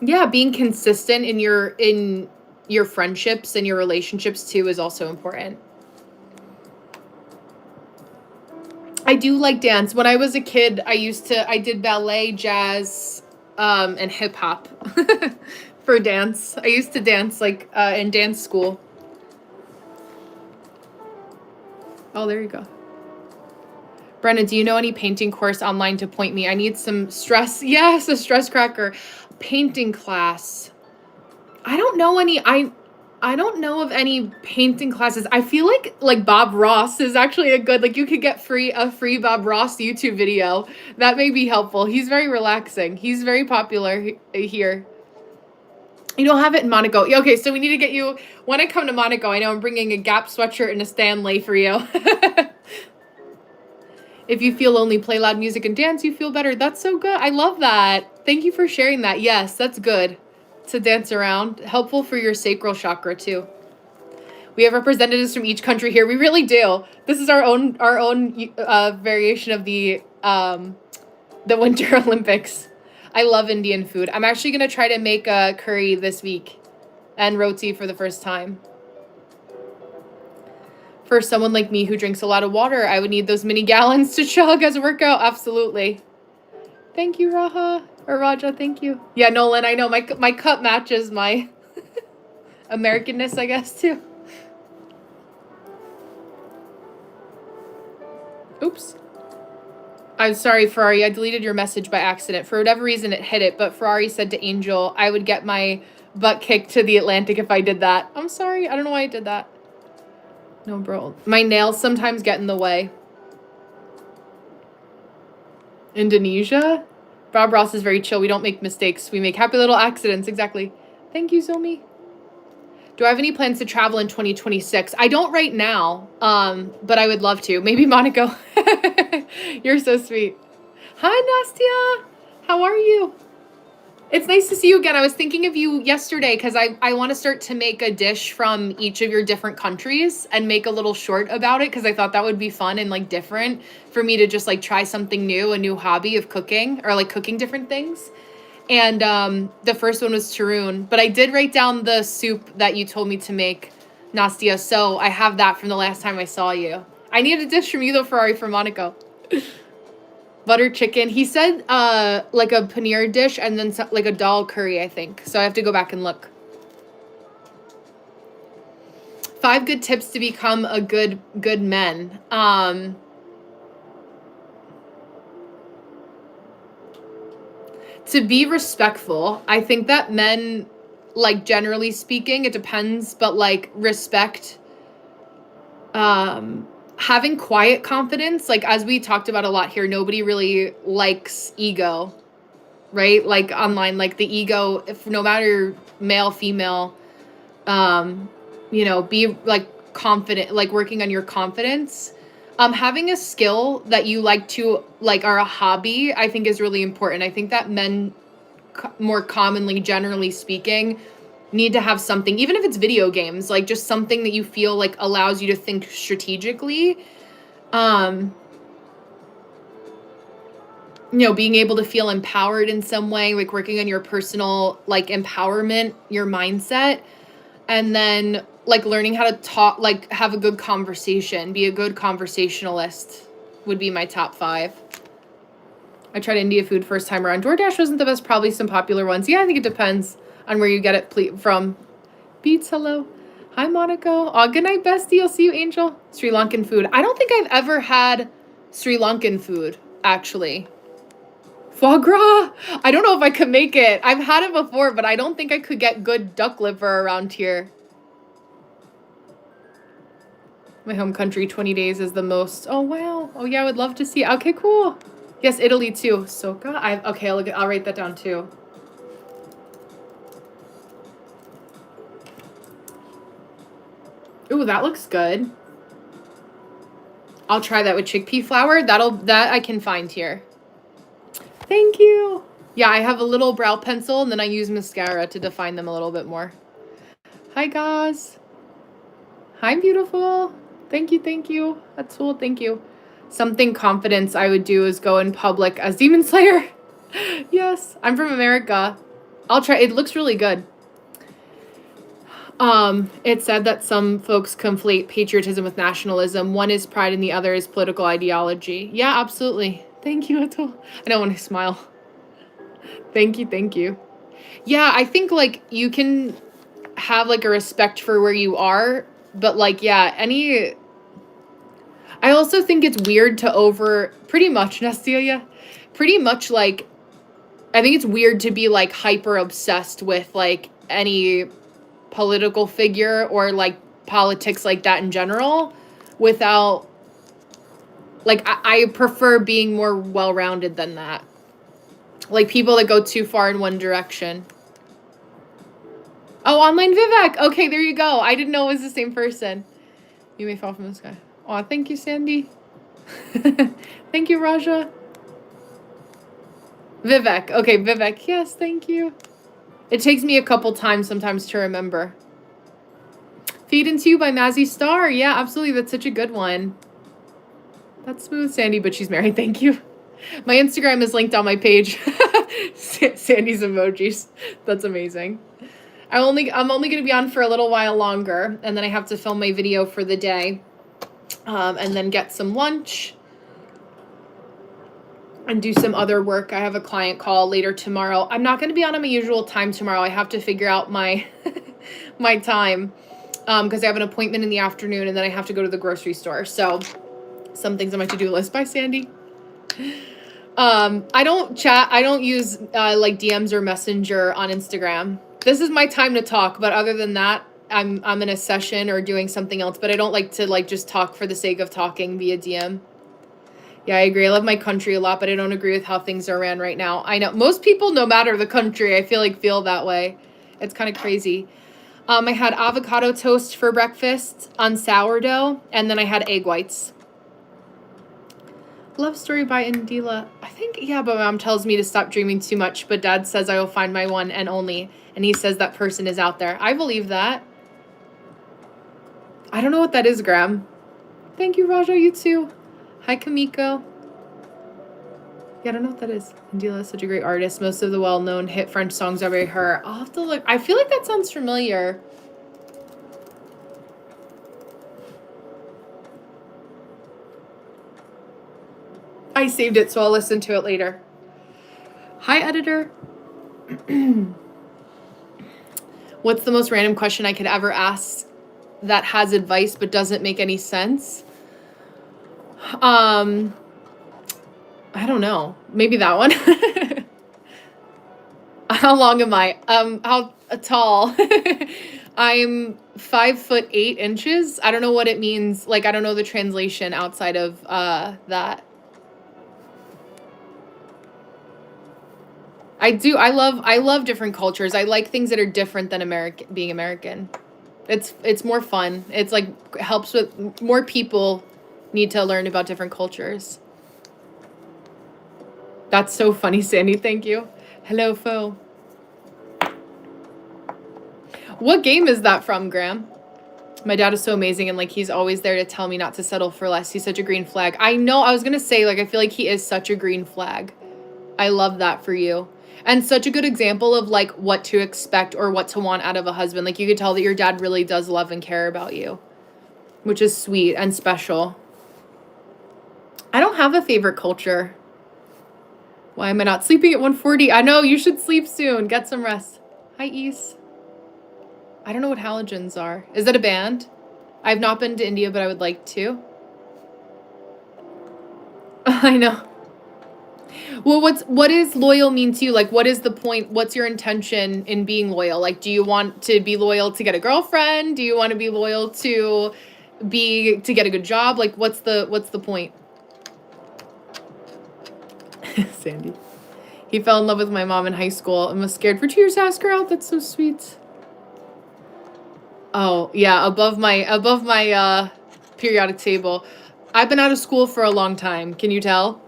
Yeah, being consistent in your friendships and your relationships too is also important. I do like dance. When I was a kid, I did ballet, jazz, and hip hop for dance. I used to dance like in dance school. Oh, there you go. Brenna, do you know any painting course online to point me? I need some stress. Yes, a stress cracker. Painting class. I don't know any. I don't know of any painting classes. I feel like Bob Ross is actually a good, like you could get a free Bob Ross YouTube video. That may be helpful. He's very relaxing. He's very popular here. You don't have it in Monaco. Okay, so we need to get you, when I come to Monaco, I know I'm bringing a Gap sweatshirt and a Stanley for you. If you feel lonely, play loud music and dance, you feel better. That's so good. I love that. Thank you for sharing that. Yes, that's good to dance around. Helpful for your sacral chakra too. We have representatives from each country here. We really do. This is our own variation of the Winter Olympics. I love Indian food. I'm actually gonna try to make a curry this week and roti for the first time. For someone like me who drinks a lot of water, I would need those mini gallons to chug as a workout. Absolutely. Thank you, Raja. Thank you. Yeah, Nolan, I know my cup matches my Americanness, I guess, too. Oops. I'm sorry, Ferrari. I deleted your message by accident. For whatever reason, it hit it, but Ferrari said to Angel, I would get my butt kicked to the Atlantic if I did that. I'm sorry. I don't know why I did that. No, bro. My nails sometimes get in the way. Indonesia? Bob Ross is very chill. We don't make mistakes. We make happy little accidents. Exactly. Thank you, Zomi. Do I have any plans to travel in 2026? I don't right now, but I would love to. Maybe Monaco. You're so sweet. Hi, Nastia. How are you? It's nice to see you again. I was thinking of you yesterday because I want to start to make a dish from each of your different countries and make a little short about it because I thought that would be fun and like different for me to just like try something new, a new hobby of cooking or like cooking different things. And the first one was Tarun, but I did write down the soup that you told me to make, Nastia. So I have that from the last time I saw you. I need a dish from you though, Ferrari, from Monaco. Butter chicken. He said like a paneer dish and then like a dal curry, I think. So I have to go back and look. 5 good tips to become a good man. To be respectful. I think that men, like, generally speaking, it depends, but like respect, having quiet confidence, like as we talked about a lot here, nobody really likes ego, right? Like online, like the ego, if no matter male, female, be like confident, like working on your confidence. Having a skill that you like to like are a hobby, I think is really important. I think that men more commonly, generally speaking, need to have something, even if it's video games, like just something that you feel like allows you to think strategically. Being able to feel empowered in some way, like working on your personal like empowerment, your mindset, and then like learning how to talk, like have a good conversation, be a good conversationalist would be my top 5. I tried India food first time around. DoorDash wasn't the best, probably some popular ones. Yeah, I think it depends on where you get it from. Beats, hello. Hi, Monica. Oh, good night, bestie. I'll see you, Angel. Sri Lankan food. I don't think I've ever had Sri Lankan food, actually. Foie gras. I don't know if I could make it. I've had it before, but I don't think I could get good duck liver around here. My home country, 20 days is the most. Oh, wow. Oh, yeah, I would love to see. Okay, cool. Yes, Italy, too. Soka. Okay, I'll write that down, too. Ooh, that looks good. I'll try that with chickpea flour. That I can find here. Thank you. Yeah, I have a little brow pencil, and then I use mascara to define them a little bit more. Hi, guys. Hi, beautiful. Thank you. That's cool, thank you. Something confidence I would do is go in public as Demon Slayer. Yes, I'm from America. I'll try. It looks really good. It said that some folks conflate patriotism with nationalism. One is pride and the other is political ideology. Yeah, absolutely. Thank you, Atul. I don't want to smile. Thank you. Yeah, I think like you can have like a respect for where you are, but like, yeah, I also think it's weird to pretty much, Nastia, pretty much like, I think it's weird to be like hyper obsessed with like any political figure or like politics like that in general without, like, I prefer being more well-rounded than that. Like people that go too far in one direction. Oh, online Vivek. Okay, there you go. I didn't know it was the same person. You may fall from the sky. Oh, thank you, Sandy. Thank you, Raja. Vivek. Okay, Vivek. Yes, thank you. It takes me a couple times sometimes to remember. Feed Into You by Mazzy Star. Yeah, absolutely. That's such a good one. That's smooth, Sandy, but she's married. Thank you. My Instagram is linked on my page. Sandy's emojis. That's amazing. I'm only going to be on for a little while longer, and then I have to film my video for the day, and then get some lunch and do some other work. I have a client call later tomorrow. I'm not going to be on at my usual time tomorrow. I have to figure out my my time, because I have an appointment in the afternoon, and then I have to go to the grocery store. So some things on my to-do list. Bye, Sandy. I don't use like DMs or Messenger on Instagram. This is my time to talk, but other than that, I'm in a session or doing something else, but I don't like to like just talk for the sake of talking via DM. Yeah, I agree. I love my country a lot, but I don't agree with how things are ran right now. I know most people, no matter the country, I feel that way. It's kind of crazy. I had avocado toast for breakfast on sourdough, and then I had egg whites. Love story by Indila. I think, yeah, but mom tells me to stop dreaming too much, but dad says I will find my one and only, and he says that person is out there. I believe that. I don't know what that is, Graham. Thank you, Raja. You too. Hi, Kamiko. Yeah, I don't know what that is. Indila is such a great artist. Most of the well-known hit French songs are by her. I'll have to look. I feel like that sounds familiar. I saved it, so I'll listen to it later. Hi, editor. What's the most random question I could ever ask that has advice but doesn't make any sense. I don't know. Maybe that one. How long am I? How tall? I'm 5'8". I don't know what it means. Like, I don't know the translation outside of that. I love different cultures. I like things that are different than being American. It's more fun. It's like helps with more people need to learn about different cultures. That's so funny, Sandy. Thank you. Hello, foe. What game is that from, Graham? My dad is so amazing, and like he's always there to tell me not to settle for less. He's such a green flag. I know. I was gonna say, like, I feel like he is such a green flag. I love that for you. And such a good example of like what to expect or what to want out of a husband. Like you could tell that your dad really does love and care about you, which is sweet and special. I don't have a favorite culture. Why am I not sleeping at 1:40? I know, you should sleep soon. Get some rest. Hi, Ise. I don't know what halogens are. Is that a band? I've not been to India, but I would like to. I know. Well, what does loyal mean to you? Like, what is the point? What's your intention in being loyal? Like, do you want to be loyal to get a girlfriend? Do you want to be loyal to get a good job? Like, what's the point? Sandy. He fell in love with my mom in high school and was scared for 2 years to ask her out. That's so sweet. Oh, yeah, above my periodic table. I've been out of school for a long time. Can you tell?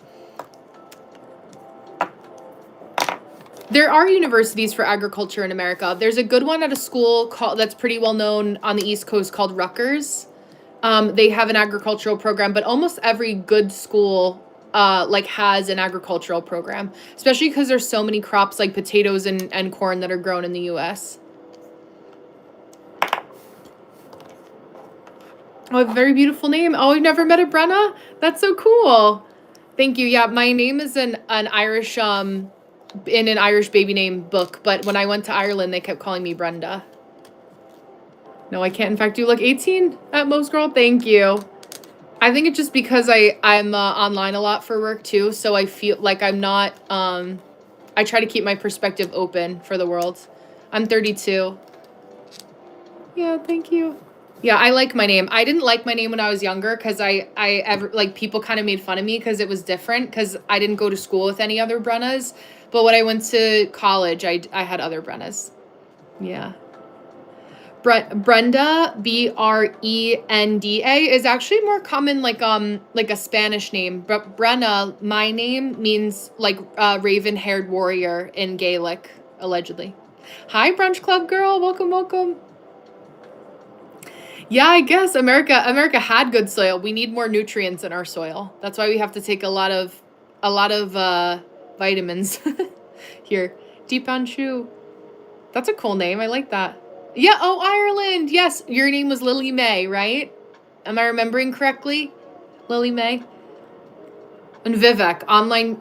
There are universities for agriculture in America. There's a good one at a school that's pretty well known on the East Coast called Rutgers. They have an agricultural program, but almost every good school like has an agricultural program, especially because there's so many crops like potatoes and corn that are grown in the U.S. Oh, a very beautiful name. Oh, you've never met a Brenna? That's so cool. Thank you. Yeah, my name is an Irish in an Irish baby name book, but when I went to Ireland, they kept calling me Brenda. No, I can't. In fact, you look 18 at most, girl. Thank you. I think it's just because I'm online a lot for work too, so I feel like I'm not. I try to keep my perspective open for the world. I'm 32. Yeah, thank you. Yeah, I like my name. I didn't like my name when I was younger because people kind of made fun of me because it was different because I didn't go to school with any other Brennas. But when I went to college, I had other Brennas. Yeah. Brenda, Brenda, is actually more common like a Spanish name. But Brenna, my name, means like raven-haired warrior in Gaelic, allegedly. Hi, Brunch Club girl. Welcome, welcome. Yeah, I guess America had good soil. We need more nutrients in our soil. That's why we have to take a lot of vitamins. Here, Deep Anshu. That's a cool name. I like that. Yeah, oh, Ireland. Yes, your name was Lily May, right? Am I remembering correctly? Lily May? And Vivek. Online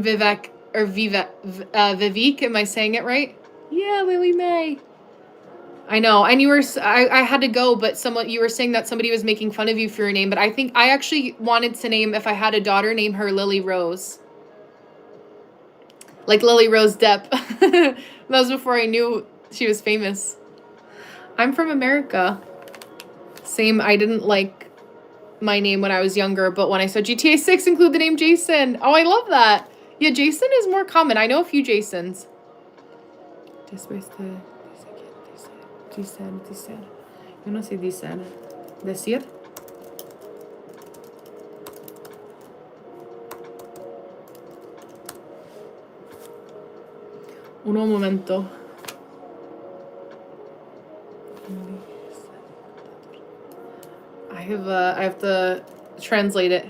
Vivek, or Vivek. Am I saying it right? Yeah, Lily May. I know. And you were, I had to go, but you were saying that somebody was making fun of you for your name, but I think I actually wanted to name, if I had a daughter, name her Lily Rose. Like Lily Rose Depp. That was before I knew she was famous. I'm from America. Same, I didn't like my name when I was younger, but when I saw GTA 6 include the name Jason. Oh, I love that. Yeah, Jason is more common. I know a few Jasons. Dicer. Yo no sé dicer. Decir. Un momento. I have to translate it.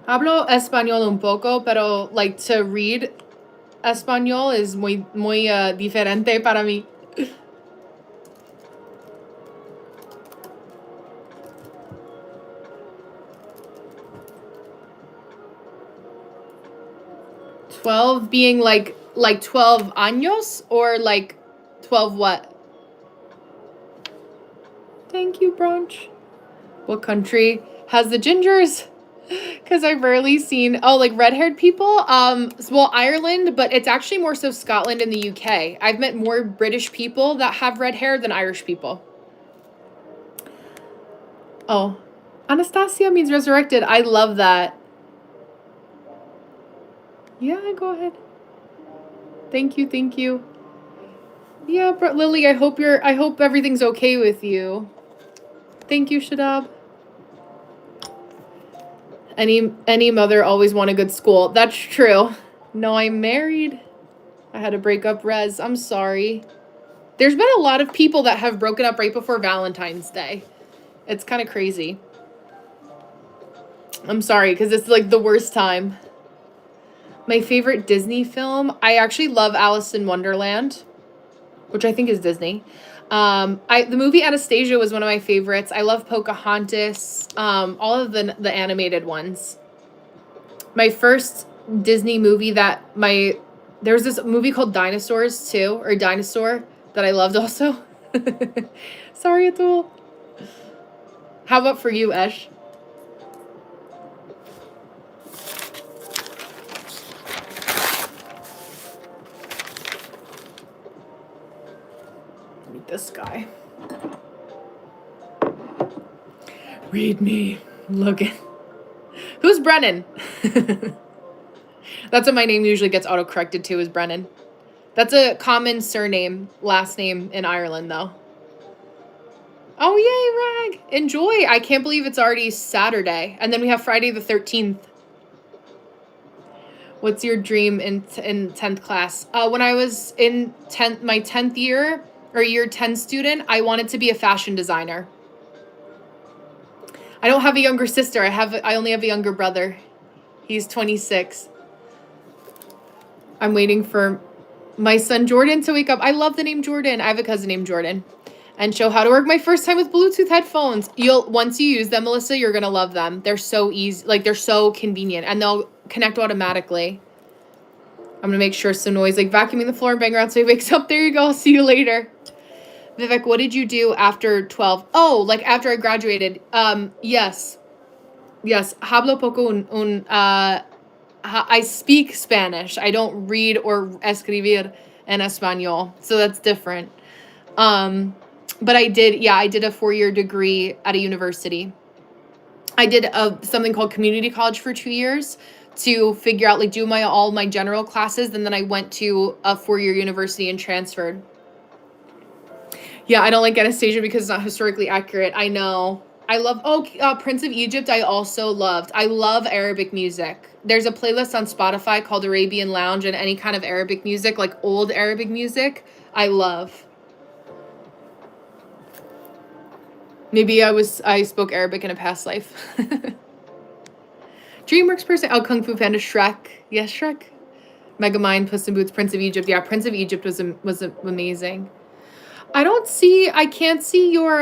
Hablo español un poco, pero like to read español is muy diferente para mí. $12 being like 12 años or like 12 what? Thank you, brunch. What country has the gingers? Because I've rarely seen, like red-haired people. Well, Ireland, but it's actually more so Scotland and the UK. I've met more British people that have red hair than Irish people. Oh, Anastasia means resurrected. I love that. Yeah, go ahead. Thank you, thank you. Yeah, but Lily, I hope everything's okay with you. Thank you, Shadab. Any mother always want a good school. That's true. No, I'm married. I had to break up Rez. I'm sorry. There's been a lot of people that have broken up right before Valentine's Day. It's kind of crazy. I'm sorry, because it's like the worst time. My favorite Disney film, I actually love Alice in Wonderland, which I think is Disney. The movie Anastasia was one of my favorites. I love Pocahontas, all of the animated ones. My first Disney movie there was this movie called Dinosaurs too, or Dinosaur, that I loved also. Sorry, Atul. How about for you, Esh? Meet this guy. Read me. Logan. Who's Brennan? That's what my name usually gets auto-corrected to, is Brennan. That's a common surname, last name in Ireland, though. Oh, yay, Rag. Enjoy. I can't believe it's already Saturday. And then we have Friday the 13th. What's your dream in 10th class? When I was in my 10th year, or year 10 student, I wanted to be a fashion designer. I don't have a younger sister. I only have a younger brother. He's 26. I'm waiting for my son Jordan to wake up. I love the name Jordan. I have a cousin named Jordan. And show how to work my first time with Bluetooth headphones. Once you use them, Melissa, you're gonna love them. They're so easy, like they're so convenient, and they'll connect automatically. I'm gonna make sure some noise, like vacuuming the floor and bang around so he wakes up. There you go. I'll see you later. Vivek, what did you do after 12? Oh, like after I graduated. Yes. Hablo poco I speak Spanish. I don't read or escribir en español, so that's different. But I did a 4-year degree at a university. I did something called community college for 2 years to figure out, like, do all my general classes, and then I went to a 4-year university and transferred. Yeah, I don't like Anastasia because it's not historically accurate. I know. I love, Prince of Egypt I also loved. I love Arabic music. There's a playlist on Spotify called Arabian Lounge, and any kind of Arabic music, like old Arabic music, I love. Maybe I spoke Arabic in a past life. DreamWorks person. Oh, Kung Fu Panda, Shrek. Yes, Shrek. Megamind, Puss in Boots, Prince of Egypt. Yeah, Prince of Egypt was amazing. I can't see your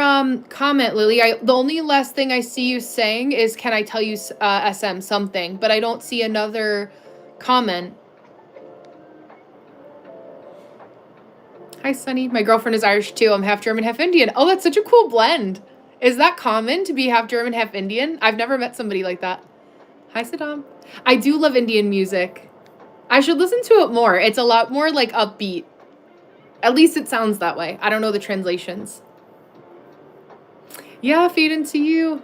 comment, Lily. The only last thing I see you saying is, can I tell you SM something? But I don't see another comment. Hi, Sunny. My girlfriend is Irish too. I'm half German, half Indian. Oh, that's such a cool blend. Is that common to be half German, half Indian? I've never met somebody like that. Hi, Saddam. I do love Indian music. I should listen to it more. It's a lot more like upbeat. At least it sounds that way. I don't know the translations. Yeah, feed into you.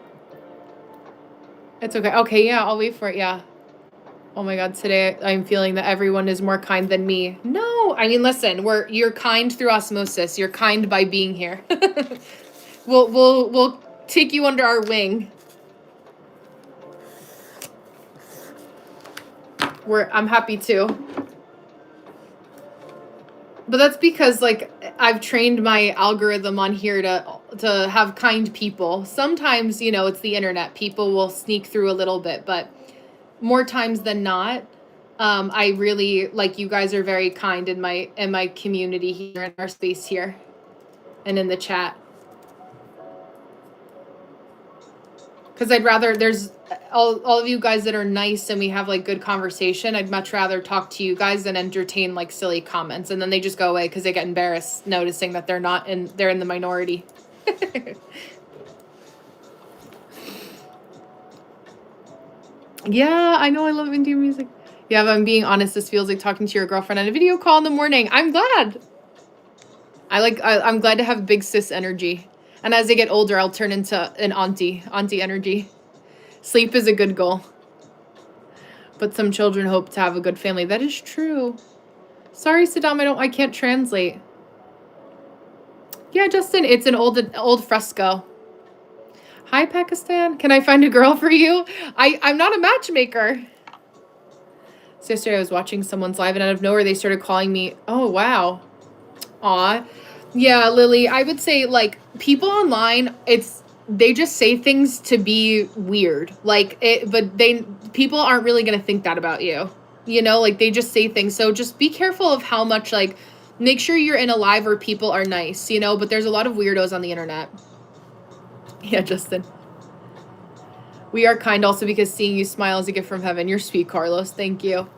It's okay. Okay, yeah, I'll wait for it. Yeah. Oh my God, today I'm feeling that everyone is more kind than me. No, I mean, listen, you're kind through osmosis. You're kind by being here. We'll take you under our wing. I'm happy to. But that's because, like, I've trained my algorithm on here to have kind people. Sometimes, it's the internet. People will sneak through a little bit, but more times than not, I really, like, you guys are very kind in my community here, in our space here, and in the chat. Because I'd rather, there's all of you guys that are nice and we have, like, good conversation. I'd much rather talk to you guys than entertain, like, silly comments. And then they just go away because they get embarrassed noticing that they're in the minority. Yeah, I know I love Indian music. Yeah, if I'm being honest, this feels like talking to your girlfriend on a video call in the morning. I'm glad. I'm glad to have big sis energy. And as I get older, I'll turn into an auntie energy. Sleep is a good goal. But some children hope to have a good family. That is true. Sorry, Saddam, I can't translate. Yeah, Justin, it's an old fresco. Hi, Pakistan. Can I find a girl for you? I'm not a matchmaker. So yesterday I was watching someone's live and out of nowhere they started calling me. Oh, wow. Aw. Yeah, Lily, I would say like people online, they just say things to be weird. Like but people aren't really going to think that about you. You know, like they just say things. So just be careful of how much like make sure you're in a live where people are nice, you know, but there's a lot of weirdos on the internet. Yeah, Justin. We are kind also because seeing you smile is a gift from heaven. You're sweet, Carlos. Thank you.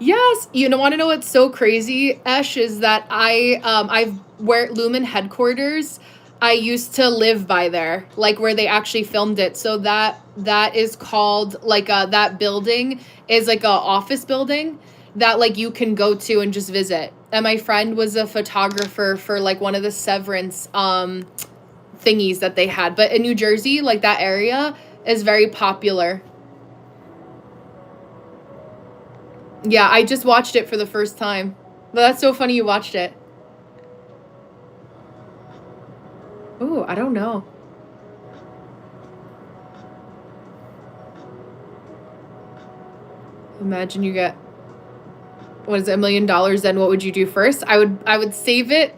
Yes, want to know what's so crazy, Esh, is that I've where Lumen headquarters, I used to live by there, like where they actually filmed it. So that is called like that building is like a office building that like you can go to and just visit. And my friend was a photographer for like one of the Severance thingies that they had. But in New Jersey, like that area is very popular. Yeah, I just watched it for the first time. But that's so funny you watched it. Ooh, I don't know. Imagine you get, what is it, $1 million, then what would you do first? I would save it.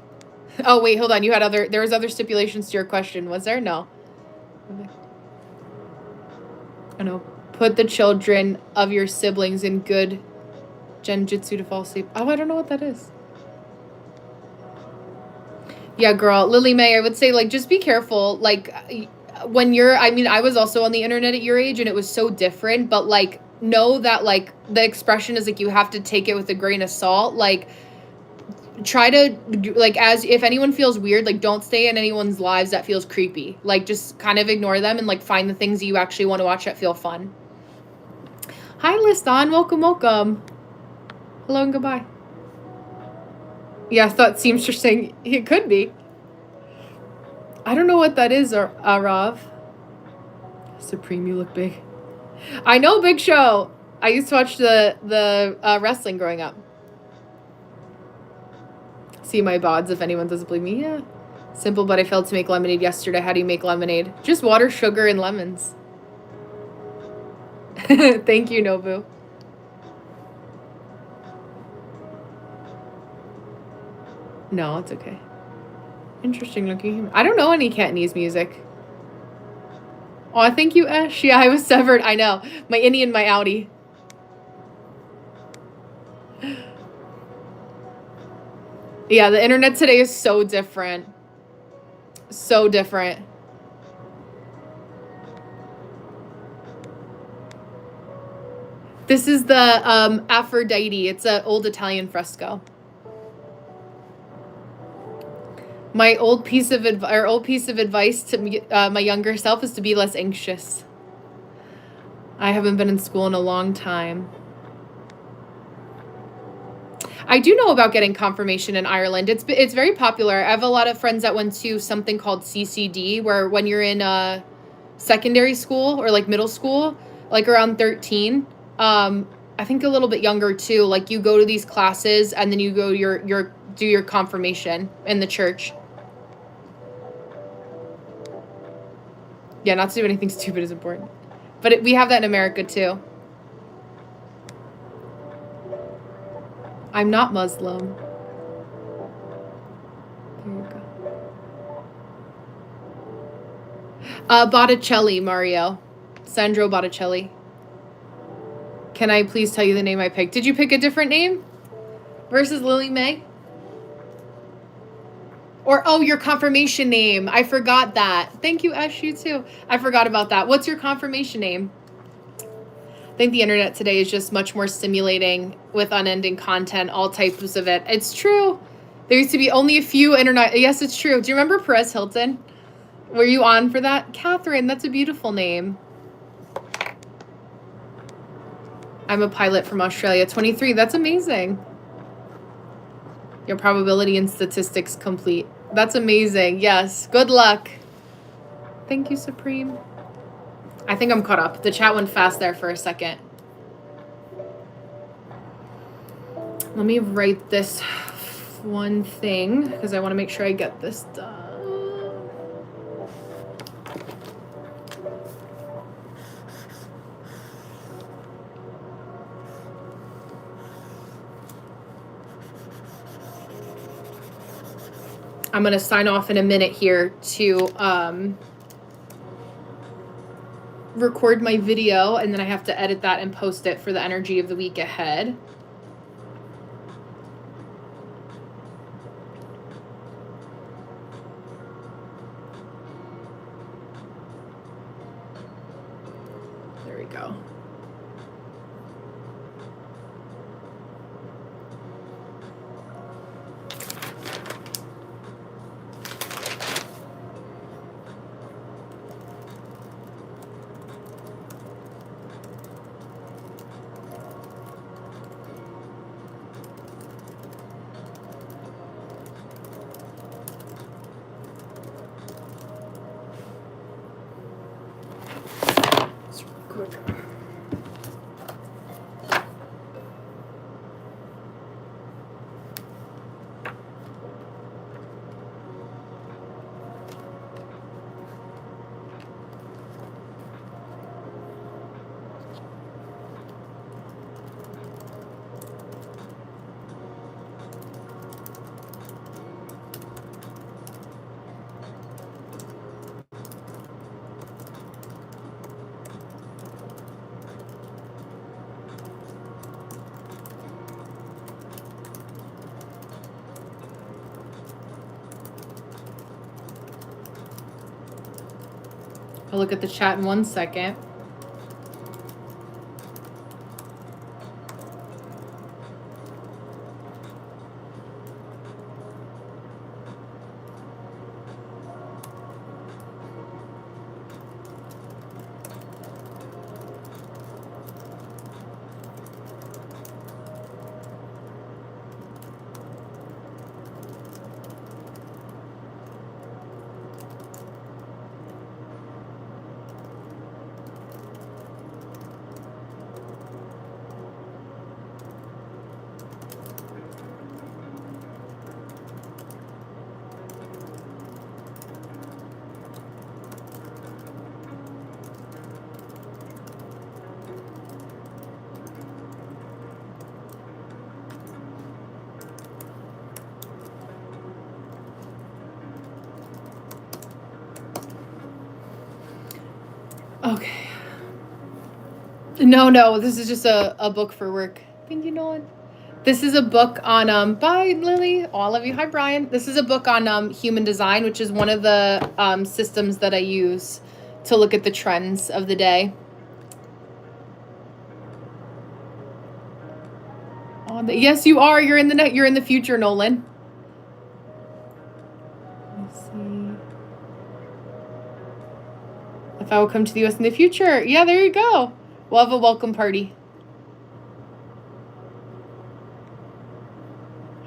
Oh, wait, hold on. There was other stipulations to your question. Was there? No. I know. Put the children of your siblings in good genjutsu to fall asleep. Oh, I don't know what that is. Yeah, girl. Lily May, I would say, like, just be careful. Like, when I was also on the internet at your age, and it was so different, but, like, know that, like, the expression is, like, you have to take it with a grain of salt. Like, try to, like, as if anyone feels weird, like, don't stay in anyone's lives that feels creepy. Like, just kind of ignore them and, like, find the things you actually want to watch that feel fun. Hi, Liston. Welcome. Hello and goodbye. Yeah, I thought seamstress saying it could be. I don't know what that is, Rav. Supreme, you look big. I know, Big Show. I used to watch the wrestling growing up. See my bods if anyone doesn't believe me. Yeah. Simple, but I failed to make lemonade yesterday. How do you make lemonade? Just water, sugar, and lemons. Thank you, Nobu. No, it's okay. Interesting looking. I don't know any Cantonese music. Oh, thank you, Ash. Yeah, I was severed. I know. My innie and my outie. Yeah, the internet today is so different. So different. This is the Aphrodite. It's an old Italian fresco. My old piece of advice to my younger self is to be less anxious. I haven't been in school in a long time. I do know about getting confirmation in Ireland. It's very popular. I have a lot of friends that went to something called CCD, where when you're in secondary school or like middle school, like around 13, I think a little bit younger too. Like you go to these classes and then you go do your confirmation in the church. Yeah, not to do anything stupid is important. But we have that in America, too. I'm not Muslim. There you go. Botticelli, Mario. Sandro Botticelli. Can I please tell you the name I picked? Did you pick a different name? Versus Lily May? Or, oh, your confirmation name. I forgot that. Thank you, Ash, you too. I forgot about that. What's your confirmation name? I think the internet today is just much more stimulating with unending content, all types of it. It's true. There used to be only a few internet. Yes, it's true. Do you remember Perez Hilton? Were you on for that? Catherine, that's a beautiful name. I'm a pilot from Australia. 23. That's amazing. Your probability and statistics complete. That's amazing. Yes. Good luck. Thank you, Supreme. I think I'm caught up. The chat went fast there for a second. Let me write this one thing because I want to make sure I get this done. I'm going to sign off in a minute here to record my video, and then I have to edit that and post it for the energy of the week ahead. There we go. I'll look at the chat in 1 second. Okay. No, this is just a book for work. Thank you, Nolan. This is a book on, bye, Lily. Oh, I love you. Hi, Brian. This is a book on human design, which is one of the systems that I use to look at the trends of the day. Oh, yes, you are. You're in the future, Nolan. Let's see. If I will come to the U.S. in the future. Yeah, there you go. We'll have a welcome party.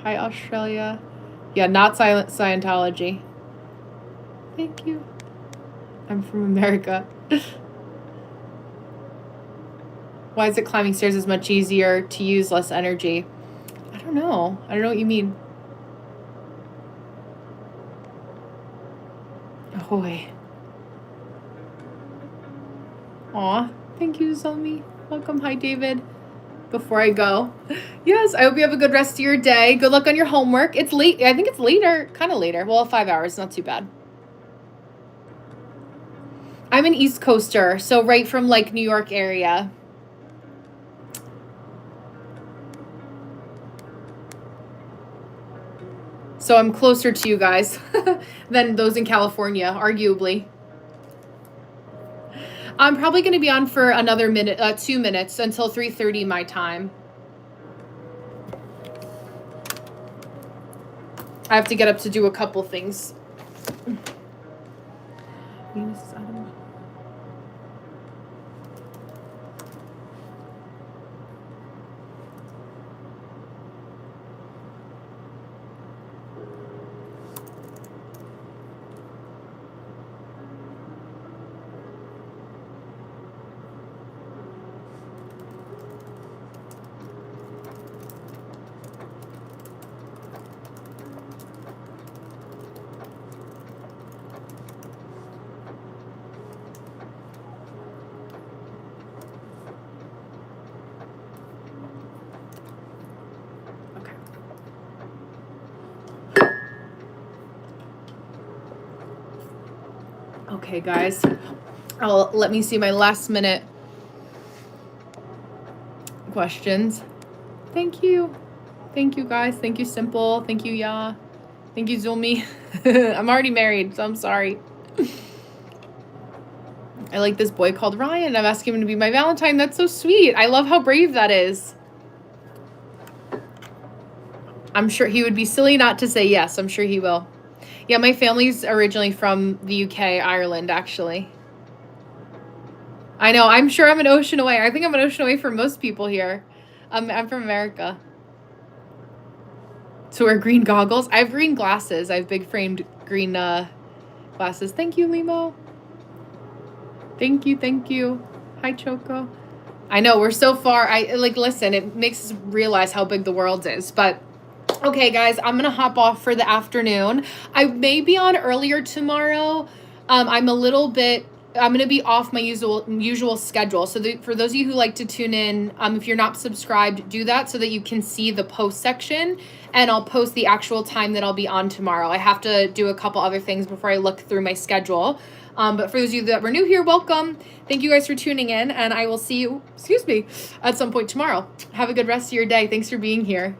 Hi, Australia. Yeah, not Scientology. Thank you. I'm from America. Why is it climbing stairs is much easier to use less energy? I don't know. I don't know what you mean. Ahoy. Aw, thank you, Zomi. Welcome. Hi, David. Before I go. Yes, I hope you have a good rest of your day. Good luck on your homework. It's late. I think it's later. Kind of later. Well, 5 hours. Not too bad. I'm an East Coaster, so right from, like, New York area. So I'm closer to you guys than those in California, arguably. I'm probably going to be on for another 2 minutes until 3:30 my time. I have to get up to do a couple things. Okay, guys. Let me see my last minute questions. Thank you. Thank you, guys. Thank you, Simple. Thank you, Ya. Thank you, Zulmi. I'm already married, so I'm sorry. I like this boy called Ryan. I'm asking him to be my Valentine. That's so sweet. I love how brave that is. I'm sure he would be silly not to say yes. I'm sure he will. Yeah, my family's originally from the UK, Ireland, actually. I know. I'm sure I'm an ocean away. I think I'm an ocean away from most people here. I'm from America. To wear green goggles. I have green glasses. I have big framed green glasses. Thank you, Limo. Thank you. Thank you. Hi, Choco. I know we're so far. Listen, it makes us realize how big the world is. But okay, guys, I'm going to hop off for the afternoon. I may be on earlier tomorrow. I'm going to be off my usual schedule. So for those of you who like to tune in, if you're not subscribed, do that so that you can see the post section, and I'll post the actual time that I'll be on tomorrow. I have to do a couple other things before I look through my schedule. But for those of you that were new here, welcome. Thank you guys for tuning in, and I will see you, at some point tomorrow. Have a good rest of your day. Thanks for being here.